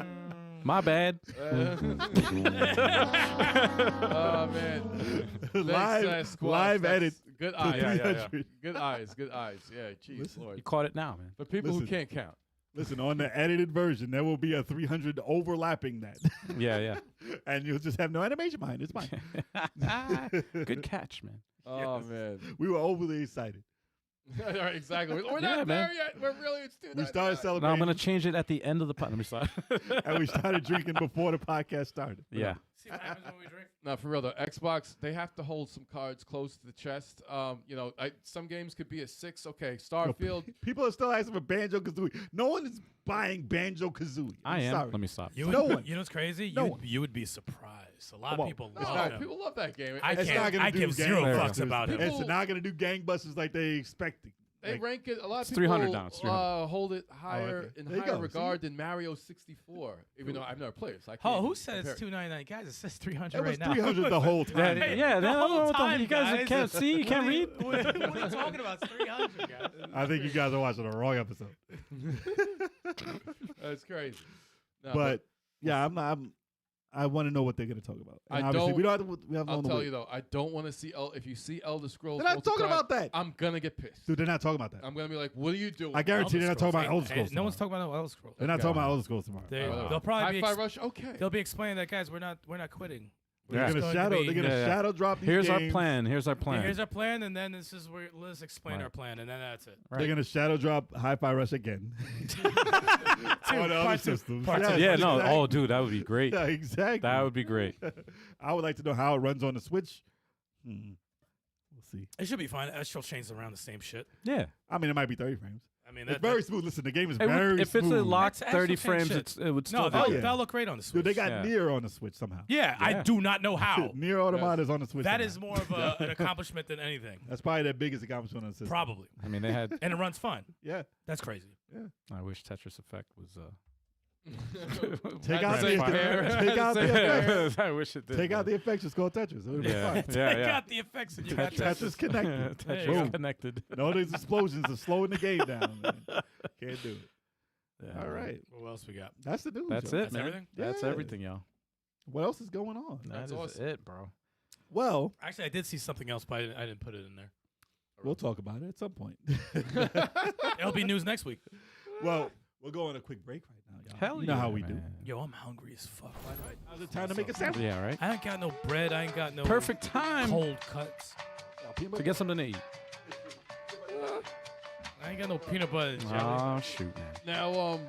S2: go. My bad.
S4: Oh, man.
S3: live
S4: Squad.
S3: live
S4: That's
S3: edit.
S4: Good
S3: to
S4: eyes.
S3: 300.
S4: Good eyes. Good eyes. Yeah, jeez,
S3: Listen.
S4: Lord.
S2: You caught it now, man.
S4: For people who
S3: Listen.
S4: can't count.
S3: Listen, on the edited version, there will be a 300 overlapping that.
S2: Yeah, yeah.
S3: And you'll just have no animation behind it. It's fine.
S2: Good catch, man.
S4: Oh, man.
S3: We were overly excited.
S4: All right, exactly. We're
S2: Yeah,
S4: not
S2: man.
S4: there yet. We're really, it's 299.
S3: We started
S2: Now
S3: celebrating,
S2: I'm gonna change it at the end of the pod. Let me start.
S3: and we started drinking before the podcast started.
S2: Yeah.
S5: See what happens when we drink?
S4: No, for real though, Xbox, they have to hold some cards close to the chest. Some games could be a 6. Okay, Starfield.
S3: People are still asking for Banjo Kazooie. No one is buying Banjo Kazooie.
S2: I am.
S3: Sorry.
S2: Let me stop.
S5: You
S3: No
S5: would,
S3: one.
S5: You know what's crazy?
S3: No
S5: you,
S3: one.
S5: you would be surprised. A lot
S3: Come
S5: of
S3: on.
S5: people
S4: No,
S5: love him.
S4: people love that game.
S5: I
S3: It's
S5: can't-
S3: not gonna
S5: I
S3: do
S5: give zero
S3: gangbusters.
S5: fucks about him.
S3: It's not going to do gangbusters like they expected.
S4: They
S3: Like,
S4: rank it. A lot
S2: It's
S4: of
S2: 300
S4: people
S2: now, it's 300.
S4: hold it higher
S3: okay.
S4: in
S3: There you
S4: higher
S3: go,
S4: regard than Mario 64. Even though I've never played it, so I
S5: Oh,
S4: can't
S5: who
S4: even
S5: said
S4: compare
S5: it's
S4: it.
S5: $299? Guys, it says 300
S3: it was
S5: right now.
S3: 300 the whole time.
S2: Yeah,
S5: The whole time,
S2: you guys
S5: guys.
S2: can't see, you can't read.
S5: What are you talking about? It's 300, guys.
S3: I think you guys are watching the wrong episode.
S4: That's crazy. No,
S3: But yeah, I want to know what they're going to talk about. And
S4: I
S3: obviously,
S4: don't-
S3: we don't have to, we have
S4: I'll
S3: long to
S4: tell
S3: wait.
S4: you though, I don't want to see. If you see Elder Scrolls,
S3: They're not talking
S4: multi-cloud,
S3: about that.
S4: I'm gonna get pissed.
S3: Dude, they're not talking about that.
S4: I'm gonna be like, "What are you doing?"
S3: I guarantee they're not talking about Elder
S5: Hey,
S3: Scrolls.
S5: no one's
S3: tomorrow.
S5: talking about Elder Scrolls.
S3: They're not talking about Elder Scrolls tomorrow.
S5: They'll probably be
S4: Hi-Fi Rush. Okay.
S5: they'll be explaining that, guys. We're not quitting.
S3: They're
S2: Yeah.
S3: going to
S5: going to
S3: shadow.
S5: be-
S3: They're going to
S2: Yeah.
S3: shadow drop these
S2: Here's our
S3: games.
S2: plan. Here's our
S5: Yeah,
S2: plan.
S5: here's our plan, and then this is where let's explain
S2: Right.
S5: our plan, and then that's it.
S2: Right.
S3: They're going to shadow drop Hi-Fi Rush again. On other
S5: Part two.
S3: systems.
S5: Part two.
S2: Yeah, no.
S3: exactly.
S2: Oh, dude, that would be great.
S3: Yeah, exactly.
S2: That would be great.
S3: I would like to know how it runs on the Switch. We'll see.
S5: It should be fine. She'll change around the same shit.
S2: Yeah.
S3: I mean, it might be 30 frames.
S5: I mean,
S3: It's very smooth. Listen, the game is
S2: It would-
S3: very
S2: if it's a
S3: smooth.
S2: locked
S5: That's
S2: 30
S5: actual
S2: frames,
S5: shit.
S2: it would still.
S5: No,
S2: do
S5: that'll,
S2: it.
S5: that'll look great on the Switch.
S3: Dude, they got
S2: Yeah.
S3: Nier on the Switch somehow.
S5: yeah, I
S2: Yeah.
S5: do not know how.
S3: Nier Automata is on the Switch.
S5: That
S3: somehow.
S5: is more of an accomplishment than anything.
S3: That's probably their biggest accomplishment on the system.
S5: Probably.
S2: I mean, they had.
S5: And it runs fine.
S3: Yeah.
S5: That's crazy.
S2: I wish Tetris Effect was.
S3: Take out
S4: Say
S3: the
S4: fair.
S3: take out the effects.
S2: I wish it did.
S3: Take out the effects. Just call Tetris. It would be
S2: Yeah,
S3: fine.
S2: yeah,
S5: They
S2: yeah.
S5: got the effects and you got
S3: Tetris connected.
S5: There you
S2: Tetris
S5: go.
S2: connected.
S3: And all these explosions are slowing the game down. Man. Can't do it.
S2: Yeah.
S3: All right.
S5: What else we got?
S3: That's the news.
S2: That's
S3: yo.
S2: it,
S5: That's
S2: man.
S5: everything?
S2: That's
S3: Yeah.
S2: everything, y'all.
S3: What else is going on?
S2: That's
S4: awesome.
S2: it, bro.
S3: Well,
S5: Actually, I did see something else, but I didn't put it in there.
S3: we'll talk about it at some point.
S5: It'll be news next week.
S3: Well, we'll go on a quick break right now, y'all.
S2: Hell
S3: you know
S2: yeah,
S3: how we do.
S2: man.
S5: Yo, I'm hungry as fuck. Why do
S3: Now's the time to make a sandwich.
S2: Yeah, right.
S5: I ain't got no bread. I ain't got no
S2: Perfect time
S5: cold cuts.
S2: to get something to eat.
S5: I ain't got no peanut butter and jelly.
S2: Oh shoot, man.
S4: Now,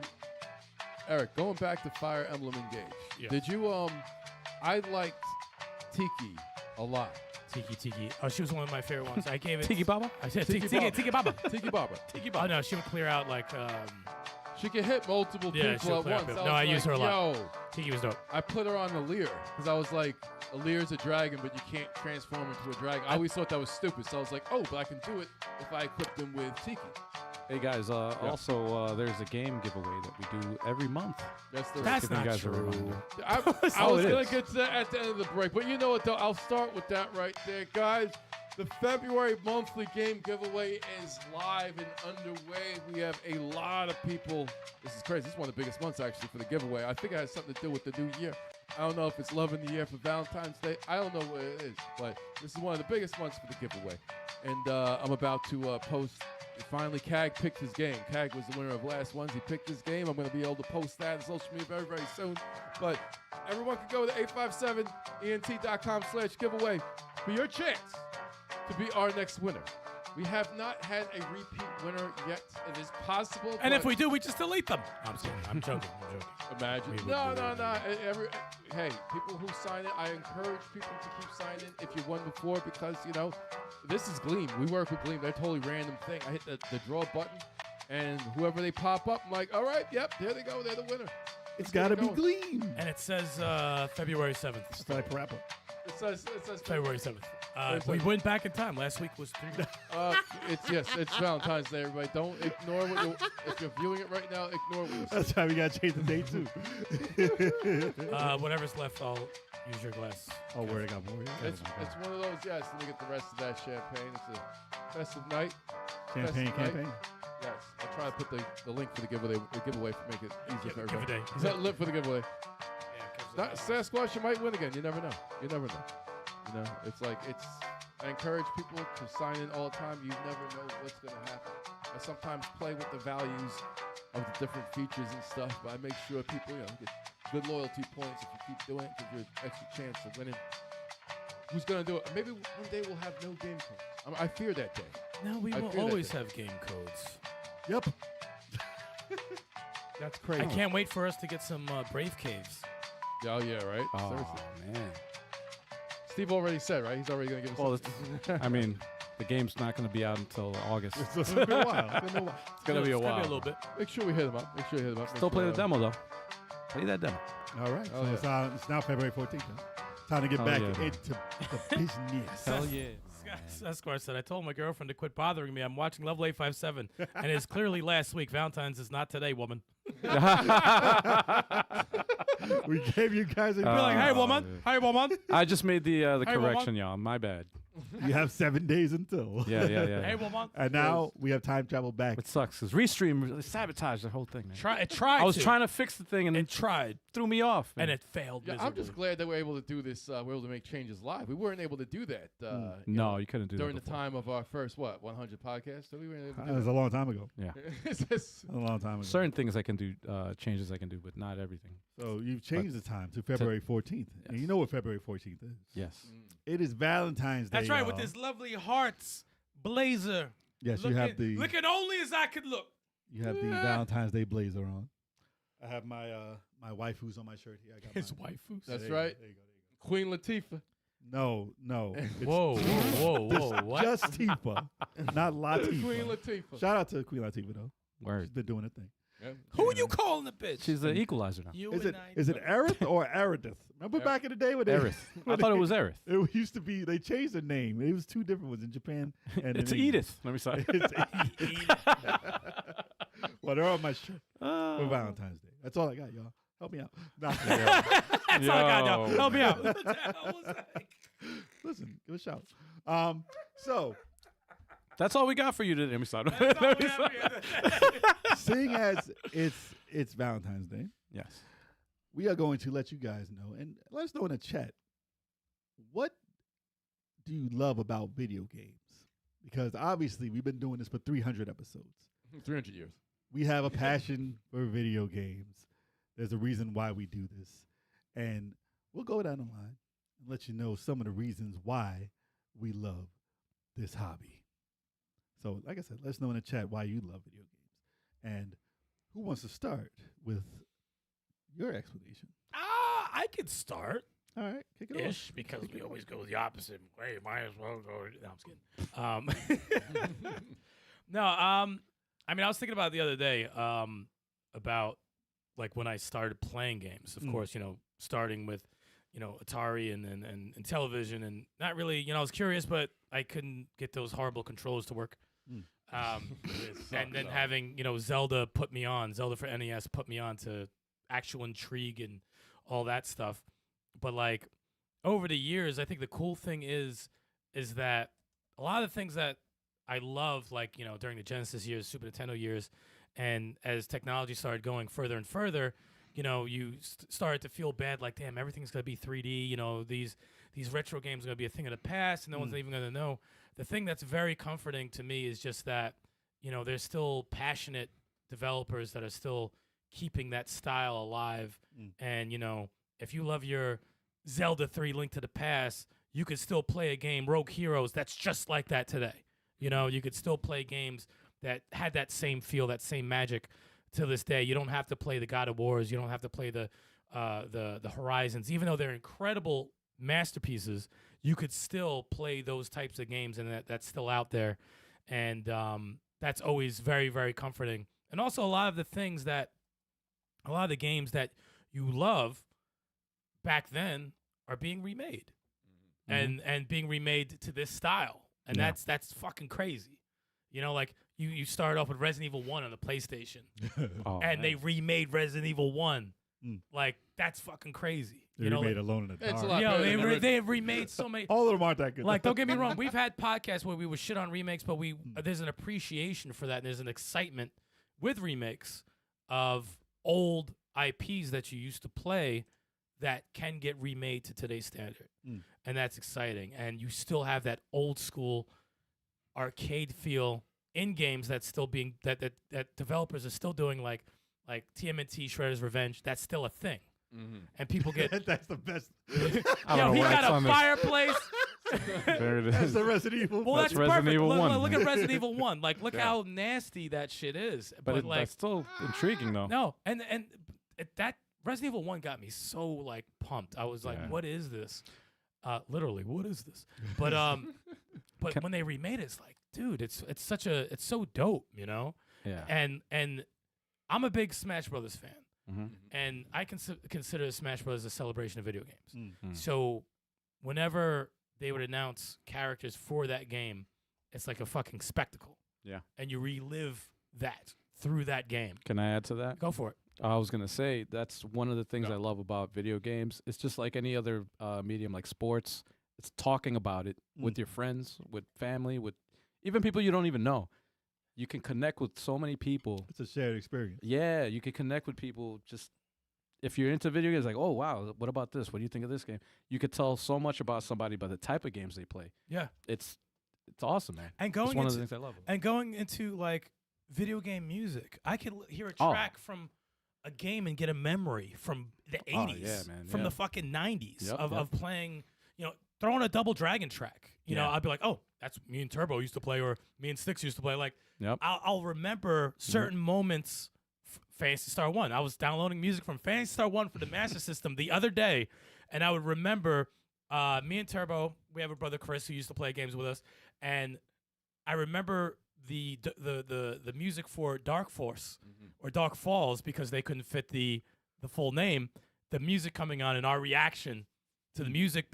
S4: Eric, going back to Fire Emblem Engage.
S5: Yeah.
S4: Did you I liked Tiki a lot.
S5: Tiki. Oh, she was one of my favorite ones. I gave it.
S2: Tiki Baba.
S5: I said
S4: Tiki
S5: Tiki
S4: Baba.
S5: Baba.
S4: Tiki Baba.
S5: Tiki Baba. Oh no, she would clear out like.
S4: She could hit multiple
S5: Yeah,
S4: people
S5: she'll
S4: at
S5: clear
S4: once.
S5: out
S4: I
S5: people. No,
S4: was
S5: I use
S4: like,
S5: her a lot.
S4: Yo,
S5: Tiki was dope.
S4: I put her on Alear because I was like, Alear's a dragon, but you can't transform into a dragon. I always thought that was stupid, so I was like, oh, but I can do it if I equip them with Tiki.
S2: Hey guys, also there's a game giveaway that we do every month.
S4: That's the
S5: That's
S2: Giving you
S5: not
S2: guys a
S5: true.
S2: reminder.
S4: I
S2: Oh,
S4: was
S2: it
S4: going
S2: is.
S4: to get to that at the end of the break, but you know what, though? I'll start with that right there. Guys, the February monthly game giveaway is live and underway. We have a lot of people. This is crazy. This is one of the biggest months, actually, for the giveaway. I think it has something to do with the new year. I don't know if it's Love in the Year for Valentine's Day. I don't know what it is, but this is one of the biggest months for the giveaway. And I'm about to post. Finally, CAG picked his game. CAG was the winner of last ones. He picked his game. I'm going to be able to post that on social media very, very soon. But everyone can go to 857ent.com/giveaway for your chance to be our next winner. We have not had a repeat winner yet. It is possible.
S5: And
S4: but
S5: if we do, we just delete them. I'm joking. I'm joking.
S4: imagine.
S5: We would
S4: No.
S5: do
S4: Hey, people who sign it, I encourage people to keep signing if you won before because, this is Gleam. We work with Gleam. They're a totally random thing. I hit the draw button, and whoever they pop up, I'm like, all right, yep, there they go. They're the winner.
S3: It's got to be
S4: going.
S3: Gleam.
S5: And it says February 7th.
S3: It's like rapper.
S4: It says
S5: February 7th.
S4: It's
S5: We
S4: like-
S5: went back in time. Last week was 3
S4: it's Valentine's Day, everybody. Don't ignore if you're viewing it right now, ignore what you see.
S3: That's why we got to change the date, too.
S5: Whatever's left, I'll use your glass.
S3: Oh, where I got more?
S4: It's one of those, yes. Let me get the rest of that champagne. It's a festive night.
S3: Champagne
S4: Best night.
S3: campaign.
S4: Yes. I'll try to put the link for the giveaway to make it easier for
S5: Give
S4: everybody.
S5: a day.
S4: Is that link for the giveaway? Not Sasquatch, you might win again. You never know. It's like I encourage people to sign in all the time. You never know what's gonna happen. I sometimes play with the values of the different features and stuff, but I make sure people, get good loyalty points if you keep doing it, give you an extra chance of winning. Who's gonna do it? Maybe one day we'll have no game codes. I fear that day.
S5: No, we
S4: I
S5: will
S4: fear that
S5: always
S4: thing.
S5: have game codes.
S3: Yep. That's crazy.
S5: I can't wait for us to get some Brave Caves.
S4: Oh yeah, right.
S2: Oh
S4: Seriously.
S2: man.
S4: Steve already said, right? He's already gonna give us.
S2: Well,
S4: something.
S2: I mean, the game's not going to be out until August.
S3: It's gonna be a while.
S2: It's going to be a while.
S5: a little bit.
S4: Make sure we hit him up. Make
S2: Still play
S4: sure,
S2: the demo though. Play that demo.
S3: All right.
S4: Oh,
S3: So it's now February 14th. Huh? Time to get
S2: Oh,
S3: back
S2: yeah.
S3: into the business.
S2: Hell yeah.
S5: Sasquatch said, I told my girlfriend to quit bothering me. I'm watching Level 857, and it's clearly last week. Valentine's is not today, woman.
S3: We gave you guys a
S5: Be like, hey,
S2: Oh,
S5: woman. Hey, woman.
S2: I just made the
S5: Hey,
S2: correction, y'all. My bad.
S3: You have 7 days until.
S2: Yeah.
S5: Hey, woman.
S3: And now we have time travel back.
S2: It sucks because Restream really sabotaged the whole thing, man.
S5: It tried
S2: I was
S5: to.
S2: trying to fix the thing and
S5: It
S2: it
S5: tried,
S2: threw me off.
S5: and it failed
S4: Yeah, I'm
S5: miserably.
S4: just glad that we're able to do this. We're able to make changes live. We weren't able to do that.
S2: No, you couldn't do
S4: during
S2: that
S4: the
S2: before.
S4: time of our first 100 podcasts. So we weren't able
S3: That
S4: to do
S3: was a long time ago.
S2: Yeah.
S4: that. It's just-
S3: A long time ago.
S2: Certain things I can do, changes I can do, but not everything.
S3: So you've changed the time to February 14th. And you know what February 14th is.
S2: Yes.
S3: It is Valentine's Day.
S5: That's right, with
S3: y'all.
S5: this lovely hearts blazer.
S3: Yes, you have the
S5: only as I could look.
S3: Valentine's Day blazer on. I have my my wife who's on my shirt here. I got
S5: His
S3: mine.
S5: wife.
S4: That's
S3: There you go,
S4: right.
S3: there you go, there you
S4: Queen Latifah.
S3: go. No. It's
S5: Whoa. What?
S3: Just Tifa, not Latifah.
S4: Queen Latifah.
S3: Shout out to Queen Latifah though.
S2: Word.
S3: She's been doing a thing.
S4: Yeah.
S5: Who are you calling a bitch?
S2: She's the equalizer now.
S5: You
S3: Is
S5: and
S3: it Aerith or Aerith? Remember back in the day when they
S2: Aerith. I thought it was Aerith.
S3: It used to be they changed the name. It was two different ones in Japan. And
S2: It's
S3: in England.
S2: Edith. Let me say.
S3: It's Edith. Well, they're on my shirt for Valentine's Day. That's all I got, y'all. Help me out. Nah.
S5: That's all I got, y'all.
S2: Yo.
S5: Help me out. What the hell was that?
S3: Listen, give a shout. So
S2: That's all we got for you today. Let me start.
S5: That's all we have here.
S3: seeing as it's Valentine's Day,
S2: Yes.
S3: we are going to let you guys know and let us know in the chat, what do you love about video games? Because obviously we've been doing this for 300 episodes.
S4: 300 years.
S3: We have a passion for video games. There's a reason why we do this. And we'll go down the line and let you know some of the reasons why we love this hobby. So, like I said, let us know in the chat why you love video games. And who wants to start with your explanation?
S5: I could start.
S3: All right, kick it off.
S5: Ish, because we always go the opposite. Hey, might as well go. No, I'm just kidding. No, I mean, I was thinking about it the other day, about like when I started playing games. Of course, starting with, Atari and television, and not really, I was curious, but I couldn't get those horrible controls to work. And then having, Zelda for NES put me on to actual intrigue and all that stuff. But like over the years, I think the cool thing is that a lot of the things that I love, like, during the Genesis years, Super Nintendo years, and as technology started going further and further, you started to feel bad, like, damn, everything's going to be 3D, these retro games are going to be a thing of the past, and no one's even going to know. The thing that's very comforting to me is just that, there's still passionate developers that are still keeping that style alive. And, if you love your Zelda 3 Link to the Past, you could still play a game, Rogue Heroes, that's just like that today. You could still play games that had that same feel, that same magic to this day. You don't have to play the God of Wars. You don't have to play the Horizons. Even though they're incredible masterpieces, you could still play those types of games, and that's still out there. And that's always very, very comforting. And also a lot of the games that you love back then are being remade. And being remade to this style. And that's fucking crazy. Like you started off with Resident Evil 1 on the PlayStation. They remade Resident Evil 1. Like, that's fucking crazy.
S3: They remade Alone in the
S4: It's a
S3: Dark.
S4: lot better than
S5: They have remade so many.
S3: All of them aren't that good.
S5: Like, don't get me wrong. We've had podcasts where we would shit on remakes, but there's an appreciation for that. And there's an excitement with remakes of old IPs that you used to play that can get remade to today's standard. And that's exciting. And you still have that old school arcade feel in games that's still being that developers are still doing, like TMNT Shredder's Revenge. That's still a thing. And people get
S3: That's the best.
S5: he got a fireplace.
S2: There it
S3: That's
S2: is.
S3: the Resident Evil.
S5: Well, that's
S2: Resident
S5: perfect.
S2: Evil
S5: Look,
S2: 1.
S5: look at Resident Evil 1. Like, look how nasty that shit is.
S2: But
S5: like,
S2: that's still intriguing, though.
S5: no, and that Resident Evil 1 got me so, like, pumped. I was like,
S2: Yeah.
S5: what is this? Literally, what is this? But when they remade it, it's like, dude, it's so dope,
S2: Yeah.
S5: And I'm a big Smash Brothers fan.
S2: Mm-hmm.
S5: And I consider Smash Bros. A celebration of video games.
S2: Mm.
S5: So whenever they would announce characters for that game, it's like a fucking spectacle.
S2: Yeah.
S5: And you relive that through that game.
S2: Can I add to that?
S5: Go for it.
S2: I was going to say that's one of the things I love about video games. It's just like any other medium, like sports. It's talking about it with your friends, with family, with even people you don't even know. You can connect with so many people.
S3: It's a shared experience.
S2: Yeah, you can connect with people just if you're into video games, like, oh, wow, what about this? What do you think of this game? You could tell so much about somebody by the type of games they play.
S5: Yeah.
S2: It's awesome, man.
S5: And
S2: It's one of the things I love.
S5: And going into, like, video game music, I could hear a track from a game and get a memory from the 80s, from the fucking 90s of playing, throwing a Double Dragon track. You know, I'd be like, oh, that's me and Turbo used to play, or me and Sticks used to play. Like, I'll remember certain moments. Phantasy Star 1. I was downloading music from Phantasy Star 1 for the Master System the other day, and I would remember me and Turbo, we have a brother Chris who used to play games with us, and I remember the music for Dark Force or Dark Falls, because they couldn't fit the full name, the music coming on and our reaction to the music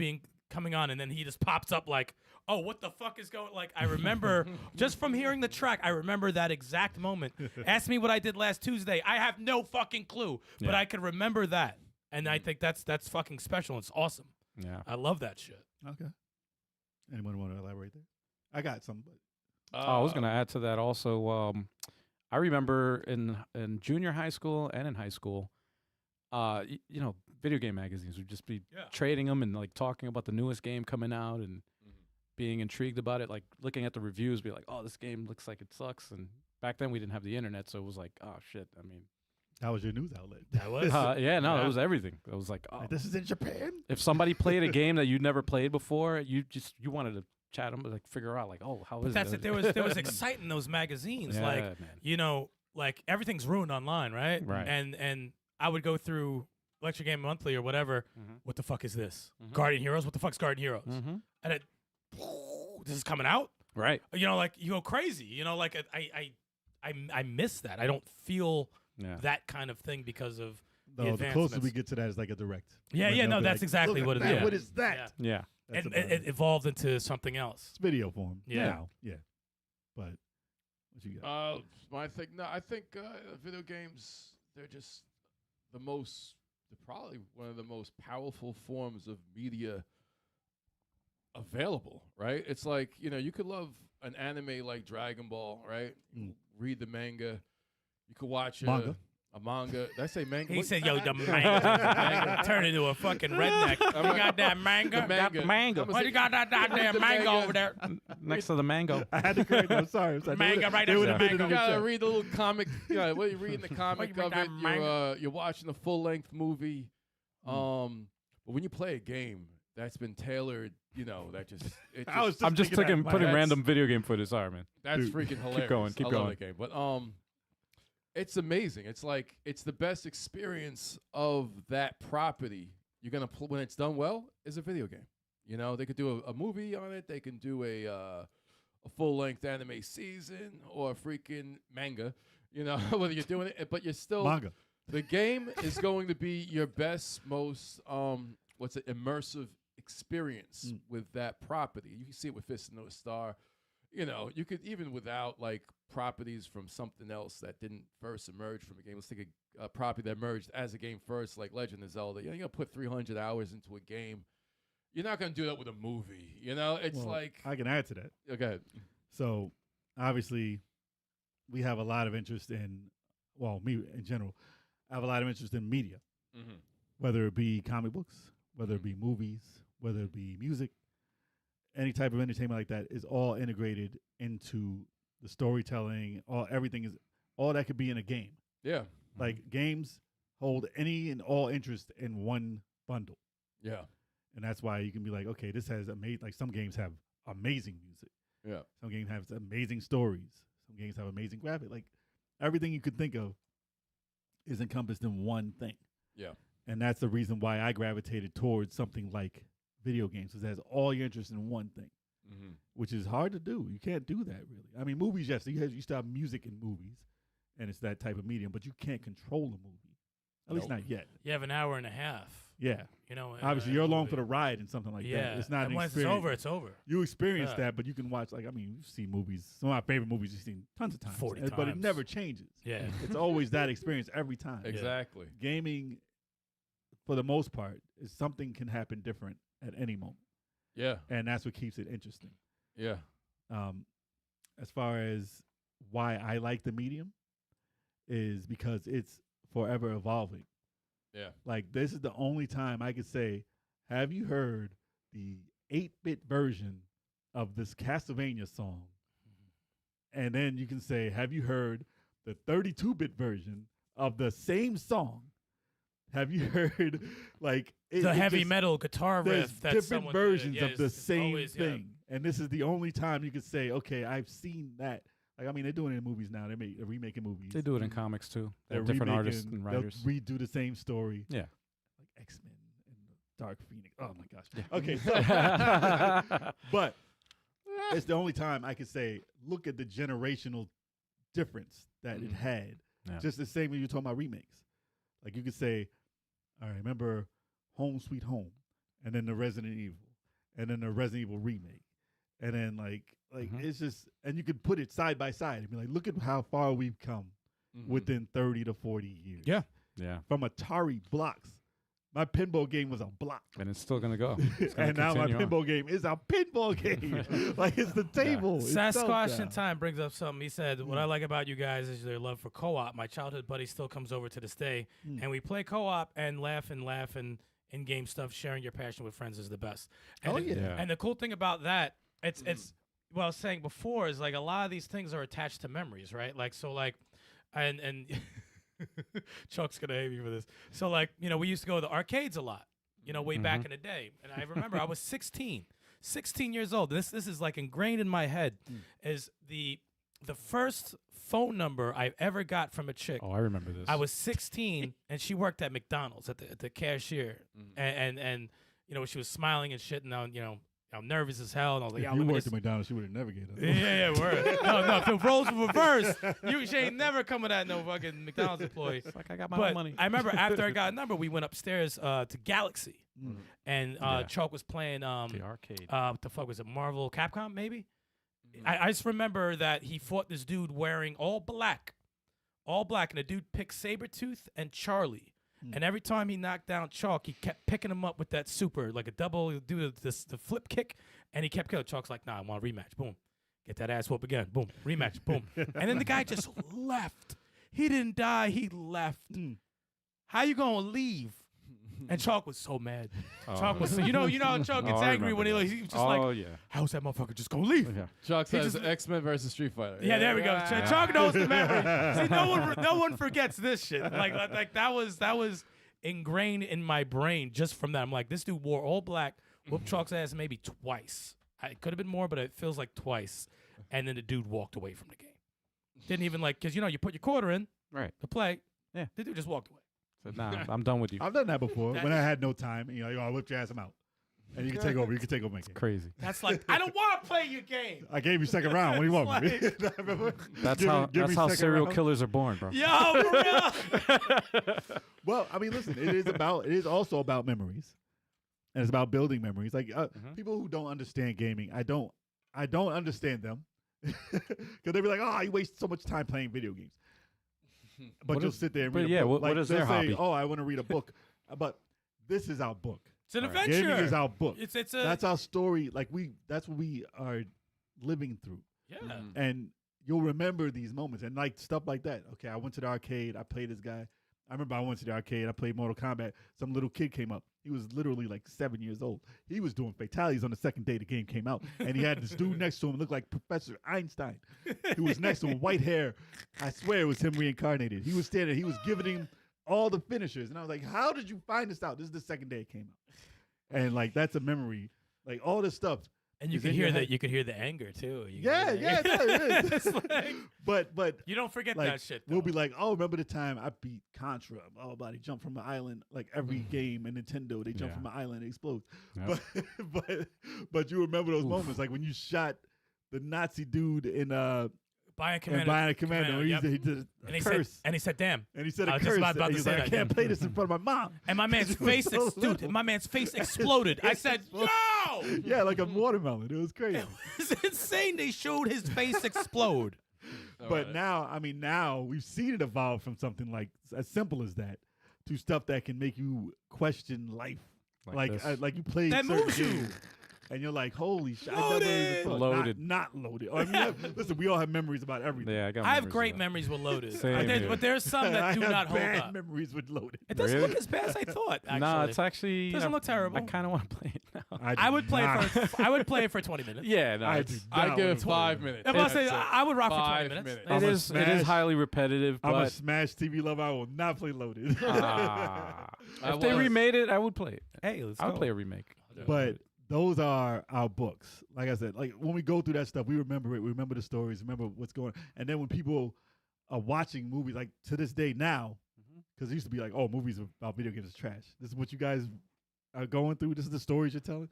S5: coming on, and then he just pops up like, oh, what the fuck is going? Like, I remember just from hearing the track, I remember that exact moment. Ask me what I did last Tuesday. I have no fucking clue, but I can remember that, and I think that's fucking special. It's awesome.
S2: Yeah,
S5: I love that shit.
S3: Okay. Anyone want to elaborate there? I got some, but
S2: I was gonna add to that also. I remember in junior high school and in high school, you know, video game magazines would just be trading them and like talking about the newest game coming out and being intrigued about it, like looking at the reviews, be like, oh, this game looks like it sucks. And back then we didn't have the internet, so it was like, oh shit. I mean,
S3: that was your news outlet.
S5: That was
S2: it was everything. It was like, oh,
S3: Like, this is in Japan.
S2: if somebody played a game that you'd never played before, you wanted to chat them, like figure out like, oh, how is
S5: That's
S2: it?
S5: it. There was exciting those magazines.
S2: Yeah,
S5: like,
S2: man.
S5: you know, like everything's ruined online, right?
S2: Right.
S5: And I would go through Lecture Game Monthly or whatever. What the fuck is this? Guardian Heroes? What the fuck's Guardian Heroes? And this is coming out?
S2: Right.
S5: You know, like you go crazy. You know, like I miss that. I don't feel that kind of thing because of the
S3: The
S5: advancements.
S3: closer we get to that is like a direct.
S5: Yeah,
S3: When
S5: yeah,
S3: they'll
S5: no,
S3: be
S5: that's
S3: like,
S5: exactly
S3: "Look
S5: what
S3: at
S5: it
S3: that.
S5: is.
S3: What is that?
S5: Yeah.
S2: Yeah.
S3: That's
S5: And
S3: about
S5: it evolved into something else.
S3: It's video form.
S5: Yeah.
S3: Now. Yeah. But what you got?
S4: My thing. No, I think video games. They're just they're probably one of the most powerful forms of media available. Right? It's like, you know, you could love an anime like Dragon Ball, right? Read the manga. You could watch
S3: Manga.
S4: a manga. Did I say manga?
S5: He
S4: What-
S5: said, yo, the manga. Turn into a fucking redneck. You got that manga?
S4: The manga.
S2: Mango.
S5: Why you got that goddamn
S4: the
S5: mango
S4: manga.
S5: over there?
S2: Next to the mango.
S3: I had to correct them. I'm sorry. I'm sorry.
S5: Manga right
S3: They
S5: next
S3: would
S5: to
S3: have
S5: the
S3: been in
S5: mango.
S3: the
S4: You gotta
S3: chat.
S4: read the little comic. Yeah, what you reading the comic
S5: read
S4: of
S5: that
S4: it.
S5: manga?
S4: You're watching a full length movie. But when you play a game that's been tailored, you know, that just
S3: I was
S2: I'm just
S3: thinking that in my
S2: putting
S3: head.
S2: random video game footage. Sorry, man.
S4: that's
S3: Dude,
S4: freaking hilarious.
S2: Keep
S4: I
S2: going.
S4: love that game. But it's amazing. It's like it's the best experience of that property. You're gonna when it's done well is a video game. You know, they could do a movie on it. They can do a full length anime season or a freaking manga. You know, whether you're doing it, but you're still
S3: Manga.
S4: The game is going to be your best, most immersive experience with that property. You can see it with Fist of the North Star. You know, you could even without like properties from something else that didn't first emerge from a game. Let's take a property that emerged as a game first, like Legend of Zelda. You're gonna put 300 hours into a game. You're not gonna do that with a movie. You know, it's
S3: Well,
S4: like
S3: I can add to that.
S4: okay.
S3: So obviously, we have a lot of interest in, well, me in general, I have a lot of interest in media, whether it be comic books, whether it be movies, whether it be music, any type of entertainment like that is all integrated into the storytelling. Everything is all that could be in a game.
S4: Yeah.
S3: Like games hold any and all interest in one bundle,
S4: Yeah.
S3: and that's why you can be like, okay, this has amazing. Like some games have amazing music.
S4: Yeah.
S3: Some games have amazing stories. Some games have amazing graphics. Like everything you could think of is encompassed in one thing.
S4: Yeah.
S3: And that's the reason why I gravitated towards something like video games, because it has all your interest in one thing, which is hard to do. You can't do that really. I mean, movies, yes, you still have music in movies, and it's that type of medium, but you can't control a movie. At least not yet.
S5: You have an hour and a half.
S3: Yeah.
S5: You know,
S3: Obviously, you're along for the ride and something like
S5: yeah.
S3: that. It's not
S5: and
S3: an
S5: once it's
S3: experience.
S5: over, it's over.
S3: You experience
S5: Yeah.
S3: that, but you can watch, like, I mean, you've seen movies. Some of my favorite movies you've seen tons of times.
S5: 40
S3: But it
S5: times.
S3: never changes.
S5: Yeah.
S3: It's always that experience every time.
S4: Exactly.
S3: Gaming, for the most part, is something can happen different at any moment.
S4: Yeah.
S3: And that's what keeps it interesting.
S4: Yeah.
S3: As far as why I like the medium is because it's forever evolving.
S4: Yeah.
S3: Like, this is the only time I could say, have you heard the 8-bit version of this Castlevania song? And then you can say, have you heard the 32-bit version of the same song? Have you heard, like...
S5: The heavy
S3: just-
S5: metal guitar
S3: there's
S5: riff that
S3: different
S5: someone
S3: versions
S5: did. Yeah,
S3: of the
S5: it's
S3: same
S5: always, yeah.
S3: thing. And this is the only time you could say, okay, I've seen that. Like, I mean, they're doing it in movies now. They're remaking movies.
S2: They do it in comics too. They
S3: They're
S2: have different artists
S3: remaking-
S2: and writers.
S3: They'll redo the same story.
S2: Yeah.
S3: Like X-Men and Dark Phoenix. Oh, my gosh. Okay. So, but it's the only time I could say, look at the generational difference that it had.
S2: Yeah.
S3: Just the same when you're talking about remakes. Like you could say, all right, remember Home Sweet Home, and then the Resident Evil, and then the Resident Evil remake, and then like it's just, and you could put it side by side and be like, look at how far we've come within 30 to 40 years.
S2: Yeah. Yeah.
S3: From Atari blocks. My pinball game was a block.
S2: And it's still going to go.
S3: And now my pinball game is a pinball game. Like, it's the table.
S5: Sasquatch in Time brings up something. He said, what I like about you guys is your love for co-op. My childhood buddy still comes over to this day, and we play co-op and laugh and in-game stuff. Sharing your passion with friends is the best. And And the cool thing about that, it's what I was saying before is, like, a lot of these things are attached to memories, right? Like, so, like, and Chuck's gonna hate me for this. So, like, you know, we used to go to the arcades a lot, you know, way back in the day. And I remember I was 16 years old. This is like ingrained in my head. Is the first phone number I ever got from a chick.
S2: Oh, I remember this.
S5: I was 16 and she worked at McDonald's at the cashier, and you know, she was smiling and shit, and you know, I'm nervous as hell, and I was like,
S3: if you worked at McDonald's, she would have never gave us.
S5: Yeah, word. No, if the roles were reversed, she ain't never coming at no fucking McDonald's employee.
S2: It's like, I got my own money.
S5: I remember after I got a number, we went upstairs to Galaxy, and Chalk was playing
S2: the arcade.
S5: What the fuck was it? Marvel Capcom, maybe? I just remember that he fought this dude wearing all black, and the dude picked Sabretooth and Charlie. And every time he knocked down Chalk, he kept picking him up with that super, like a double, do the flip kick, and he kept killing. Chalk's like, nah, I want a rematch. Boom. Get that ass whoop again. Boom. Rematch. Boom. And then the guy just left. He didn't die. He left. How you going to leave? And Chalk was so mad. Chalk was, you know how Chalk gets angry when he was just like, how's that motherfucker just going to leave?
S2: Yeah.
S4: Chalk says X-Men versus Street Fighter.
S5: Yeah, there we go. Chalk knows the memory. See, no one forgets this shit. Like that was ingrained in my brain just from that. I'm like, this dude wore all black, whooped Chalk's ass maybe twice. It could have been more, but it feels like twice. And then the dude walked away from the game. Didn't even because you put your quarter in to play. Yeah, the dude just walked away.
S2: Said, nah, I'm done with you.
S3: I've done that before when I had no time. And you're like, oh, I whipped your ass, I'm out. And you can take over. You can take over my game.
S2: Crazy.
S5: That's like, I don't want to play your game.
S3: I gave you second round. What do you want from me?
S2: That's how serial killers are born, bro.
S5: Yo, for real.
S3: Well, I mean, listen, it is also about memories. And it's about building memories. Like people who don't understand gaming, I don't understand them. Because they be like, oh, you waste so much time playing video games. But you'll sit there and read a book.
S2: What is their hobby?
S3: Oh, I want to read a book. But this is our book.
S5: It's an adventure.
S3: Gaming is our book.
S5: That's
S3: our story. Like that's what we are living through.
S5: Yeah.
S3: And you'll remember these moments and like stuff like that. Okay, I went to the arcade. I played this guy. I remember I went to the arcade. I played Mortal Kombat. Some little kid came up. He was literally like 7 years old. He was doing fatalities on the second day the game came out. And he had this dude next to him looked like Professor Einstein, who was next to him, white hair. I swear it was him reincarnated. He was standing. He was giving him all the finishers. And I was like, how did you find this out? This is the second day it came out. And like, that's a memory. Like all this stuff.
S5: And you could hear that. You could hear the anger too.
S3: It is. But
S5: you don't forget
S3: like,
S5: that shit. Though.
S3: We'll be like, oh, remember the time I beat Contra? Oh, buddy, jump from an island. Like every game in Nintendo, they jump from an island, it explodes.
S2: Yep.
S3: But you remember those moments, like when you shot the Nazi dude in
S5: Bionic Commando.
S3: He did a curse.
S5: He said, "Damn."
S3: And he said a
S5: I was
S3: curse.
S5: just about
S3: and
S5: to
S3: he's
S5: say
S3: like, I
S5: that,
S3: can't play this in front of my mom.
S5: And my man's face exploded. I said, "Yo!"
S3: Yeah, like a watermelon. It was crazy.
S5: It was insane. They showed his face explode.
S3: But now we've seen it evolve from something like as simple as that to stuff that can make you question life. Like you play
S5: that
S3: certain
S5: moves
S3: games.
S5: you.
S3: And you're like, holy shit.
S2: Loaded.
S3: Not loaded. I mean, listen, we all have memories about everything.
S2: Yeah,
S5: I have great memories with loaded.
S2: Same here.
S5: But there's some that do not hold
S3: bad
S5: up.
S3: memories with loaded.
S5: It doesn't look as bad as I thought. Actually.
S2: Nah, it's actually
S5: doesn't look terrible.
S2: I kind of want to play it now.
S5: I would play it for 20 minutes.
S2: Yeah, no,
S4: I give it 5 minutes.
S5: I would rock for 20 minutes.
S2: It is highly repetitive.
S3: I'm
S2: but
S3: a Smash TV lover. I will not play loaded.
S2: If they remade it, I would play it.
S5: Hey,
S2: I would play a remake.
S3: But those are our books. Like I said, like when we go through that stuff, we remember it. We remember the stories. Remember what's going on. And then when people are watching movies, like to this day now, because it used to be like, oh, movies about video games is trash. This is what you guys are going through. This is the stories you're telling.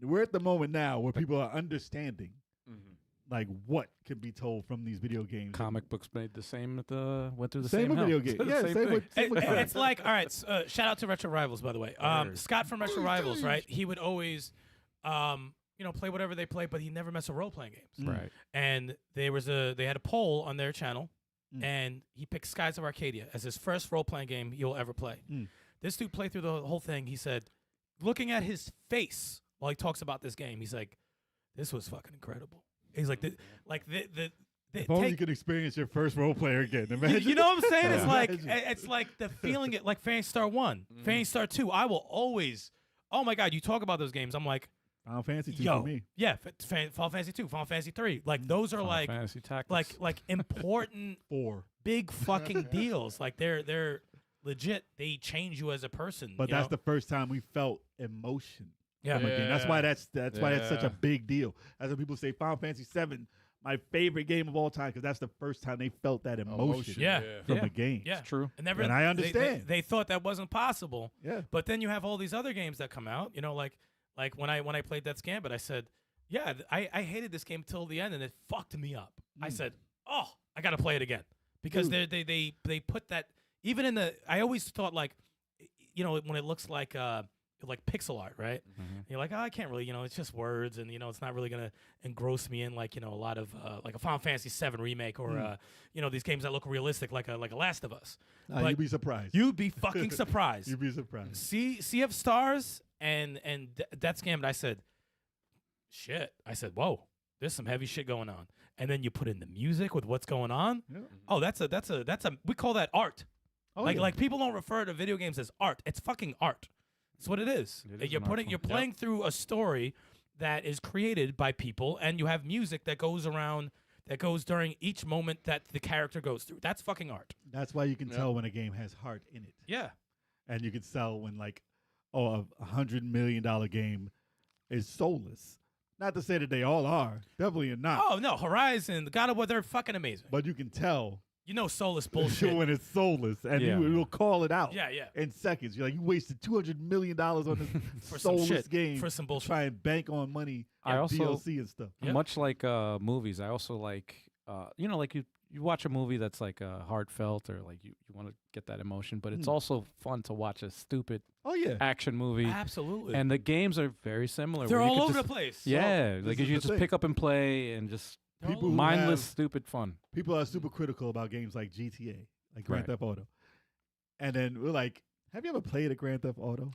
S3: we're at the moment now where people are understanding like what can be told from these video games.
S2: Comic books made the same went through the
S3: same
S2: same
S3: with video
S2: hell.
S3: games. Yeah, same with
S5: It's like, all right, shout out to Retro Rivals, by the way. Scott from Retro Rivals, right? He would always, play whatever they play, but he never messed with role-playing games.
S2: Right.
S5: And they had a poll on their channel, and he picked Skies of Arcadia as his first role-playing game he'll ever play. This dude played through the whole thing. He said, looking at his face while he talks about this game, he's like, this was fucking incredible. He's like,
S3: if only you could experience your first role player again. Imagine.
S5: You know what I'm saying? It's like the feeling it like Phantasy Star 1, Phantasy Star 2. I will always, oh my God, you talk about those games. I'm like,
S3: Final Fantasy 2
S5: yo,
S3: for me.
S5: yeah, Final Fantasy 2, Final Fantasy 3. Like those are
S2: Final Fantasy Tactics.
S5: like important
S3: 4.
S5: big fucking deals. Like they're legit. They change you as a person.
S3: But that's the first time we felt emotion.
S5: Yeah.
S3: From a game. That's why that's such
S4: Yeah.
S3: a big deal. As when people say Final Fantasy 7, my favorite game of all time, because that's the first time they felt that emotion
S5: Yeah.
S3: from a game.
S5: Yeah,
S2: It's true.
S5: And,
S3: And I understand.
S5: They thought that wasn't possible.
S3: Yeah.
S5: But then you have all these other games that come out. Like when I played Death's Gambit, I said, yeah, I hated this game till the end, and it fucked me up. I said, oh, I got to play it again because they put that even in the. I always thought like, when it looks like pixel art, right? You're like, oh, I can't really, it's just words, and it's not really gonna engross me in like a lot of like a Final Fantasy VII remake or these games that look realistic like a Last of Us. But
S3: You'd be surprised.
S5: you'd be fucking surprised.
S3: You'd be surprised.
S5: Sea of Stars and Death's Gambit. I said, shit. I said, whoa, there's some heavy shit going on. And then you put in the music with what's going on.
S3: Yeah.
S5: Oh, that's a we call that art.
S3: Oh,
S5: like people don't refer to video games as art. It's fucking art. That's what it is.
S2: It is
S5: You're
S2: an art
S5: putting you're
S2: form.
S5: playing through a story that is created by people, and you have music that goes around that goes during each moment that the character goes through. That's fucking art.
S3: That's why you can tell when a game has heart in it.
S5: Yeah.
S3: And you can tell when like, a $100 million game is soulless. Not to say that they all are. Definitely not.
S5: Oh no, Horizon, God of War, they're fucking amazing.
S3: But you can tell
S5: Soulless bullshit.
S3: when it's soulless, and
S2: Yeah.
S3: you'll call it out.
S5: Yeah, yeah.
S3: In seconds, you're like, you wasted $200 million on this
S5: For some
S3: soulless
S5: shit.
S3: game
S5: For some bullshit.
S3: try and bank on money,
S2: I also-
S3: DLC and stuff.
S5: Yep.
S2: Much like movies, I also like like you watch a movie that's like heartfelt or like you want to get that emotion, but it's also fun to watch a stupid
S3: Oh yeah,
S2: action movie.
S5: Absolutely.
S2: And the games are very similar.
S5: they're
S2: where you
S5: all
S2: could
S5: over
S2: just-
S5: the place.
S2: Yeah,
S3: this
S2: like
S3: is
S2: you
S3: the
S2: just
S3: thing.
S2: pick up and play and just
S5: They're all
S3: People
S5: over-
S3: who
S2: mindless,
S3: have-
S2: stupid fun.
S3: people are super critical about games like GTA, like Grand
S2: Right.
S3: Theft Auto, and then we're like, have you ever played a Grand Theft Auto?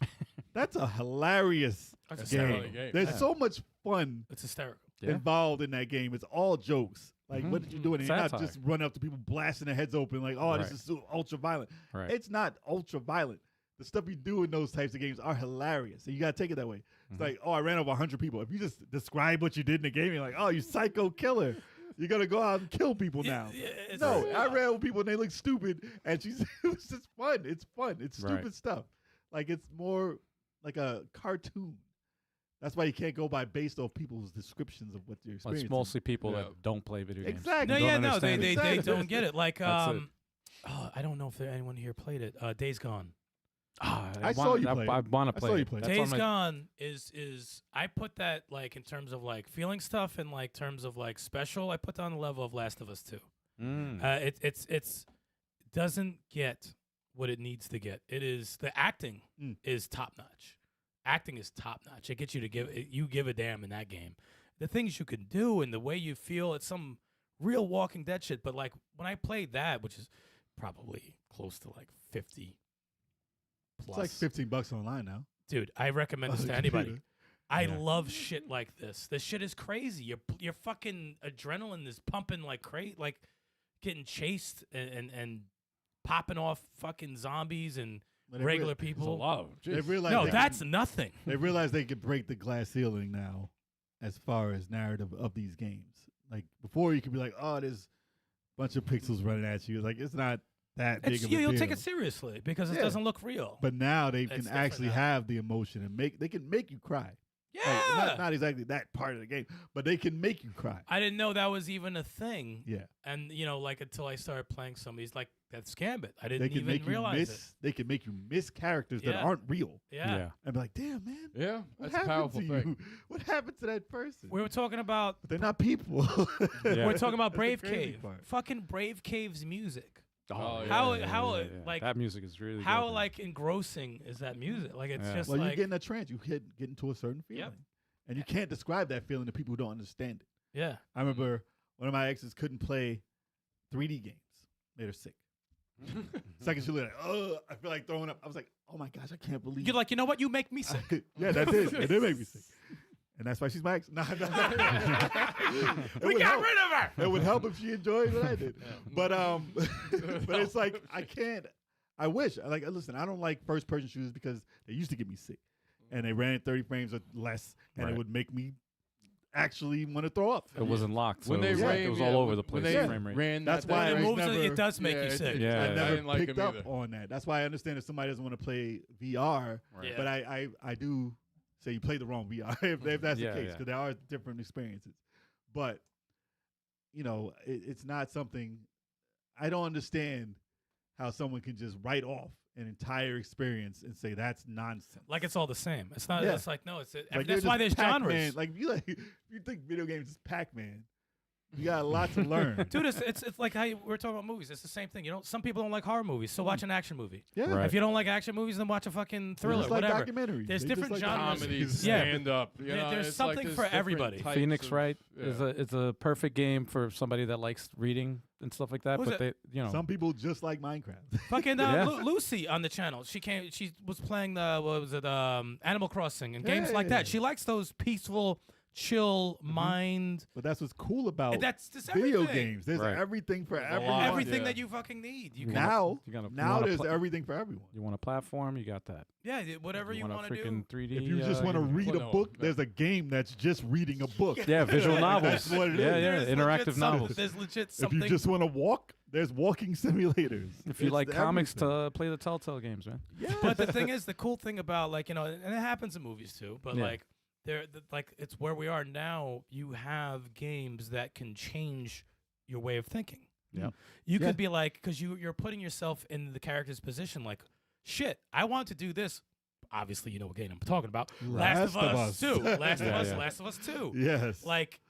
S3: That's a hilarious
S5: That's a
S3: game.
S5: funny
S4: game.
S3: There's
S4: Yeah.
S3: so much fun
S5: It's hysterical.
S2: Yeah.
S3: involved in that game. It's all jokes. Like,
S2: Mhm.
S3: what did you do? And you're not
S2: Satire.
S3: just running up to people blasting their heads open like, oh, this
S2: Right.
S3: is so ultra violent.
S2: Right.
S3: It's not ultra violent. The stuff you do in those types of games are hilarious. And you got to take it that way. It's
S2: Mhm.
S3: like, oh, I ran over 100 people. If you just describe what you did in the game, you're like, oh, you psycho killer. You're going to go out and kill people now.
S5: It's-
S3: No, I ran over people and they look stupid. And it was just fun. It's fun. It's stupid
S2: Right.
S3: stuff. Like, it's more like a cartoon. That's why you can't go by based off people's descriptions of what you're
S2: Well,
S3: experiencing.
S2: it's mostly people
S4: Yeah.
S2: that don't play video games.
S3: Exactly.
S5: No,
S2: Don't
S5: yeah, no,
S2: understand
S5: they
S2: it.
S5: they don't get it. Like
S2: That's it.
S5: I don't know if anyone here played it. Days Gone.
S3: I saw you play it.
S2: I want to
S3: I
S2: play
S3: saw you
S2: it.
S3: play it.
S2: That's on
S5: Days
S2: my-
S5: Gone is I put that like in terms of like feeling stuff and like terms of like special. I put that on the level of Last of Us 2.
S2: Mm.
S5: It's doesn't get what it needs to get. It is the acting is top notch. Acting is top notch. It gets you to give a damn in that game. The things you can do and the way you feel. It's some real Walking Dead shit. But like when I played that, which is probably close to like 50 plus.
S3: It's like $15 online now.
S5: Dude, I recommend this
S3: On
S5: to
S3: the
S5: anybody.
S3: computer.
S5: I
S3: Yeah.
S5: love shit like this. This shit is crazy. Your fucking adrenaline is pumping like crazy, like getting chased and popping off fucking zombies and
S3: But they
S5: regular
S4: It's a
S5: people.
S4: lot.
S3: They realize
S5: No,
S3: they
S5: that's
S3: can,
S5: nothing.
S3: they realize they could break the glass ceiling now, as far as narrative of these games. Like before, you could be like, "Oh, there's a bunch of pixels running at you." Like it's not that big
S5: It's,
S3: of a
S5: you'll
S3: deal.
S5: take it seriously because it
S3: Yeah.
S5: doesn't look real.
S3: But now they
S5: It's
S3: can
S5: different
S3: actually
S5: now.
S3: have the emotion and they can make you cry.
S5: Yeah.
S3: Not exactly that part of the game, but they can make you cry.
S5: I didn't know that was even a thing.
S3: Yeah.
S5: And like until I started playing some of these, like that's Gambit. I
S3: They
S5: didn't
S3: can
S5: even
S3: make you
S5: realize
S3: miss.
S5: it.
S3: They can make you miss characters that
S5: Yeah.
S3: aren't real,
S5: Yeah.
S3: and be like, "Damn, man,
S4: Yeah,
S3: what
S4: that's a
S3: happened
S4: powerful
S3: to
S4: thing.
S3: you? What happened to that person?"
S5: We were talking about
S3: But they're not people.
S2: Yeah.
S5: we're talking about
S3: That's the
S5: Brave
S3: crazy
S5: Cave.
S3: part.
S5: Fucking Brave Cave's music.
S4: Oh,
S5: How-
S4: yeah,
S5: how, like,
S2: that music is really
S5: How
S2: good,
S5: like engrossing is that music? Like it's
S2: Yeah.
S5: just
S3: Well, you
S5: like
S3: get in a trance. You get into a certain feeling, and you can't describe that feeling to people who don't understand it.
S5: yeah.
S3: I remember one of my exes couldn't play 3D games. Made her sick. Second, she was like, "Oh, I feel like throwing up." I was like, "Oh my gosh, I can't believe."
S5: You're like, you know what? You make me sick.
S3: Yeah, that did. It did make me sick. And that's why she's my ex. Nah.
S5: We got rid of her.
S3: It would help if she enjoyed what I did. But but it's like I can't. I wish. Like, listen, I don't like first person shooters because they used to get me sick, and they ran at 30 frames or less, and
S2: Right.
S3: it would make me actually want to throw up.
S2: It wasn't locked, so
S4: When they
S2: it was, like,
S4: ran,
S2: it was
S4: yeah,
S2: all over the
S4: when
S2: place.
S4: they
S2: the frame rate.
S4: ran
S3: That's
S4: that
S3: why
S5: When
S3: I
S5: it moves,
S3: never-
S5: it does make
S4: yeah,
S5: you
S4: it
S5: sick.
S4: did.
S2: Yeah.
S3: I
S2: I
S3: never
S4: didn't like
S3: picked
S4: him
S3: up
S4: either.
S3: on that. That's why I understand if somebody doesn't want to play VR,
S2: Right.
S5: Yeah.
S3: but I do say you play the wrong VR if that's
S2: Yeah,
S3: the case,
S2: yeah.
S3: because there are different experiences. But it's not something I don't understand how someone can just write off an entire experience and say that's nonsense.
S5: Like it's all the same. It's not.
S3: Yeah.
S5: It's like no. It's
S3: Like,
S5: that's
S3: you're
S5: why there's
S3: just Pac-Man.
S5: genres.
S3: Like if you think video games is Pac-Man, you got a lot to learn.
S5: Dude, it's like how we're talking about movies. It's the same thing. Some people don't like horror movies, so watch an action movie.
S3: Yeah,
S2: Right.
S5: If you don't like action movies, then watch a fucking
S3: They're
S5: thriller,
S3: just like
S5: whatever.
S3: documentaries.
S5: There's
S3: They
S5: different
S3: just like
S5: genres.
S4: Comedies,
S5: Yeah.
S4: stand up. You
S5: There-
S4: know,
S5: there's
S4: it's
S5: something
S4: like there's
S5: for
S4: different
S5: everybody.
S4: types
S2: Phoenix
S4: of-
S2: Wright
S4: yeah.
S2: is a perfect game for somebody that likes reading and stuff like that.
S5: Who's
S2: but they,
S3: Some people just like Minecraft.
S5: Fucking
S2: Yeah.
S5: Lucy on the channel. She was playing Animal Crossing and games like
S3: Yeah.
S5: that. She likes those peaceful, chill mind.
S3: But that's what's cool about
S5: That's just
S3: video
S5: everything.
S3: games. There's
S2: Right.
S3: everything for
S4: There's a
S3: everyone.
S4: lot.
S5: Everything
S4: Yeah.
S5: that you fucking need. You can,
S3: Now,
S2: you gotta- you
S3: now
S2: wanna
S3: there's
S2: pla-
S3: everything for everyone.
S2: You want a platform? You got that.
S5: yeah, whatever you
S2: want
S5: want
S2: a
S5: to
S2: freaking
S5: do.
S2: 3D.
S3: If you just want to
S2: game?
S3: read a
S4: Well, no,
S3: book,
S4: no.
S3: there's a game that's just reading a book.
S2: Yeah, visual novels.
S3: That's what it
S2: yeah,
S3: is.
S2: yeah,
S5: There's
S2: interactive
S5: legit
S2: novels.
S5: There's legit
S3: If
S5: something.
S3: you just want to walk, there's walking simulators.
S2: If you
S3: It's
S2: like comics,
S3: everything.
S2: to play the Telltale games, man.
S3: Yeah.
S5: But the thing is, the cool thing about and it happens in movies too. But
S2: Yeah.
S5: it's where we are now. You have games that can change your way of thinking.
S2: Yep.
S5: You
S3: Yeah.
S5: could be like, because you're putting yourself in the character's position. Like, shit, I want to do this. Obviously, you know what game I'm talking about. Last of Us 2. Last of
S2: Yeah,
S5: Us.
S2: yeah.
S5: Last of Us 2.
S3: Yes.
S5: Like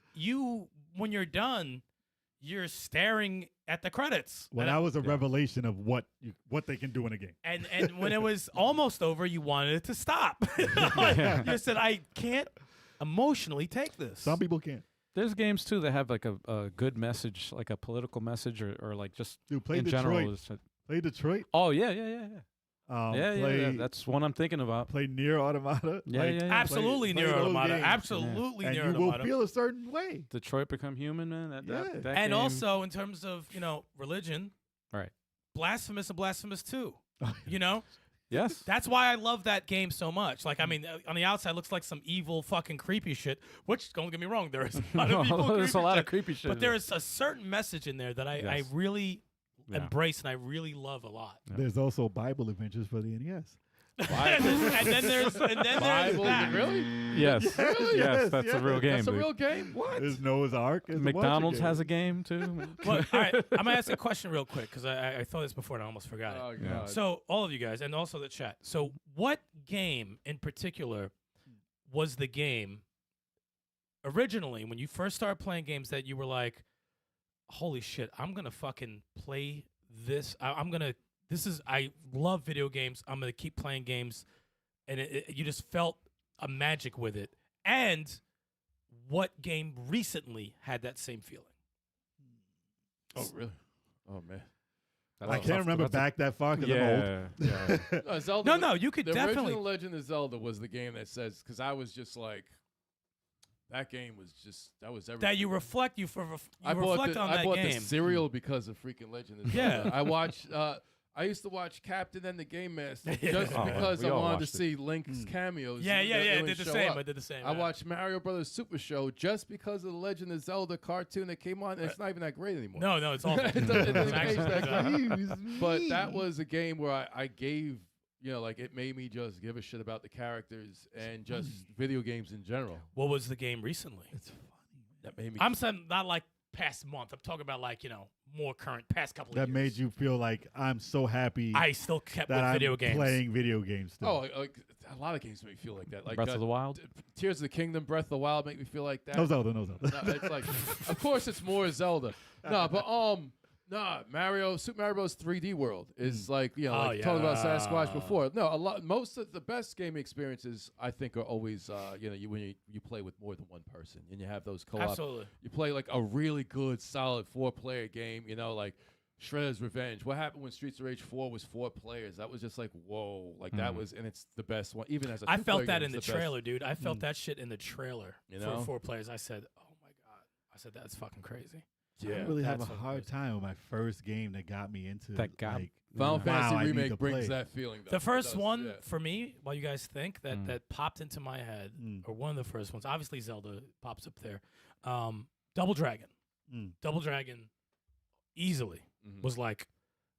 S5: when you're done, you're staring at the credits.
S3: Well,
S5: And
S3: that was a revelation of what they can do in a game.
S5: And when it was almost over, you wanted it to stop. Like, you said, I can't emotionally take this.
S3: Some people can't.
S2: There's games too that have like a good message, like a political message, or like just
S3: Dude, play
S2: in
S3: Detroit.
S2: general.
S3: Play Detroit.
S2: Oh yeah.
S3: Play,
S2: That's what I'm thinking about.
S3: play Near Automata.
S2: Yeah, yeah, yeah.
S5: Absolutely
S3: play
S5: Near
S3: those
S5: Automata.
S3: games.
S5: Absolutely
S3: And
S5: Near
S3: you will
S5: Automata.
S3: feel a certain way.
S2: Detroit Become Human, man. That
S3: Yeah.
S5: And
S2: game-
S5: also in terms of religion,
S2: Right.
S5: Blasphemous and Blasphemous 2. You know,
S2: Yes.
S5: that's why I love that game so much. Like, I mean, on the outside, it looks like some evil fucking creepy shit. Which, don't get me wrong, there is a lot of evil.
S2: There's a
S5: creepy
S2: lot
S5: shit.
S2: of creepy shit.
S5: But there is a certain message in there that I
S2: Yes.
S5: really
S2: Yeah.
S5: embrace and I really love a lot.
S2: Yeah.
S3: There's also Bible adventures for the NES.
S5: and then there's
S4: Bible,
S5: that.
S4: really?
S2: Yes.
S3: Really?
S2: Yes, that's a real game.
S4: That's a
S2: dude.
S4: real game. What?
S3: There's Noah's Ark. There's a bunch of
S2: McDonald's has a
S3: games.
S2: game too.
S5: Well, all right, I'm gonna ask a question real quick because I thought this before and I almost forgot it.
S4: Oh
S2: Yeah.
S4: god.
S5: So all of you guys, and also the chat. So what game in particular was the game originally when you first started playing games that you were like, "Holy shit, I'm gonna fucking play this. I love video games. I'm gonna keep playing games," and you just felt a magic with it. And what game recently had that same feeling?
S4: Oh really? Oh man.
S3: I can't remember back that far because
S2: Yeah. Yeah.
S4: No, Zelda.
S5: No, you could
S4: the
S5: definitely.
S4: original Legend of Zelda was the game that says because I was just like, that game was just that was everything.
S5: That you reflect you for ref- you
S4: I bought
S5: reflect
S4: the,
S5: on
S4: I
S5: that
S4: bought
S5: game.
S4: the cereal because of freaking Legend of
S5: Yeah.
S4: Zelda. I watched. I used to watch Captain and the Game Master
S5: Yeah.
S4: just
S2: Oh,
S4: because
S2: we
S4: I
S2: all
S4: wanted to
S2: watched it.
S4: see Link's cameos.
S5: Yeah,
S4: that
S5: I
S4: wouldn't
S5: did the
S4: show
S5: same.
S4: up.
S5: I did the same.
S4: I watched Mario Brothers Super Show just because of the Legend of Zelda cartoon that came on. And it's not even that great anymore.
S5: No, it's awful.
S4: It doesn't
S5: It's
S4: age that
S5: actually-
S4: great. But that was a game where I gave you know, like it made me just give a shit about the characters and just video games in general.
S5: What was the game recently?
S3: It's funny.
S4: That made me.
S5: I'm saying not like past month. I'm talking about like, you know, more current, past couple of years.
S3: That made you feel like I'm so happy
S5: I still kept
S3: that
S5: with
S3: I'm
S5: video games.
S3: playing video games still.
S4: Oh, like a lot of games make me feel like that. Like
S2: Breath of the Wild.
S4: Tears of the Kingdom, Breath of the Wild make me feel like that.
S3: No Zelda.
S4: No, it's like, of course, it's more Zelda. No, but Super Mario Bros. 3D World is like, you know, like talking about Sasquatch before. No, most of the best gaming experiences I think are always, you know, when you play with more than one person and you have those co-op.
S5: Absolutely.
S4: You play like a really good, solid 4-player game. You know, like Shredder's Revenge. What happened when Streets of Rage 4 was 4 players? That was just like, whoa, like that was, and it's the best one. Even as a
S5: I
S4: 2-player
S5: felt that
S4: game,
S5: in the
S4: it's best.
S5: trailer, dude. I felt that shit in the trailer.
S4: You know?
S5: For 4 players. I said, oh my God. I said, that's fucking crazy.
S4: Yeah,
S3: I really have a
S5: that's
S3: hard
S5: crazy.
S3: time with my first game that got me into
S2: That got-
S3: like,
S4: Final
S3: wow,
S4: Fantasy
S3: I need
S4: Remake
S3: to
S4: brings
S3: play.
S4: that feeling. Though.
S5: The first
S4: It does,
S5: one
S4: yeah.
S5: for me, while you guys think that popped into my head, or one of the first ones, obviously Zelda pops up there. Double Dragon. Double Dragon easily was like,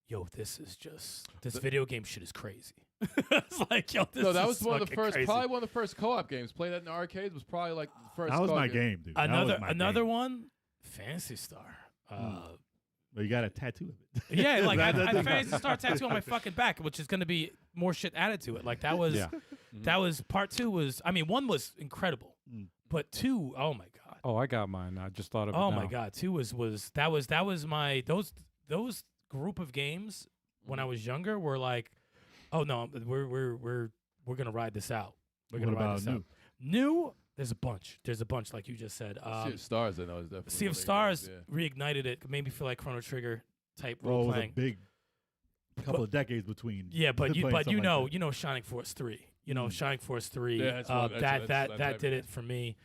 S5: yo, this video game shit is crazy. It's like, yo, this
S4: No, that
S5: is
S4: was one of the
S5: fucking
S4: first,
S5: crazy.
S4: probably one of the first co-op games. Play that in the arcades was probably like the first.
S3: That was
S4: co-op
S3: my game, dude. That
S5: Another
S3: was my
S5: another
S3: game.
S5: one, Fantasy Star.
S3: Well, you got a tattoo of it.
S5: Yeah, like I
S3: That-
S5: Fantasy Star tattoo on my fucking back, which is gonna be more shit added to it. Like that was, that was part 2 was. I mean, 1 was incredible, but 2, oh my God.
S2: Oh, I got mine. I just thought of it.
S5: Oh
S2: now.
S5: my God, 2 was my those group of games when I was younger were like, oh no, we're gonna ride this out. We're
S3: What
S5: gonna ride
S3: about
S5: this
S3: new?
S5: out. New, there's a bunch. There's a bunch, like you just said.
S4: Sea of Stars, I know is definitely.
S5: Sea of
S4: one the
S5: Stars
S4: games,
S5: reignited it. Made me feel like Chrono Trigger type
S3: Well,
S5: role
S3: it was a
S5: playing.
S3: big couple of decades between.
S5: Yeah, but you
S3: playing something like that.
S5: you know Shining Force 3. You know Shining Force 3.
S4: Yeah, that's one- that's
S5: that
S4: type
S5: did
S4: of
S5: it for me.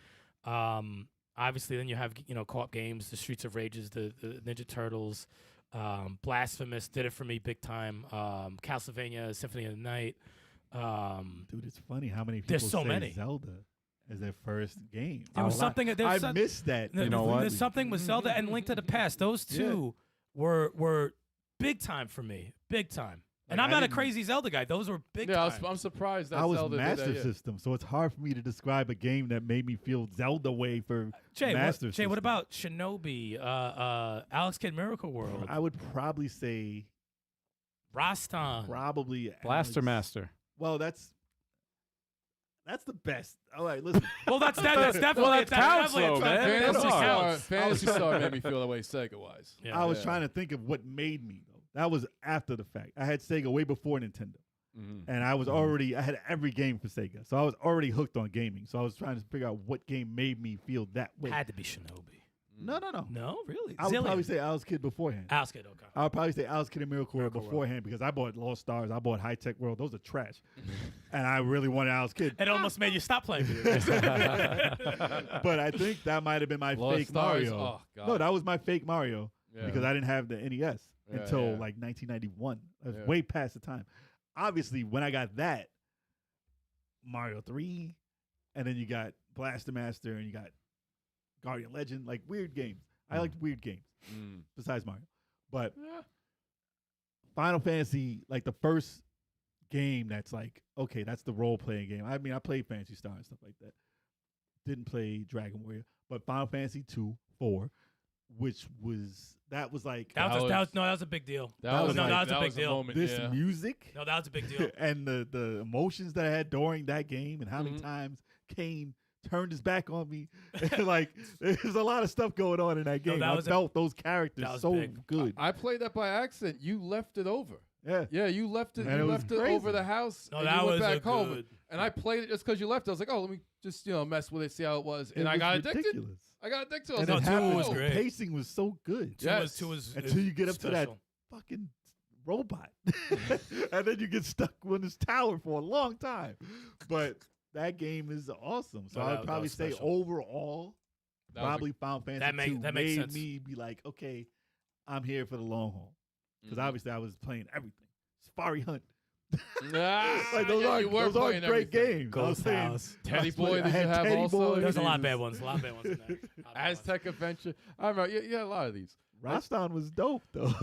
S5: Obviously, then you have co-op games, the Streets of Rages, the Ninja Turtles, Blasphemous did it for me big time. Castlevania Symphony of the Night.
S3: Dude, it's funny how many people
S5: There's so
S3: say
S5: many.
S3: Zelda as their first game.
S5: There was something.
S3: I missed that.
S2: You know what?
S5: There's something with Zelda and Link to the Past. Those two were big time for me. Big time. And
S3: Like,
S5: I'm
S3: I
S5: not a
S3: didn't-
S5: crazy Zelda guy. Those were big
S4: Yeah,
S5: time.
S4: I'm surprised that
S3: I was
S4: Zelda
S3: Master
S4: did that. Yeah.
S3: System, so it's hard for me to describe a game that made me feel Zelda way for
S5: Jay,
S3: Master
S5: what
S3: System.
S5: about Shinobi, Alex Kidd Miracle World,
S3: I would probably say
S5: Rastan?
S3: probably
S2: Blaster
S3: Alex-
S2: Master.
S3: Well, that's the best. All right, listen.
S5: Well, that's definitely
S2: that counts, though, man.
S4: Fantasy
S2: Come on.
S4: Star, Fantasy Star made me feel that way Sega-wise.
S5: Yeah.
S3: I was trying to think of what made me though. That was after the fact. I had Sega way before Nintendo. And I was I had every game for Sega. So I was already hooked on gaming. So I was trying to figure out what game made me feel that way.
S5: Had to be Shinobi.
S3: No.
S5: No, really.
S3: I would
S5: Zillion.
S3: probably say Alex Kidd beforehand.
S5: Alex Kidd. Okay.
S3: I would probably say Alex Kidd and Miracle World
S5: Miracle World.
S3: beforehand because I bought Lost Stars. I bought High Tech World. Those are trash. And I really wanted Alex Kidd.
S5: It almost made you stop playing video games.
S3: But I think that might have been my
S4: Lost
S3: fake
S4: Stars?
S3: Mario.
S4: Oh, God.
S3: No, that was my fake Mario
S4: Yeah.
S3: because I didn't have the NES
S4: Yeah,
S3: until
S4: yeah.
S3: like 1991. I was
S4: Yeah.
S3: way past the time. Obviously, when I got that, Mario 3, and then you got Blaster Master, and you got Guardian Legend, like weird games. I liked weird games besides Mario. But Final Fantasy, like the first game that's like, okay, that's the role-playing game. I mean, I played Fantasy Star and stuff like that. Didn't play Dragon Warrior, but Final Fantasy 2, 4, which was that was like
S5: That was
S4: was
S5: a big deal.
S3: That was
S5: a big deal.
S4: moment,
S3: this
S4: yeah.
S3: music
S5: No, that was a big deal.
S3: and the emotions that I had during that game and how many times Kane turned his back on me. Like there's a lot of stuff going on in that game.
S5: that
S3: I
S5: was
S3: felt those characters
S5: that was
S3: so
S5: big.
S3: good.
S4: I played that by accident. You left it over.
S3: Yeah.
S4: Yeah, you left it.
S3: And
S4: you
S3: it was
S4: left it
S3: crazy.
S4: over the house.
S5: No,
S4: and
S5: that
S4: you went
S5: was a
S4: back home.
S5: good-
S4: And I played it just because you left. I was like, oh, let me just mess with it, see how it was. And
S3: It
S4: I
S3: was
S4: got addicted.
S3: ridiculous.
S4: I got addicted. I
S3: And
S4: was
S5: No,
S3: it
S4: like,
S5: two
S3: happened.
S5: was
S3: The
S5: great.
S3: pacing was so good.
S4: Yes.
S5: Two was
S3: Until you get up to that
S5: special.
S3: fucking robot. And then you get stuck on this tower for a long time. But that game is awesome. So
S5: No,
S3: I
S5: that-
S3: would
S5: that
S3: probably
S5: was
S3: say
S5: special.
S3: overall,
S4: That was a-
S3: probably Final Fantasy 2
S5: that makes
S3: made
S5: sense.
S3: me be like, okay, I'm here for the long haul. Because
S4: Mhm.
S3: obviously I was playing everything. Safari Hunt.
S4: Ah,
S3: Like those
S4: yeah,
S3: are
S4: you were
S3: those are
S4: playing
S3: great
S4: everything.
S3: games. I was
S5: Ghost
S3: saying,
S5: House.
S4: Teddy
S3: I
S4: Boy,
S3: had
S4: did you have
S3: Teddy
S4: also?
S3: Boy.
S5: There's a lot of
S3: It
S5: bad
S3: was-
S5: ones. A lot of bad ones in there. A lot of bad ones.
S4: Aztec Adventure. I remember. Yeah, a lot of these.
S3: Rastan was dope though.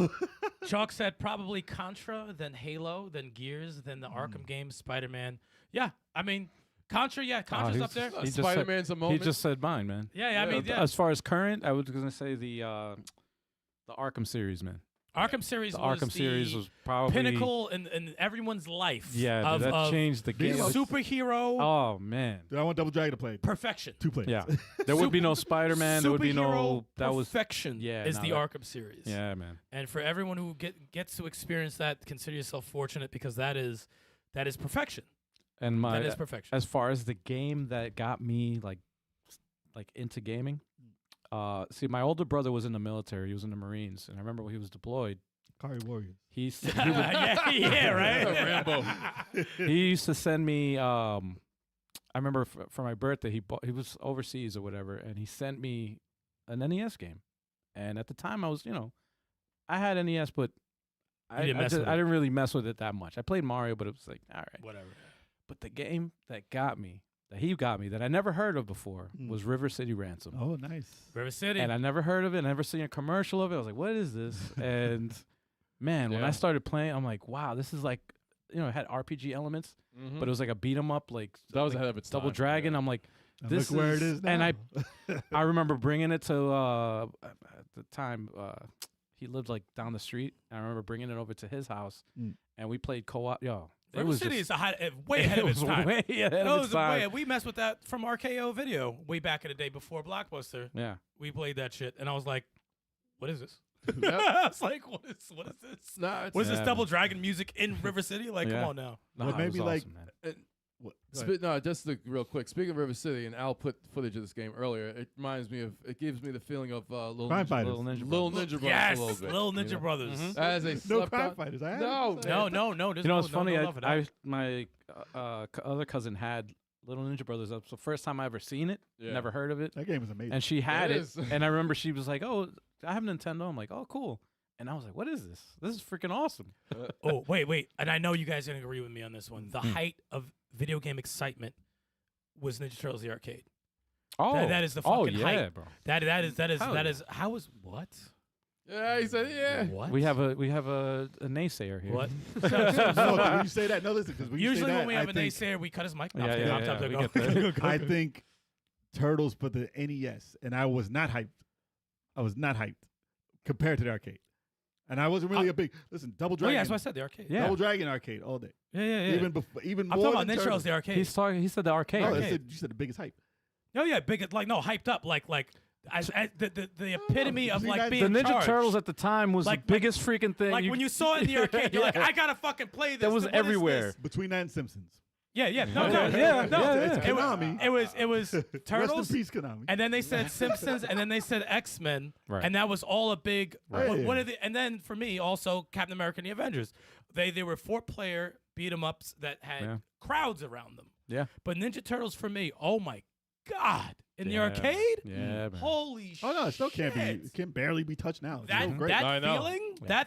S5: Chalk said probably Contra, then Halo, then Gears, then the Arkham games, Spider-Man. Yeah, I mean, Contra, Contra's up there.
S2: He just
S4: Spider-Man's a moment.
S2: He just said mine, man.
S5: Yeah, I mean, yeah.
S2: As far as current, I was gonna say the Arkham series, man.
S5: Arkham series
S2: The
S5: was
S2: Arkham
S5: the
S2: series was probably
S5: pinnacle in everyone's life.
S2: Yeah, that changed the game.
S5: Superhero
S2: Oh man,
S3: Dude, I want Double Dragon to play.
S5: perfection.
S3: 2 players.
S2: yeah. There would be no Spider-Man. There would be no.
S5: Superhero
S2: That was
S5: perfection.
S2: yeah,
S5: is
S2: no,
S5: the
S2: that-
S5: Arkham series.
S2: Yeah, man.
S5: And for everyone who gets to experience that, consider yourself fortunate because that is perfection.
S2: And my
S5: That is perfection.
S2: as far as the game that got me like into gaming, see, my older brother was in the military. He was in the Marines, and I remember when he was deployed.
S3: Kari Warriors.
S2: He
S5: yeah, right.
S4: Rambo.
S2: he used to send me. I remember for my birthday, he was overseas or whatever, and he sent me an NES game. And at the time, I was I had NES, but I didn't really mess with it that much. I played Mario, but it was like all right,
S5: Whatever.
S2: But the game that he got me that I never heard of before was River City Ransom.
S3: Oh, nice.
S5: River City.
S2: And I never heard of it. Never seen a commercial of it. I was like, what is this? And man, when I started playing, I'm like, wow, this is like, it had RPG elements, but it was like a beat 'em up, like
S4: That was
S2: like
S4: ahead of its
S2: Double
S4: time.
S2: Dragon.
S4: Yeah.
S2: I'm like,
S3: And
S2: this
S3: look where it is now.
S2: And I remember bringing it to at the time he lived like down the street. And I remember bringing it over to his house, and we played co-op. Yo, it
S5: River
S2: was
S5: City
S2: just,
S5: is way ahead of its time.
S2: Way ahead of its time.
S5: We messed with that from RKO Video way back in the day before Blockbuster.
S2: Yeah.
S5: We played that shit, and I was like, "What is this?"
S4: Yep.
S5: I was like, "What is this?
S4: Nah, it's
S5: What is this
S2: Yeah,
S5: Double Dragon music in River City? Like,
S2: Yeah.
S5: come on now."
S2: No,
S3: What
S2: it
S3: made
S2: was
S3: me like-
S2: awesome, man.
S3: What? Go ahead.
S4: No, just real quick. Speaking of River City, and Al put footage of this game earlier. It reminds me of. It gives me the feeling of Little
S3: Crime
S4: Ninja,
S3: Fighters.
S2: Little Ninja
S4: Little
S2: Brothers.
S4: Ninja Brothers.
S5: Yes,
S4: a little bit,
S5: Little
S4: you
S5: Ninja
S4: know?
S5: Brothers.
S4: As a
S3: No
S4: slept
S3: crime
S4: on-
S3: fighters. I had
S4: No,
S3: it.
S5: No. There's
S2: You know,
S5: no,
S2: it's funny.
S5: No love for that.
S2: My other cousin had Little Ninja Brothers up. So first time I ever seen it,
S4: Yeah.
S2: never heard of it,
S3: That game was amazing.
S2: and she had
S4: It
S2: it.
S4: is.
S2: And I remember she was like, "Oh, I have a Nintendo." I'm like, "Oh, cool." And I was like, "What is this? This is freaking awesome."
S5: Oh, wait. And I know you guys are going to agree with me on this one. The height of video game excitement was Ninja Turtles the arcade.
S2: Oh,
S5: that is the fucking
S2: yeah,
S5: hype.
S2: bro.
S5: That
S2: Hell
S5: is how is what?
S4: Yeah, he said, yeah.
S5: What?
S2: We have a naysayer here.
S5: What?
S3: No, when you say that, no, listen, because
S5: Usually
S3: say
S5: when we
S3: that,
S5: have
S3: I
S5: a
S3: think-
S5: naysayer, we cut his mic.
S2: Yeah,
S5: No,
S2: yeah,
S5: I'm
S2: yeah,
S5: sorry,
S2: we
S5: go.
S2: get that.
S3: I think Turtles for the NES, and I was not hyped. Compared to the arcade. And I wasn't really a big Double
S5: Oh
S3: Dragon.
S5: yeah, that's what I said. The arcade.
S2: Yeah.
S3: Double Dragon arcade all day.
S5: Yeah.
S3: Even
S5: I'm
S3: more
S5: talking about
S3: than
S5: Ninja Turtles the arcade.
S2: He's talking. He said the arcade.
S3: No,
S5: arcade.
S3: you said the biggest hype.
S5: Oh yeah, big like no hyped up like as the epitome of
S3: See,
S5: like
S3: that-
S5: being
S2: The Ninja
S5: charged.
S2: Turtles at the time was
S5: Like-
S2: the biggest freaking thing.
S5: Like when you saw it in the arcade, you're like,
S2: Yeah.
S5: I gotta fucking play this.
S2: That was
S5: What is
S2: everywhere.
S5: this?
S3: Between that and Simpsons.
S5: Yeah. No.
S3: It's
S5: It was,
S3: Konami.
S5: it was Turtles,
S3: Rest in peace, Konami.
S5: and then they said Simpsons, and then they said X-Men,
S2: Right.
S5: and that was all a big.
S3: Right.
S5: What are the? And then for me, also Captain America and the Avengers. They were 4-player beat 'em ups that had
S2: Yeah.
S5: crowds around them.
S2: Yeah.
S5: But Ninja Turtles for me, oh my god, in the
S2: Yeah.
S5: arcade,
S2: Yeah, man.
S5: holy shit!
S3: Oh no, it still can't be. It can barely be touched now. It's
S5: That
S3: still great.
S4: I know.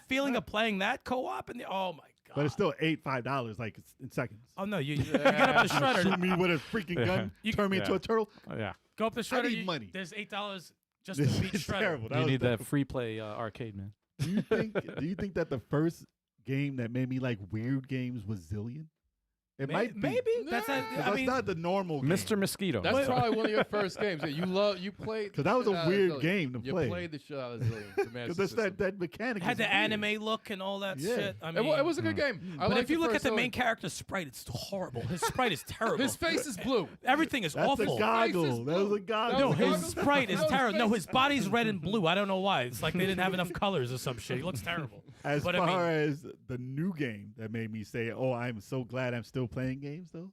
S5: feeling of playing that co-op in the oh my god.
S3: But it's still $5 like it's in seconds.
S5: Oh no, you get up the shredder.
S3: Shoot me with a freaking gun,
S5: You-
S3: turn me into a turtle.
S2: Oh, yeah.
S5: Go up the shredder.
S3: need money.
S5: There's $8 just to beat
S3: It's
S5: shredder.
S3: terrible.
S2: You
S3: was
S2: need that
S3: terrible.
S2: free play arcade, man.
S3: Do you think that the first game that made me like weird games was Zillion? It might be.
S5: Maybe that's.
S4: Nah.
S3: That's
S5: I mean,
S3: not the normal game.
S2: Mr. Mosquito.
S4: That's probably one of your first games that you played.
S3: 'Cause that was a
S4: the shit out of
S3: weird
S4: Zillion.
S3: game to
S4: you
S3: play.
S4: You played the shit out of Zillion. The Master
S3: Because that's
S4: System.
S3: that mechanic.
S5: had
S3: is
S5: the
S3: weird.
S5: anime look and all that
S3: Yeah.
S5: shit. I
S4: It
S5: mean,
S4: wa- it was a good game. I
S5: but
S4: liked
S5: if you
S4: the
S5: look at
S4: first
S5: the
S4: Zillion.
S5: main character's sprite, it's horrible. His sprite is terrible.
S4: His face is blue.
S5: Everything is
S3: That's
S5: awful.
S3: a goggle.
S4: Face is
S3: That was a
S4: blue.
S3: goggle.
S5: No,
S4: was
S5: his
S4: goggles?
S5: sprite is
S4: No, his
S5: terrible. No,
S4: face
S5: his
S4: is
S5: body's red and blue. I don't know why. It's like they didn't have enough colors or some shit. He looks terrible.
S3: As
S5: But
S3: far
S5: I mean-
S3: as the new game that made me say, "Oh, I'm so glad I'm still playing games," though,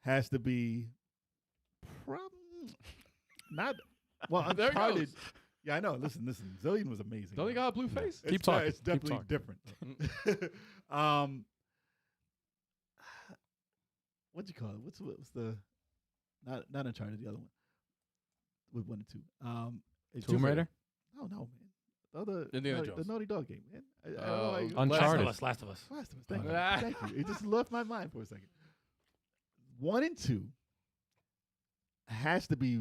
S3: has to be not well.
S4: There it
S3: Uncharted.
S4: goes.
S3: Yeah, I know. Listen. Zillion was amazing.
S4: Don't he got a blue face?
S3: It's
S2: Keep talking,
S3: It's
S2: keep
S3: definitely
S2: talking.
S3: different. What you call it? What's the not Uncharted? The other one with 1 and 2. It's
S2: Tomb
S3: just
S2: Raider?
S3: No, man. The other
S4: Indiana
S3: the
S4: Jones.
S3: Naughty Dog game, man.
S2: Uncharted.
S5: Last of Us.
S3: Last of Us. Thank you. It just left my mind for a second. 1 and 2 has to be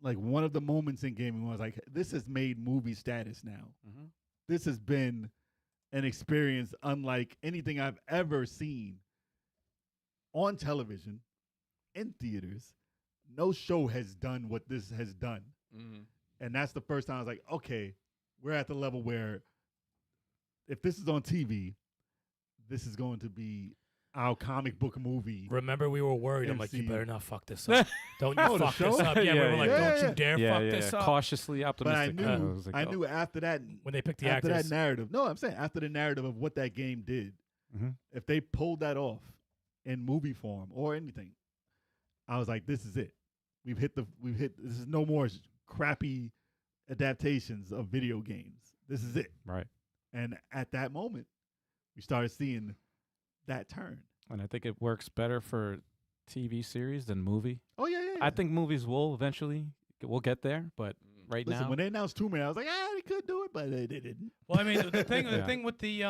S3: like one of the moments in gaming where I was like, this has made movie status now.
S2: Mhm.
S3: This has been an experience unlike anything I've ever seen on television, in theaters. No show has done what this has done.
S4: Mm-hmm.
S3: And that's the first time I was like, okay, we're at the level where if this is on TV, this is going to be our comic book movie.
S5: Remember, we were worried. I'm like, you
S3: MCU.
S5: better not fuck this up. Don't you
S3: Oh, the
S5: fuck this
S3: show?
S5: up. Yeah, we were like,
S3: yeah,
S5: don't
S3: yeah.
S5: you dare fuck this up.
S2: Cautiously
S3: But
S2: optimistic.
S3: I knew after that,
S5: When they picked the
S3: after
S5: actors.
S3: that narrative. No, I'm saying after the narrative of what that game did,
S2: Mhm.
S3: if they pulled that off in movie form or anything, I was like, this is it. We've hit. This is no more crappy adaptations of video games. This is it.
S2: Right.
S3: And at that moment, we started seeing that turn.
S2: And I think it works better for TV series than movie.
S3: Oh yeah.
S2: I think movies will eventually, we'll get there, but right
S3: Listen,
S2: now.
S3: when they announced Tomb Raider, I was like, they could do it, but they didn't.
S5: Well, I mean, the thing
S2: Yeah.
S5: with the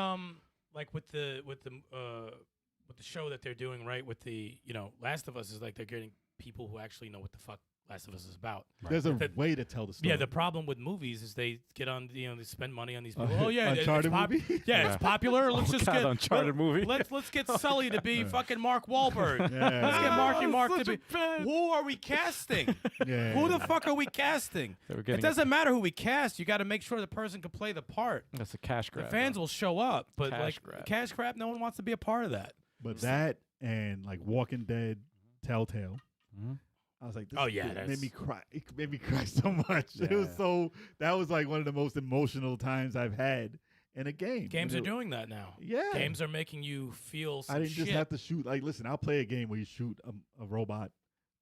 S5: like with the show that they're doing, right? With the Last of Us is like they're getting people who actually know what the fuck Last of Us is about.
S3: There's a
S5: That-
S3: way to tell the story.
S5: Yeah, the problem with movies is they get on, they spend money on these people. Oh yeah,
S3: Uncharted
S5: it's
S3: movie?
S5: Yeah,
S2: Yeah.
S5: it's popular. Let's
S2: Oh,
S5: just
S2: God,
S5: get
S2: Uncharted movie.
S5: Let's get Sully to be fucking Mark Wahlberg.
S3: Yeah.
S5: Let's get Marky Mark to
S2: such
S5: be.
S2: a bad-
S5: Who are we casting?
S3: Yeah.
S5: Who the fuck are we casting?
S2: They were
S5: It
S2: getting
S5: doesn't matter who we cast. You got to make sure the person can play the part.
S2: That's a cash
S5: The
S2: grab.
S5: fans will show up, but
S2: Cash
S5: like
S2: grab.
S5: cash grab, no one wants to be a part of that.
S3: But that and like Walking Dead, Telltale.
S2: Mhm.
S3: I was like, this
S5: Oh,
S3: is
S5: yeah,
S3: good. It made
S5: that's-
S3: me cry. It made me cry so much. It was
S2: Yeah.
S3: that was like one of the most emotional times I've had in a game.
S5: Games
S3: You
S5: are
S3: know,
S5: doing that now.
S3: Yeah.
S5: Games are making you feel some
S3: I didn't
S5: shit.
S3: just have to shoot. Like, listen, I'll play a game where you shoot a robot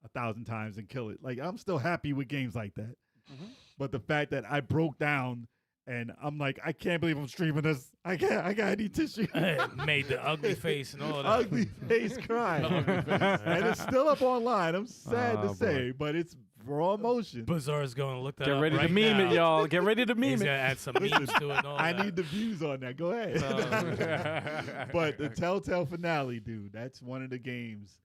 S3: 1,000 times and kill it. Like, I'm still happy with games like that.
S5: Mm-hmm.
S3: But the fact that I broke down and I'm like, I can't believe I'm streaming this. I need tissue.
S5: Made the ugly face and all of that.
S3: Ugly face cry. And it's still up online. I'm sad
S2: Oh,
S3: to say, but it's raw emotion.
S5: Bazaar's going to look that
S2: Get
S5: up
S2: ready
S5: right
S2: to meme
S5: now.
S2: it, y'all. Get ready to meme
S5: He's
S2: it.
S5: gonna add some memes to it and all
S3: I
S5: that.
S3: need the views on that. Go ahead. But the Telltale finale, dude, that's one of the games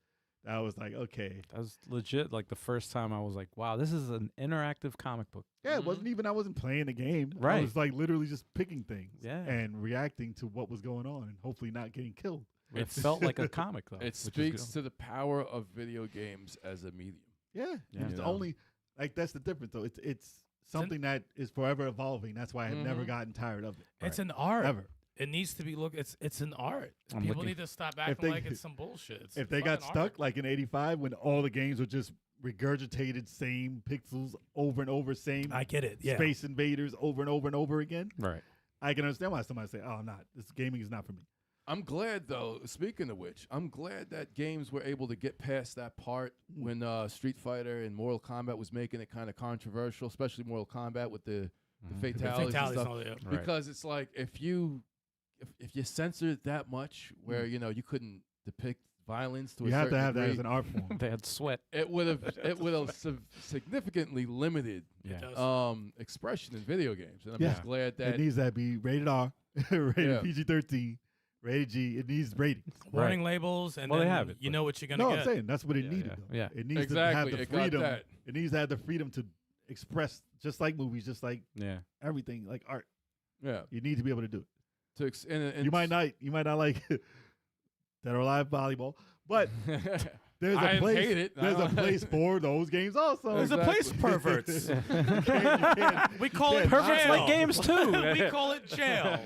S3: that I was like, okay.
S2: That was legit. Like the first time I was like, wow, this is an interactive comic book.
S3: Yeah, it wasn't even, I wasn't playing the game. I
S2: Right.
S3: was like literally just picking things
S2: Yeah.
S3: and reacting to what was going on and hopefully not getting killed.
S2: It felt like a comic, though.
S4: It
S2: which is
S4: speaks
S2: good.
S4: to the power of video games as a medium.
S3: Yeah.
S2: Yeah.
S3: It's
S4: You
S3: the
S4: know.
S3: only, like, that's the difference, though. It's something that is forever evolving. That's why I have never
S4: Mhm.
S3: gotten tired of it.
S5: It's an art.
S3: Ever.
S5: It needs to be it's an art.
S2: I'm
S5: People
S2: looking-
S5: need to stop acting
S3: they-
S5: like it's some bullshit. It's
S3: If they got
S5: fucking
S3: stuck
S5: art.
S3: like in '85 when all the games were just regurgitated same pixels over and over, same
S5: I get it. Yeah.
S3: Space Invaders over and over and over again,
S2: Right.
S3: I can understand why somebody say, "Oh, not this gaming is not for me."
S4: I'm glad, though, speaking of which, I'm glad that games were able to get past that part when Street Fighter and Mortal Kombat was making it kind of controversial, especially Mortal Kombat with the fatalities,
S5: Fatalities
S4: and
S5: and
S4: stuff.
S5: all that.
S2: Right.
S4: Because it's like if you censor it that much where, you couldn't depict violence to
S3: You
S4: a
S3: have
S4: certain
S3: to have that
S4: degree,
S3: as an art form.
S2: They had sweat.
S4: it would have significantly limited
S2: Yeah.
S5: does.
S4: expression in video games. And I'm
S3: Yeah.
S4: just glad that
S3: It needs to be rated R, rated
S4: Yeah.
S3: PG-13, rated G. It needs ratings.
S5: Warning labels, and
S2: Well, they
S5: then
S2: have it,
S5: you
S2: but-
S5: know what you're gonna
S3: No,
S5: get.
S3: I'm saying that's what it
S2: Yeah,
S3: needed.
S2: yeah,
S3: Though.
S2: yeah.
S3: It needs
S4: Exactly,
S3: to have the
S4: it got
S3: freedom.
S4: that.
S3: It needs to have the freedom to express, just like movies, just like
S2: Yeah.
S3: everything, like art.
S4: yeah.
S3: You need to be able to do it.
S4: And
S3: You might not like Dead or Alive volleyball, but there's
S4: I
S3: a
S4: didn't
S3: place.
S4: hate it. I
S3: There's a
S4: don't-
S3: place for those games also.
S5: There's a place for perverts.
S3: We
S5: We call it
S2: Perverts
S5: jail.
S2: like games too.
S5: We call it jail.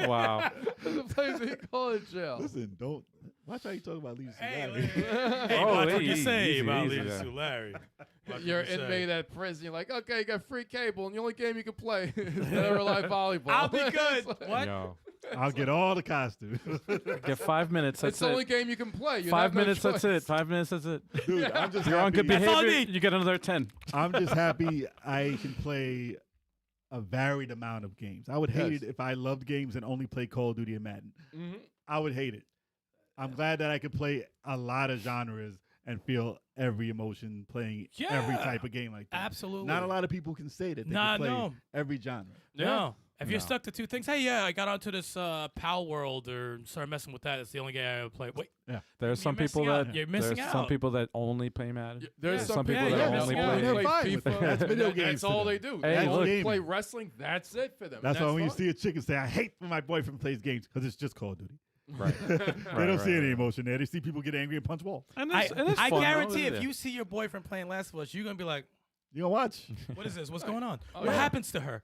S2: Wow.
S4: There's a place they call it jail.
S3: Listen, don't watch how you talk about Lisa.
S5: Hey,
S3: Larry.
S5: hey,
S2: Oh,
S5: watch what you
S2: easy,
S5: say
S2: easy,
S5: about
S2: easy,
S5: Lisa
S2: yeah.
S5: Larry. Watch what
S4: You're
S5: you say.
S4: an inmate at prison. You're like, okay, you got free cable, and the only game you can play is Dead or Alive volleyball.
S5: I'll be
S4: It's
S5: good.
S4: like-
S5: What?
S2: Yo.
S3: I'll get all the costumes.
S2: Get 5 minutes.
S4: It's
S2: That's
S4: the only
S2: it.
S4: game you can play. You
S2: 5
S4: have no
S2: minutes. That's it.
S4: choice.
S2: 5 minutes. That's it.
S3: Dude, I'm just
S2: You're on good
S3: happy-
S5: That's all I
S2: behavior.
S5: need.
S2: You get another 10.
S3: I'm just happy I can play a varied amount of games. I would hate
S4: Yes.
S3: it if I loved games and only played Call of Duty and Madden.
S4: Mhm.
S3: I would hate it. I'm glad that I could play a lot of genres and feel every emotion playing every
S5: Yeah.
S3: type of game like that.
S5: Absolutely.
S3: Not a lot of people can say that they
S5: Nah,
S3: can play
S5: no.
S3: every genre.
S5: No. If you're stuck to two things, hey, yeah, I got onto this Pal World or started messing with that. It's the only game I ever play. Wait,
S2: There's some people that
S5: you're missing
S2: there's
S5: out.
S2: some people that only play Madden.
S4: There's
S5: Yeah.
S4: some people
S5: Yeah,
S4: that
S5: yeah,
S4: only
S5: yeah,
S4: play
S3: they're fine with
S4: FIFA.
S3: it. That's video
S4: and
S3: games
S4: That's
S3: to
S4: all
S3: them.
S4: they do.
S2: Hey,
S4: They
S2: look.
S4: only play wrestling. That's it for them.
S3: That's why when you
S4: fun.
S3: see a chick and say, I hate when my boyfriend plays games because it's just Call of Duty.
S2: Right.
S3: They don't see any emotion there. They see people get angry and punch walls.
S2: And
S5: I
S2: it's fun, though,
S5: guarantee
S2: isn't
S5: if
S2: it?
S5: you see your boyfriend playing Last of Us, you're gonna be like,
S3: You gonna watch?
S5: "What is this? What's going on?
S4: Oh,
S5: what
S4: yeah.
S5: happens to her?"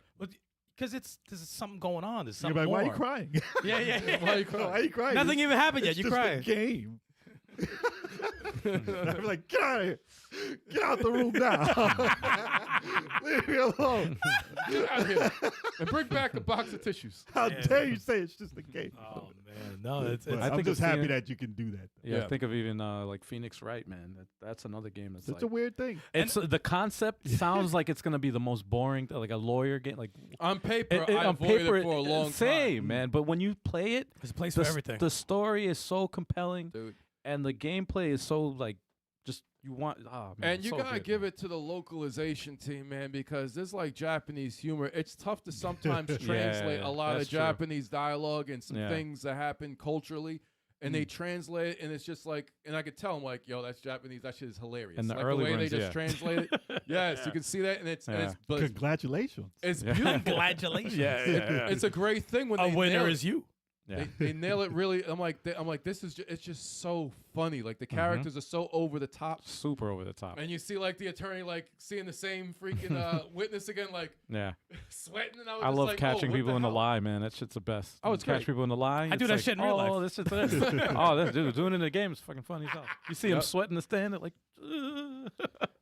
S5: Because there's something going on. There's
S3: You're
S5: something
S3: like, why are you
S5: more.
S3: crying?
S5: Yeah.
S4: Why you crying?
S3: Why are you crying?
S5: Nothing
S3: It's-
S5: even happened yet.
S3: It's
S5: You
S3: just
S5: cry.
S3: a game. I'm like, get out of here. Get out the room now. Leave me alone.
S4: Get out here and bring back a box of tissues.
S3: How dare you say it's just a game?
S5: Oh man, no, it's
S3: But
S2: I
S3: I'm
S2: think
S3: just
S2: of
S3: happy
S2: seeing-
S3: that you can do that.
S2: Yeah,
S4: Yeah.
S2: think of even like Phoenix Wright, man. That's another game that's
S3: Such
S2: like
S3: a weird thing.
S2: it's the concept sounds like it's gonna be the most boring, like a lawyer game. Like
S4: On paper, I
S2: on
S4: avoided
S2: paper,
S4: it for a long
S2: same,
S4: time.
S2: man. But when you play it,
S5: there's a place
S2: the,
S5: for everything.
S2: the story is so compelling,
S4: Dude.
S2: and the gameplay is so like just you want. Oh, man,
S4: And you
S2: so
S4: gotta
S2: good,
S4: give
S2: man.
S4: it to the localization team, man, because there's like Japanese humor. It's tough to sometimes translate
S2: Yeah,
S4: a lot of
S2: that's true.
S4: Japanese dialogue and some
S2: Yeah.
S4: things that happen culturally. And they translate it, and it's just like, and I could tell them like, yo, that's Japanese. That shit is hilarious.
S2: And the
S4: like
S2: early
S4: the way
S2: ones,
S4: they just
S2: yeah.
S4: translate it. Yes, you can see that, and it's
S2: Yeah.
S4: but
S3: Congratulations.
S4: it's
S2: Yeah.
S4: beautiful.
S5: Congratulations.
S4: It's a great thing when
S5: A
S4: they
S5: winner
S4: nail it.
S5: is you.
S2: Yeah.
S4: They nail it really. I'm like, this is it's just so funny. Like the characters are so over the top.
S2: Super over the top.
S4: And you see like the attorney like seeing the same freaking witness again, like
S2: Yeah,
S4: sweating. And I was
S2: I
S4: just
S2: love
S4: like,
S2: catching
S4: oh, what
S2: people
S4: the
S2: in the
S4: hell?
S2: lie, man. That shit's the best.
S4: Oh, it's
S2: catch
S4: great.
S2: people in the lie.
S5: I do
S2: it's
S5: that
S2: like,
S5: shit in real
S2: oh,
S5: life.
S2: this shit's this. Oh, this dude doing it in the game is fucking funny as hell. You see him
S4: Yep.
S2: sweating the stand, it like.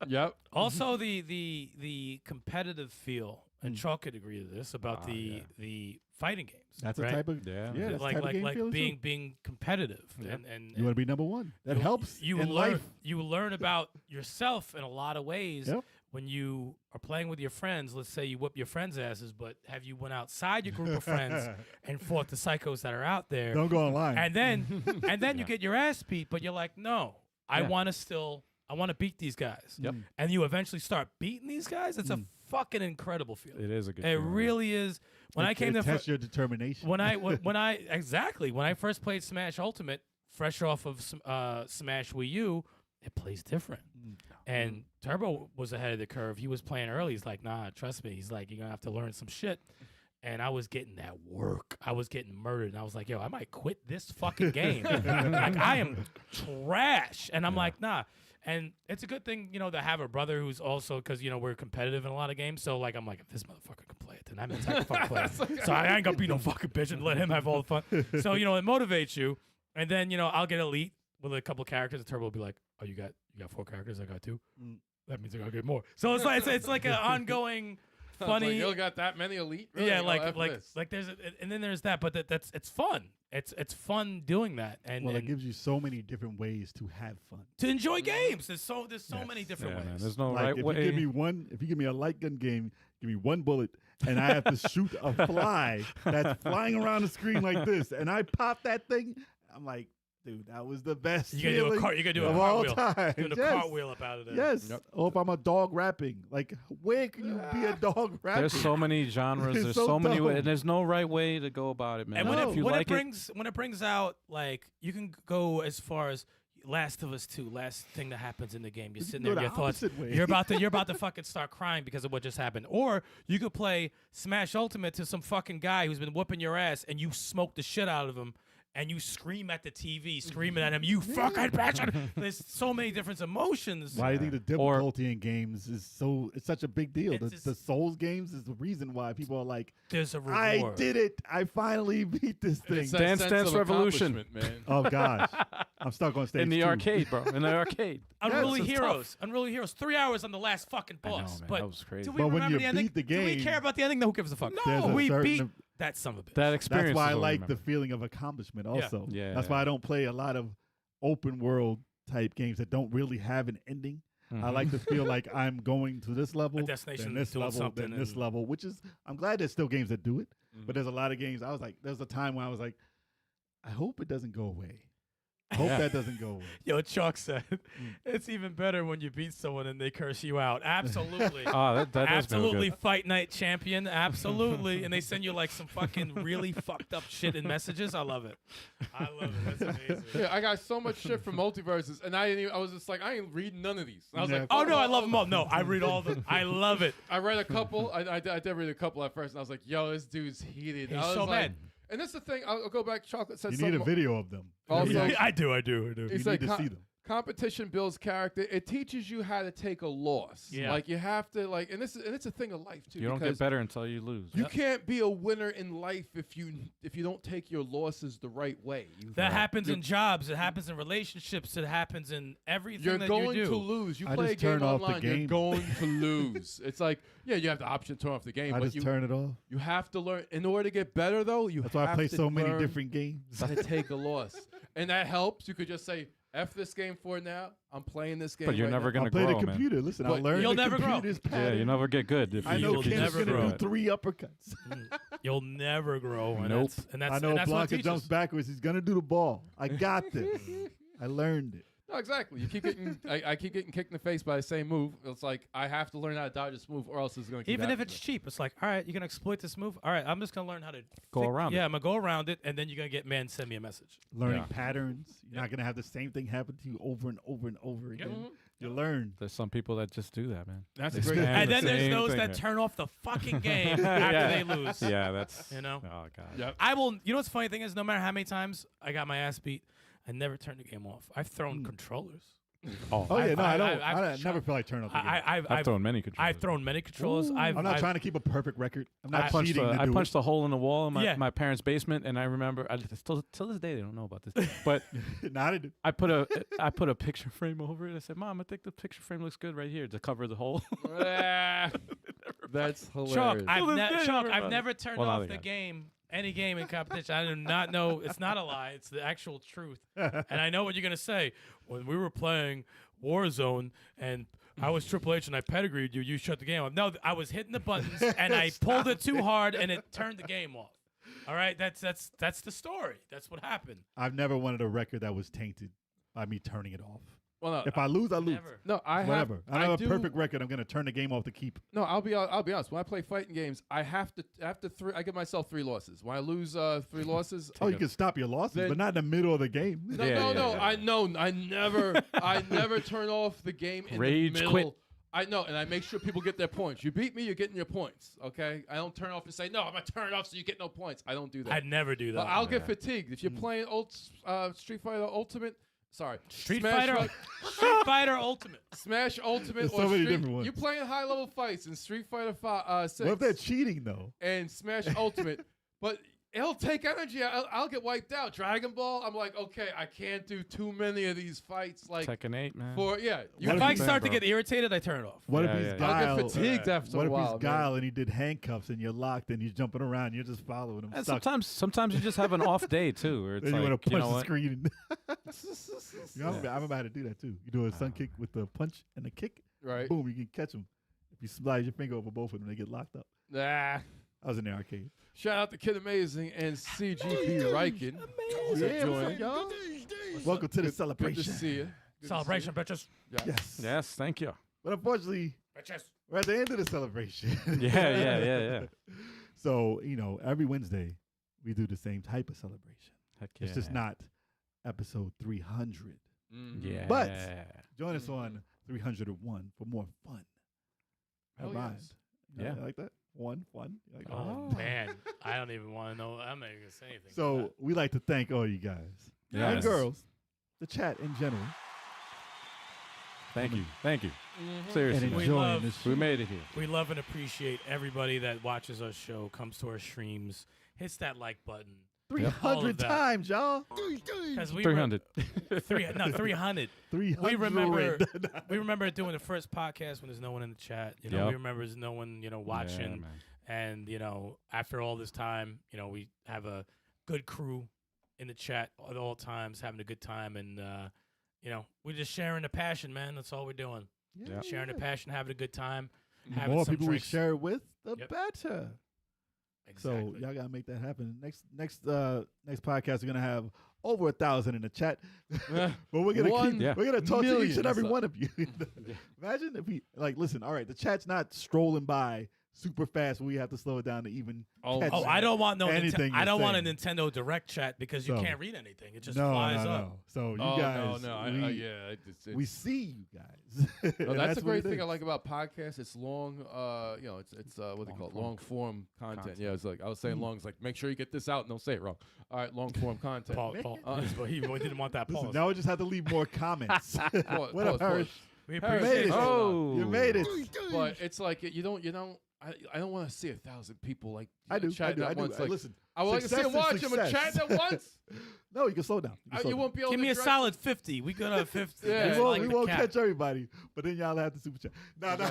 S4: Yep.
S5: Also, the competitive feel, and Chalk could agree to this about
S2: yeah.
S5: the fighting games.
S3: That's
S5: right?
S3: a type of
S2: Yeah.
S3: yeah. That's
S5: like
S3: the type of game feeling too.
S5: being competitive
S2: Yep.
S5: and
S3: You want to be number one. That
S5: you-
S3: helps
S5: you
S3: in
S5: learn
S3: life.
S5: you learn about yourself in a lot of ways
S3: Yep.
S5: when you are playing with your friends. Let's say you whip your friends' asses, but have you went outside your group of friends and fought the psychos that are out there?
S3: Don't go online.
S5: And then you get your ass beat, but you're like, no, I
S2: Yeah.
S5: want to beat these guys.
S2: Yep.
S5: And you eventually start beating these guys. It's a fucking incredible feeling.
S2: It is a good.
S5: It
S2: feeling.
S5: really is. When I came to
S3: test your determination.
S5: when I first played Smash Ultimate, fresh off of Smash Wii U, it plays different. And Turbo was ahead of the curve. He was playing early. He's like, nah, trust me. He's like, you're gonna have to learn some shit. And I was getting that work. I was getting murdered. And I was like, yo, I might quit this fucking game. Like, I am trash. And I'm like, nah. And it's a good thing, to have a brother who's also, because, we're competitive in a lot of games. So, like, I'm like, if this motherfucker can play it, then that means I can fucking play it. So I ain't going to be no fucking bitch and let him have all the fun. So, it motivates you. And then, I'll get elite with a couple characters. And Turbo will be like, oh, you got 4 characters? I got 2? That means I got to get more. So it's like an ongoing, funny.
S4: Like, you got that many elite? Really?
S5: Yeah,
S4: Oh,
S5: like
S4: F this.
S5: there's and then there's that, but it's fun. It's fun doing that, and,
S3: Well, it
S5: and
S3: gives you so many different ways to have fun.
S5: to enjoy games. There's so
S3: Yes.
S5: many different
S2: Yeah, man.
S5: ways.
S2: There's no
S3: Like
S2: right
S3: if
S2: way.
S3: you give me a light gun game, give me 1 bullet, and I have to shoot a fly that's flying around the screen like this, and I pop that thing, I'm like, dude, that was the best
S5: You gotta do a
S3: feeling
S5: you gotta do a
S3: of all
S5: cartwheel.
S3: time.
S5: Doing a
S3: Yes.
S5: cartwheel up out of there.
S3: Yes.
S4: Yep.
S3: Or if I'm a dog rapping, like where can you be a dog rapping?
S2: There's so many genres.
S3: It's
S2: There's
S3: so
S2: so many
S3: dumb.
S2: ways, and there's no right way to go about it, man.
S5: And when
S3: No.
S2: if you
S5: when
S2: like
S5: it brings out, like, you can go as far as Last of Us 2, last thing that happens in the game. You're
S3: You
S5: sitting
S3: can
S5: there,
S3: go
S5: your
S3: the
S5: thoughts.
S3: opposite way.
S5: You're about to fucking start crying because of what just happened. Or you could play Smash Ultimate to some fucking guy who's been whooping your ass, and you smoke the shit out of him. And you scream at the TV, screaming at him, you fucking bitch. There's so many different emotions.
S3: Why do you think the
S2: Or-
S3: difficulty in games is it's such a big deal?
S5: It's
S3: The Souls games is the reason why people are like,
S5: There's a
S3: I
S5: reward.
S3: did it. I finally beat this thing.
S4: It's that
S2: Dance
S4: sense
S2: Dance
S4: of
S2: Revolution.
S4: accomplishment, man.
S3: Oh gosh, I'm stuck on stage
S2: in the
S3: 2.
S2: arcade, bro. In the arcade.
S5: Unruly
S2: it's
S5: Heroes. Unruly Heroes. 3 hours on the last fucking
S2: I know,
S5: boss.
S2: man.
S5: But
S2: That was crazy.
S5: do we
S3: But when
S5: remember
S3: you
S5: the ending?
S3: beat the
S5: Do we
S3: game,
S5: care about the ending? No, who gives a fuck?
S3: there's a
S5: We
S3: certain-
S5: beat that son of a bitch.
S2: That experience.
S3: That's why
S2: is
S3: I
S2: what we
S3: like the
S2: remember.
S3: feeling of accomplishment. Also,
S2: Yeah,
S3: that's
S2: yeah.
S3: why I don't play a lot of open world type games that don't really have an ending. I like to feel like I'm going to this level,
S5: destination,
S3: then this
S5: doing
S3: level,
S5: something,
S3: then this
S5: and-
S3: level. Which is, I'm glad there's still games that do it. But there's a lot of games. I was like, there's a time when I was like, I hope it doesn't go away. Hope that doesn't go away.
S5: Yo, Chalk said, it's even better when you beat someone and they curse you out. Absolutely.
S2: Oh, that does feel
S5: Absolutely,
S2: good.
S5: fight night champion. Absolutely. And they send you like some fucking really fucked up shit in messages. I love it. I love it. That's amazing.
S4: Yeah, I got so much shit from multiverses, and I was just like, I ain't reading none of these. And I was like,
S5: Oh, no, I love them all. No, I read all of them. I love it.
S4: I read a couple. I did read a couple at first, and I was like, yo, this dude's heated.
S5: He's
S4: I was
S5: so
S4: like,
S5: mad.
S4: And that's the thing. I'll go back. Chocolate said
S3: You
S4: something.
S3: need a video of them.
S4: Also,
S5: I do.
S3: You
S4: It's
S3: need
S4: like
S3: to see them.
S4: competition builds character. It teaches you how to take a loss.
S5: Yeah.
S4: Like you have to and it's a thing of life too.
S2: You don't
S4: because
S2: get better until you lose.
S4: You can't be a winner in life if you don't take your losses the right way.
S5: That happens in jobs. It happens in relationships. It happens in everything
S4: You're
S5: that
S4: going
S5: you do.
S4: to lose. You
S3: I
S4: play a
S3: just turn
S4: game
S3: off the
S4: online. You're
S3: game.
S4: going to lose. It's like, yeah, you have the option to turn off the game,
S3: I
S4: but
S3: just
S4: you
S3: turn it off.
S4: you have to learn. In order to get better, though, you
S3: That's
S4: have
S3: why I play
S4: to
S3: so many
S4: learn
S3: different games.
S4: how to take a loss, and that helps. You could just say, "F this game for now. I'm playing this game."
S2: But you're
S4: right
S2: never
S4: now."
S2: gonna
S3: I'll play
S2: grow,
S3: the
S2: man.
S3: computer. Listen, I'll
S4: But
S3: learn
S5: you'll
S3: the
S5: never grow.
S3: computer's
S2: Yeah,
S3: pattern.
S2: you never get good. If
S3: I
S2: you,
S3: know
S5: You'll
S2: if you
S3: Ken's
S5: never
S2: screw
S3: gonna
S2: it.
S3: do 3 uppercuts.
S5: You'll never grow. And
S2: Nope.
S5: that's
S3: I know
S5: and that's what it
S3: Blanca jumps
S5: teaches.
S3: backwards. He's gonna do the ball. I got this. I learned it.
S4: No, exactly. You keep getting. I keep getting kicked in the face by the same move. It's like I have to learn how to dodge this move, or else it's going to keep.
S5: Even if
S4: happening.
S5: it's cheap, it's like, all right, you're gonna exploit this move. All right, I'm just gonna learn how to
S2: Go around it.
S5: Yeah, I'm gonna go around it, and then you're gonna get man. Send me a message.
S3: Learning
S2: Yeah.
S3: patterns. You're not gonna have the same thing happen to you over and over and over again.
S4: Mhm.
S3: You learn.
S2: There's some people that just do that, man.
S4: That's
S2: They
S4: a great-
S2: spam
S5: And
S2: the
S5: then there's
S2: same
S5: those
S2: thing.
S5: that turn off the fucking game
S2: Yeah.
S5: after they lose.
S2: Yeah, that's
S5: You know?
S2: Oh god.
S4: Yep.
S5: I will. You know what's the funny thing is, no matter how many times I got my ass beat, I never turned the game off. I've thrown controllers.
S2: Oh,
S3: Oh yeah,
S5: I've-
S3: no, I don't.
S5: I've
S3: I
S5: shot-
S3: never feel like turning off the game.
S2: I've thrown many controllers.
S5: I've thrown many controllers.
S3: I'm not
S5: I've,
S3: trying to keep a perfect record. I'm
S2: I
S3: not
S2: punched,
S3: cheating to
S2: I
S3: do
S2: punched a hole in the wall in my,
S5: Yeah.
S2: my parents' basement, and I remember still till this day they don't know about this. But
S3: it. Not it.
S2: I put a picture frame over it. I said, "Mom, I think the picture frame looks good right here to cover the hole."
S4: Ah, that's
S5: Chuck,
S4: hilarious.
S5: I've never turned
S2: Well, now
S5: off
S2: they
S5: the
S2: got it.
S5: game. Any game in competition, I do not know. It's not a lie. It's the actual truth. And I know what you're gonna say. When we were playing Warzone and I was Triple H and I pedigreed you, you shut the game off. No, I was hitting the buttons and I pulled it too hard and it turned the game off. All right, that's the story. That's what happened.
S3: I've never wanted a record that was tainted by me turning it off.
S4: well, no,
S3: If I lose, I lose.
S5: Never.
S4: no, I have.
S3: Whatever. I have a
S4: do-
S3: perfect record. I'm gonna turn the game off to keep.
S4: No, I'll be honest. When I play fighting games, I have to I give myself 3 losses. When I lose 3 losses,
S3: Oh, you can stop your losses,
S4: Then-
S3: but not in the middle of the game.
S4: No,
S2: Yeah,
S4: no,
S2: yeah,
S4: no.
S2: yeah.
S4: I know. I never turn off the game in
S2: Rage
S4: the middle.
S2: quit.
S4: I know, and I make sure people get their points. You beat me, you're getting your points. Okay, I don't turn off and say no. I'm gonna turn it off so you get no points. I don't do that.
S5: I'd never do that.
S4: But I'll get fatigued if you're playing Street Fighter Ultimate. Sorry,
S5: Street
S4: Smash
S5: Fighter,
S4: Ul-
S5: Street Fighter Ultimate.
S4: Smash Ultimate,
S3: There's
S4: or
S3: so many
S4: Street,
S3: different ones.
S4: You're playing high level fights in Street Fighter 6.
S3: What if they're cheating though?
S4: And Smash Ultimate, but it'll take energy. I'll get wiped out. Dragon Ball, I'm like, okay, I can't do too many of these fights. Like
S2: Tekken 8, man.
S4: you
S3: What
S5: If
S3: if
S5: I
S3: he's-
S5: start to
S2: bro.
S5: get irritated, I turn it off.
S3: What
S2: Yeah,
S3: if he's
S2: yeah, yeah.
S4: I'll
S3: guile?
S4: get fatigued after
S3: What
S4: a
S3: if
S4: while.
S3: he's guile and he did handcuffs and you're locked and he's jumping around? You're just following him.
S2: And
S3: Stuck.
S2: sometimes you just have an off day too, where it's
S3: Then you want
S2: like,
S3: to
S2: you
S3: punch
S2: know
S3: the
S2: what?
S3: screen. I'm about to do that too. You do a sun kick with the punch and the kick.
S4: Right.
S3: Boom, you can catch them. If you slide your finger over both of them, they get locked up.
S4: Nah.
S3: I was in the arcade.
S4: Shout out to Kid Amazing and CGP Riken.
S3: Yeah,
S4: joining.
S3: y'all? Welcome to the
S4: Good to
S3: celebration.
S4: see you.
S5: Celebration, bitches.
S3: Yes.
S2: Yes, thank you.
S3: But unfortunately,
S5: Bitches.
S3: we're at the end of the celebration.
S2: Yeah.
S3: So, every Wednesday, we do the same type of celebration.
S2: Heck
S3: It's just not episode 300.
S4: Mhm.
S2: Yeah.
S3: But- Join us on 301 for more fun. I
S4: Hell
S3: mind.
S4: yes.
S3: You
S2: Yeah.
S3: like that? Fun? You like that?
S5: Oh man, I don't even want to know. I'm not even gonna say anything.
S3: So we like to thank all you guys and
S2: Yes.
S3: girls, the chat in general,
S2: Thank you.
S4: Mhm.
S2: Seriously,
S3: and
S5: We
S3: enjoying
S5: love-
S3: this.
S2: we made it here.
S5: we love and appreciate everybody that watches our show, comes to our streams, hits that like button. All
S3: 300
S5: of that.
S3: times, y'all.
S5: Because we
S2: 300.
S5: 300.
S3: 300.
S5: We remember doing the first podcast when there's no one in the chat. We
S2: Yep.
S5: remember there's no one
S2: Yeah,
S5: watching.
S2: man.
S5: And after all this time, we have a good crew in the chat at all times, having a good time, and we're just sharing the passion, man. That's all we're doing.
S3: Yeah.
S5: Sharing the passion, having a good time,
S3: The
S5: having
S3: more
S5: some
S3: people
S5: drinks.
S3: we share it with, the
S5: Yep.
S3: better.
S5: Exactly.
S3: So y'all gotta make that happen. Next podcast, we're gonna have over 1,000 in the chat, but we're gonna we're gonna talk to each and every one of you. Imagine if we listen. All right, the chat's not strolling by super fast. We have to slow it down to even. Catch
S5: I don't want no.
S3: anything
S5: I don't want a
S3: saying.
S5: Nintendo Direct chat because you can't read anything. It just
S3: No,
S5: flies
S3: no,
S5: up.
S3: no. So you
S4: Oh
S3: guys,
S4: no.
S3: we see you guys.
S4: No,
S3: And
S4: that's a
S3: what
S4: great
S3: it
S4: thing I
S3: is.
S4: like about podcasts. It's long. It's what they call it, long form content. Yeah, it's like I was saying long. It's like make sure you get this out and don't say it wrong. All right, long form content.
S5: Paul, he didn't want that
S3: Listen,
S5: pause.
S3: now we just have to leave more comments. What up, Harris?
S5: We
S3: You
S5: appreciate
S3: made
S5: it.
S3: it.
S2: Oh.
S3: You made it.
S4: But it's like you don't. I don't want to see 1,000 people like
S3: I do.
S4: chatting at once. Like,
S3: Listen,
S4: I would like to see
S3: success
S4: them
S3: is
S4: watch them and
S3: success.
S4: chatting at once.
S3: No, you can slow down.
S4: You won't be able
S5: Give
S4: to
S5: me a
S4: direct-
S5: solid 50. We got a 50.
S4: Yeah.
S5: That's
S3: We won't,
S5: like
S3: we
S5: the
S3: won't
S5: cap.
S3: catch everybody, but then y'all have to super chat. No,
S5: No,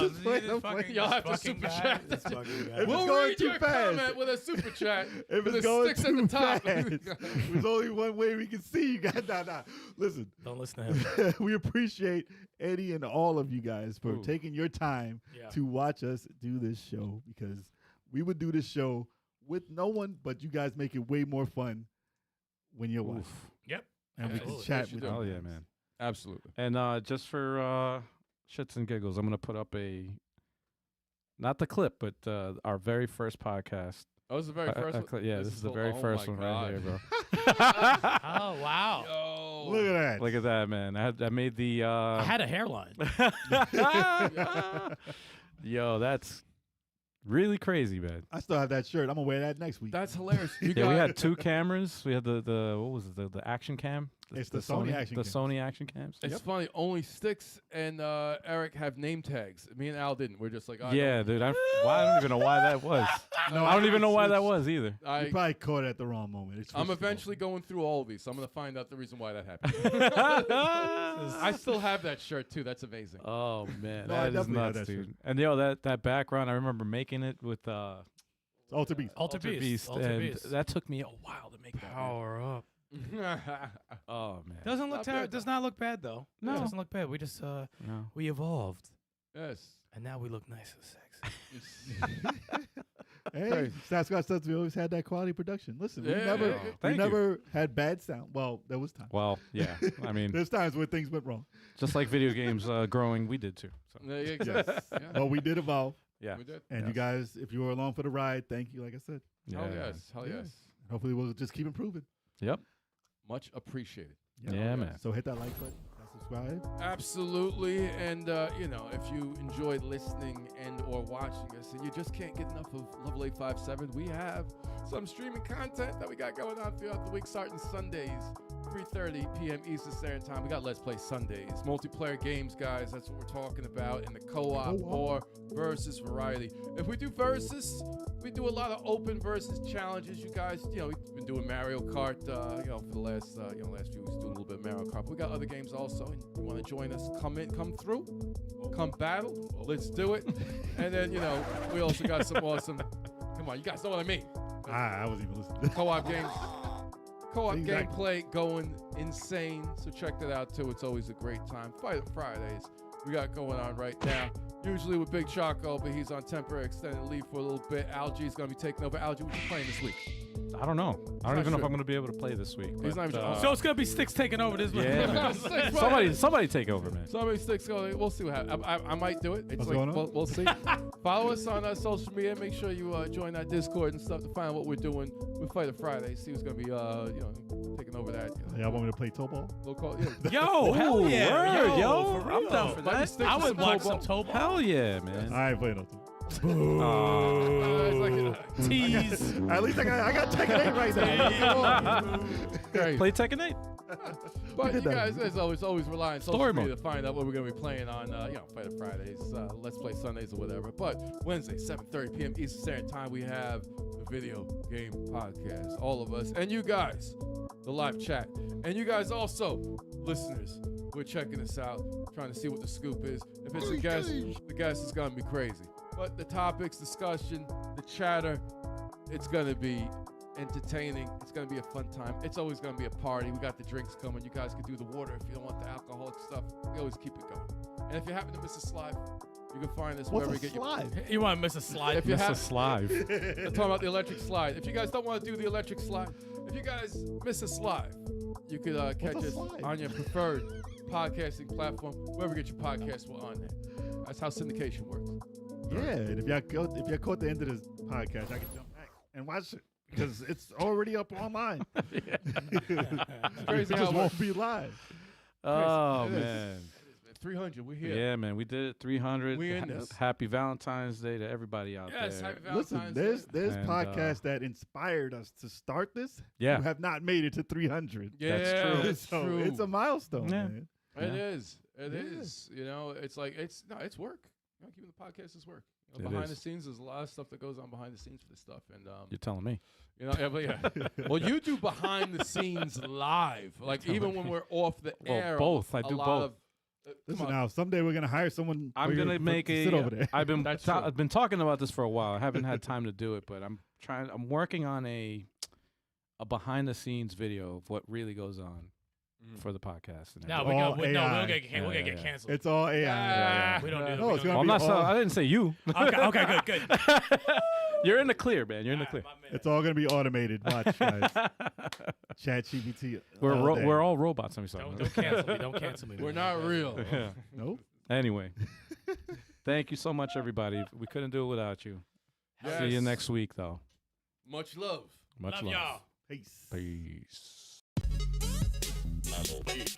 S3: just playing,
S5: this
S3: I'm
S5: fucking-
S3: playing.
S4: Y'all
S5: this
S4: have to
S5: fucking
S4: super
S5: guy,
S4: chat.
S5: this fucking guy.
S3: If it's
S4: We'll
S3: going
S4: read
S3: too
S4: your
S3: fast.
S4: comment with a super chat.
S3: If
S4: with
S3: it's
S4: a
S3: going
S4: sticks
S3: too
S4: at the top.
S3: fast, there's only one way we can see you guys. Nah. Listen,
S5: Don't listen to him.
S3: we appreciate Eddie and all of you guys for
S4: Ooh.
S3: taking your time
S5: Yeah.
S3: to watch us do this show, because we would do this show with no one, but you guys make it way more fun when you're watching.
S5: Yep.
S3: And we can
S5: Absolutely.
S3: chat
S4: Yes, you
S3: with
S4: do.
S3: you.
S2: Oh yeah, man.
S4: Absolutely.
S2: And just for shits and giggles, I'm gonna put up not the clip, but our very first podcast.
S4: That was the very first one.
S2: Yeah, this is the very first one right here, bro.
S5: Oh, wow.
S4: Yo.
S3: Look at that.
S2: Look at that, man. I made the.
S5: I had a hairline.
S2: Yo, that's really crazy, man.
S3: I still have that shirt. I'm gonna wear that next week.
S4: That's hilarious. You
S2: Yeah, we
S4: got-
S2: had two cameras. We had the what was it, the action cam?
S3: It's the Sony action
S2: The
S3: cams.
S2: Sony action cams.
S4: It's funny. Only Sticks and Eric have name tags. Me and Al didn't. We're just like,
S2: Yeah, dude. I don't even know why that was.
S4: No,
S2: I don't even know why that
S3: switched.
S2: was either.
S3: You probably caught it at the wrong moment. It's
S4: I'm
S3: switched
S4: eventually going through all of these, so I'm gonna find out the reason why that happened. I still have that shirt too. That's amazing.
S2: Oh man,
S3: No, I
S2: that is
S3: definitely had
S2: nuts,
S3: that
S2: dude.
S3: shirt.
S2: And that background, I remember making it with
S3: Alter Beast.
S5: Alter Beast. Alter
S2: and
S5: Beast.
S2: that took me a while to make that.
S5: Power up.
S2: Oh man,
S5: Doesn't look
S4: Not bad,
S5: does not look bad though.
S2: No.
S5: It doesn't look bad. We just
S2: no.
S5: we evolved,
S4: Yes.
S5: and now we look nice and sexy.
S3: Hey, Sasquatch says we always had that quality production. Listen, we
S4: Yeah.
S3: never,
S4: Oh,
S3: we
S2: thank you.
S3: never had bad sound. Well, there was times.
S2: Well, yeah. I mean,
S3: There's times where things went wrong.
S2: just like video games growing, we did too. So.
S4: Yeah, exactly. Yeah.
S3: But we did evolve.
S2: Yeah.
S4: We did.
S3: And you
S2: Yes.
S3: guys, if you were along for the ride, thank you. Like I said,
S4: Hell
S2: Yeah.
S4: yes. Hell
S3: Yeah.
S4: yes.
S3: hopefully we'll just keep improving.
S2: Yep.
S4: Much appreciated.
S2: Yeah, man.
S3: So hit that like button, subscribe.
S4: Absolutely. And, if you enjoyed listening and or watching us and you just can't get enough of Level 857, we have some streaming content that we got going on throughout the week, starting Sundays, 3:30 p.m. Eastern Standard Time. We got Let's Play Sundays. Multiplayer games, guys. That's what we're talking about in the co-op or versus variety. If we do versus, we do a lot of open versus challenges. You guys, we've been doing Mario Kart, for the last few weeks, doing a little bit of Mario Kart. But we got other games also, and you want to join us? Come through, come battle. Let's do it. And then we also got some awesome. Come on, you guys know what I mean.
S3: I wasn't even listening.
S4: Co-op games. Co-op
S3: Exactly.
S4: gameplay going insane. So check that out too. It's always a great time. Fridays we got going on right now. Usually with Big Choco, but he's on temporary extended leave for a little bit. Algie's gonna be taking over. Algie, what you playing this week?
S2: I don't know. I don't
S4: not
S2: even know if
S4: sure.
S2: I'm going to be able to play this week.
S4: He's
S2: but,
S4: not even-
S5: So it's gonna be Sticks taking over this.
S2: yeah, man.
S4: Sticks,
S2: somebody take over, man.
S4: Somebody sticks going. We'll see what happens. I might do it. It's
S3: What's
S4: like,
S3: going on?
S4: We'll see. Follow us on social media. Make sure you join that Discord and stuff to find out what we're doing with Fighter Friday. See who's gonna be taking over that.
S3: Y'all want me to play toe ball?
S4: We'll call yeah.
S5: Yo, hell yeah,
S2: word, yo.
S5: for
S2: I'm
S5: real.
S2: down for
S4: Buddy
S2: that.
S4: Sticks
S5: I
S4: with
S5: would
S4: some
S5: watch
S4: toe
S5: some
S4: ball.
S5: toe ball.
S2: Hell yeah, man.
S3: I ain't playing no toe.
S4: It's like,
S5: Tease.
S3: At least I got Tekken 8 right now.
S4: great.
S2: Play Tekken 8.
S4: But you
S3: did that.
S4: guys, as always rely on social
S2: Story
S4: media
S2: mode.
S4: to find out what we're going to be playing on, Fighter Fridays, Let's Play Sundays or whatever. But Wednesday, 7:30 p.m. Eastern Standard Time, we have the Video Game Podcast. All of us. And you guys, the live chat. And you guys also, listeners, we're checking this out, trying to see what the scoop is. If it's a guest, the guest is going to be crazy. But the topics, discussion, the chatter, it's going to be entertaining. It's going to be a fun time. It's always going to be a party. We got the drinks coming. You guys can do the water if you don't want the alcoholic stuff. We always keep it going. And if you happen to miss us live, You can find us
S3: What's
S4: wherever
S3: a
S4: you get
S3: slide?
S5: You want to miss a slide?
S4: If you
S2: Mr.
S4: have-
S2: Slive.
S4: I'm talking about the electric slide. If you guys don't want to do the electric slide, if you guys miss a slide, you could catch
S3: What's a
S4: us
S3: slide?
S4: on your preferred podcasting platform. Wherever you get your podcast, we're on there. That's how syndication works.
S3: Yeah, and if y'all caught the end of this podcast, I can jump back and watch it because it's already up online.
S4: Crazy
S3: it
S4: how
S3: just
S4: it
S3: won't
S4: works.
S3: be live.
S2: Oh,
S4: It is.
S2: man.
S4: 300, we're here.
S2: Yeah, man. We did it. 300.
S4: We in this.
S2: Happy Valentine's Day to everybody out
S4: Yes,
S2: there.
S4: happy Valentine's
S3: Listen,
S4: Day.
S3: there's
S2: And,
S3: podcasts that inspired us to start this.
S2: Yeah.
S3: who have not made it to 300.
S4: Yeah,
S2: That's true.
S4: It's
S3: so
S4: true.
S3: it's a milestone,
S2: Yeah.
S3: man.
S4: It
S2: Yeah.
S4: is. It is.
S3: Yeah.
S4: You know, it's like it's work. You know, keeping the podcast is work. You know,
S2: It
S4: behind
S2: is.
S4: the scenes, there's a lot of stuff that goes on behind the scenes for this stuff, and
S2: You're telling me.
S4: you know, well, you do behind the scenes live, like even when we're off the
S2: Well,
S4: air.
S2: both. I
S4: a
S2: do
S4: lot
S2: both.
S4: Of,
S3: Listen
S4: come on.
S3: now, someday we're gonna hire someone.
S2: I'm
S3: for
S2: gonna
S3: you
S2: make
S3: to
S2: a.
S3: sit over there.
S2: I've been
S4: That's true.
S2: I've been talking about this for a while. I haven't had time to do it, but I'm working on a behind the scenes video of what really goes on for the podcast. And
S5: No,
S2: everything.
S5: we
S3: All
S5: go. We're
S3: AI.
S5: gonna get
S2: Yeah,
S5: get
S2: yeah.
S5: canceled.
S3: It's all AI.
S4: Yeah.
S5: We don't do that.
S3: No,
S5: We
S3: it's
S5: don't
S3: gonna
S2: Well, I'm
S3: be
S2: not.
S3: all-
S2: I didn't say you.
S5: okay, good.
S2: You're in the clear, man. You're in the clear.
S5: My man.
S3: It's all gonna be automated. Watch, guys. ChatGPT.
S2: We're all robots. I'm sorry.
S5: Don't cancel me. Don't cancel me.
S4: We're
S5: man.
S4: not real.
S2: Yeah.
S3: Nope.
S2: Anyway, thank you so much, everybody. We couldn't do it without you. See you
S4: Yes.
S2: next week, though.
S4: Much love.
S2: Much
S5: Love
S2: love.
S5: y'all.
S3: Peace.
S2: Peace.
S1: Level 8.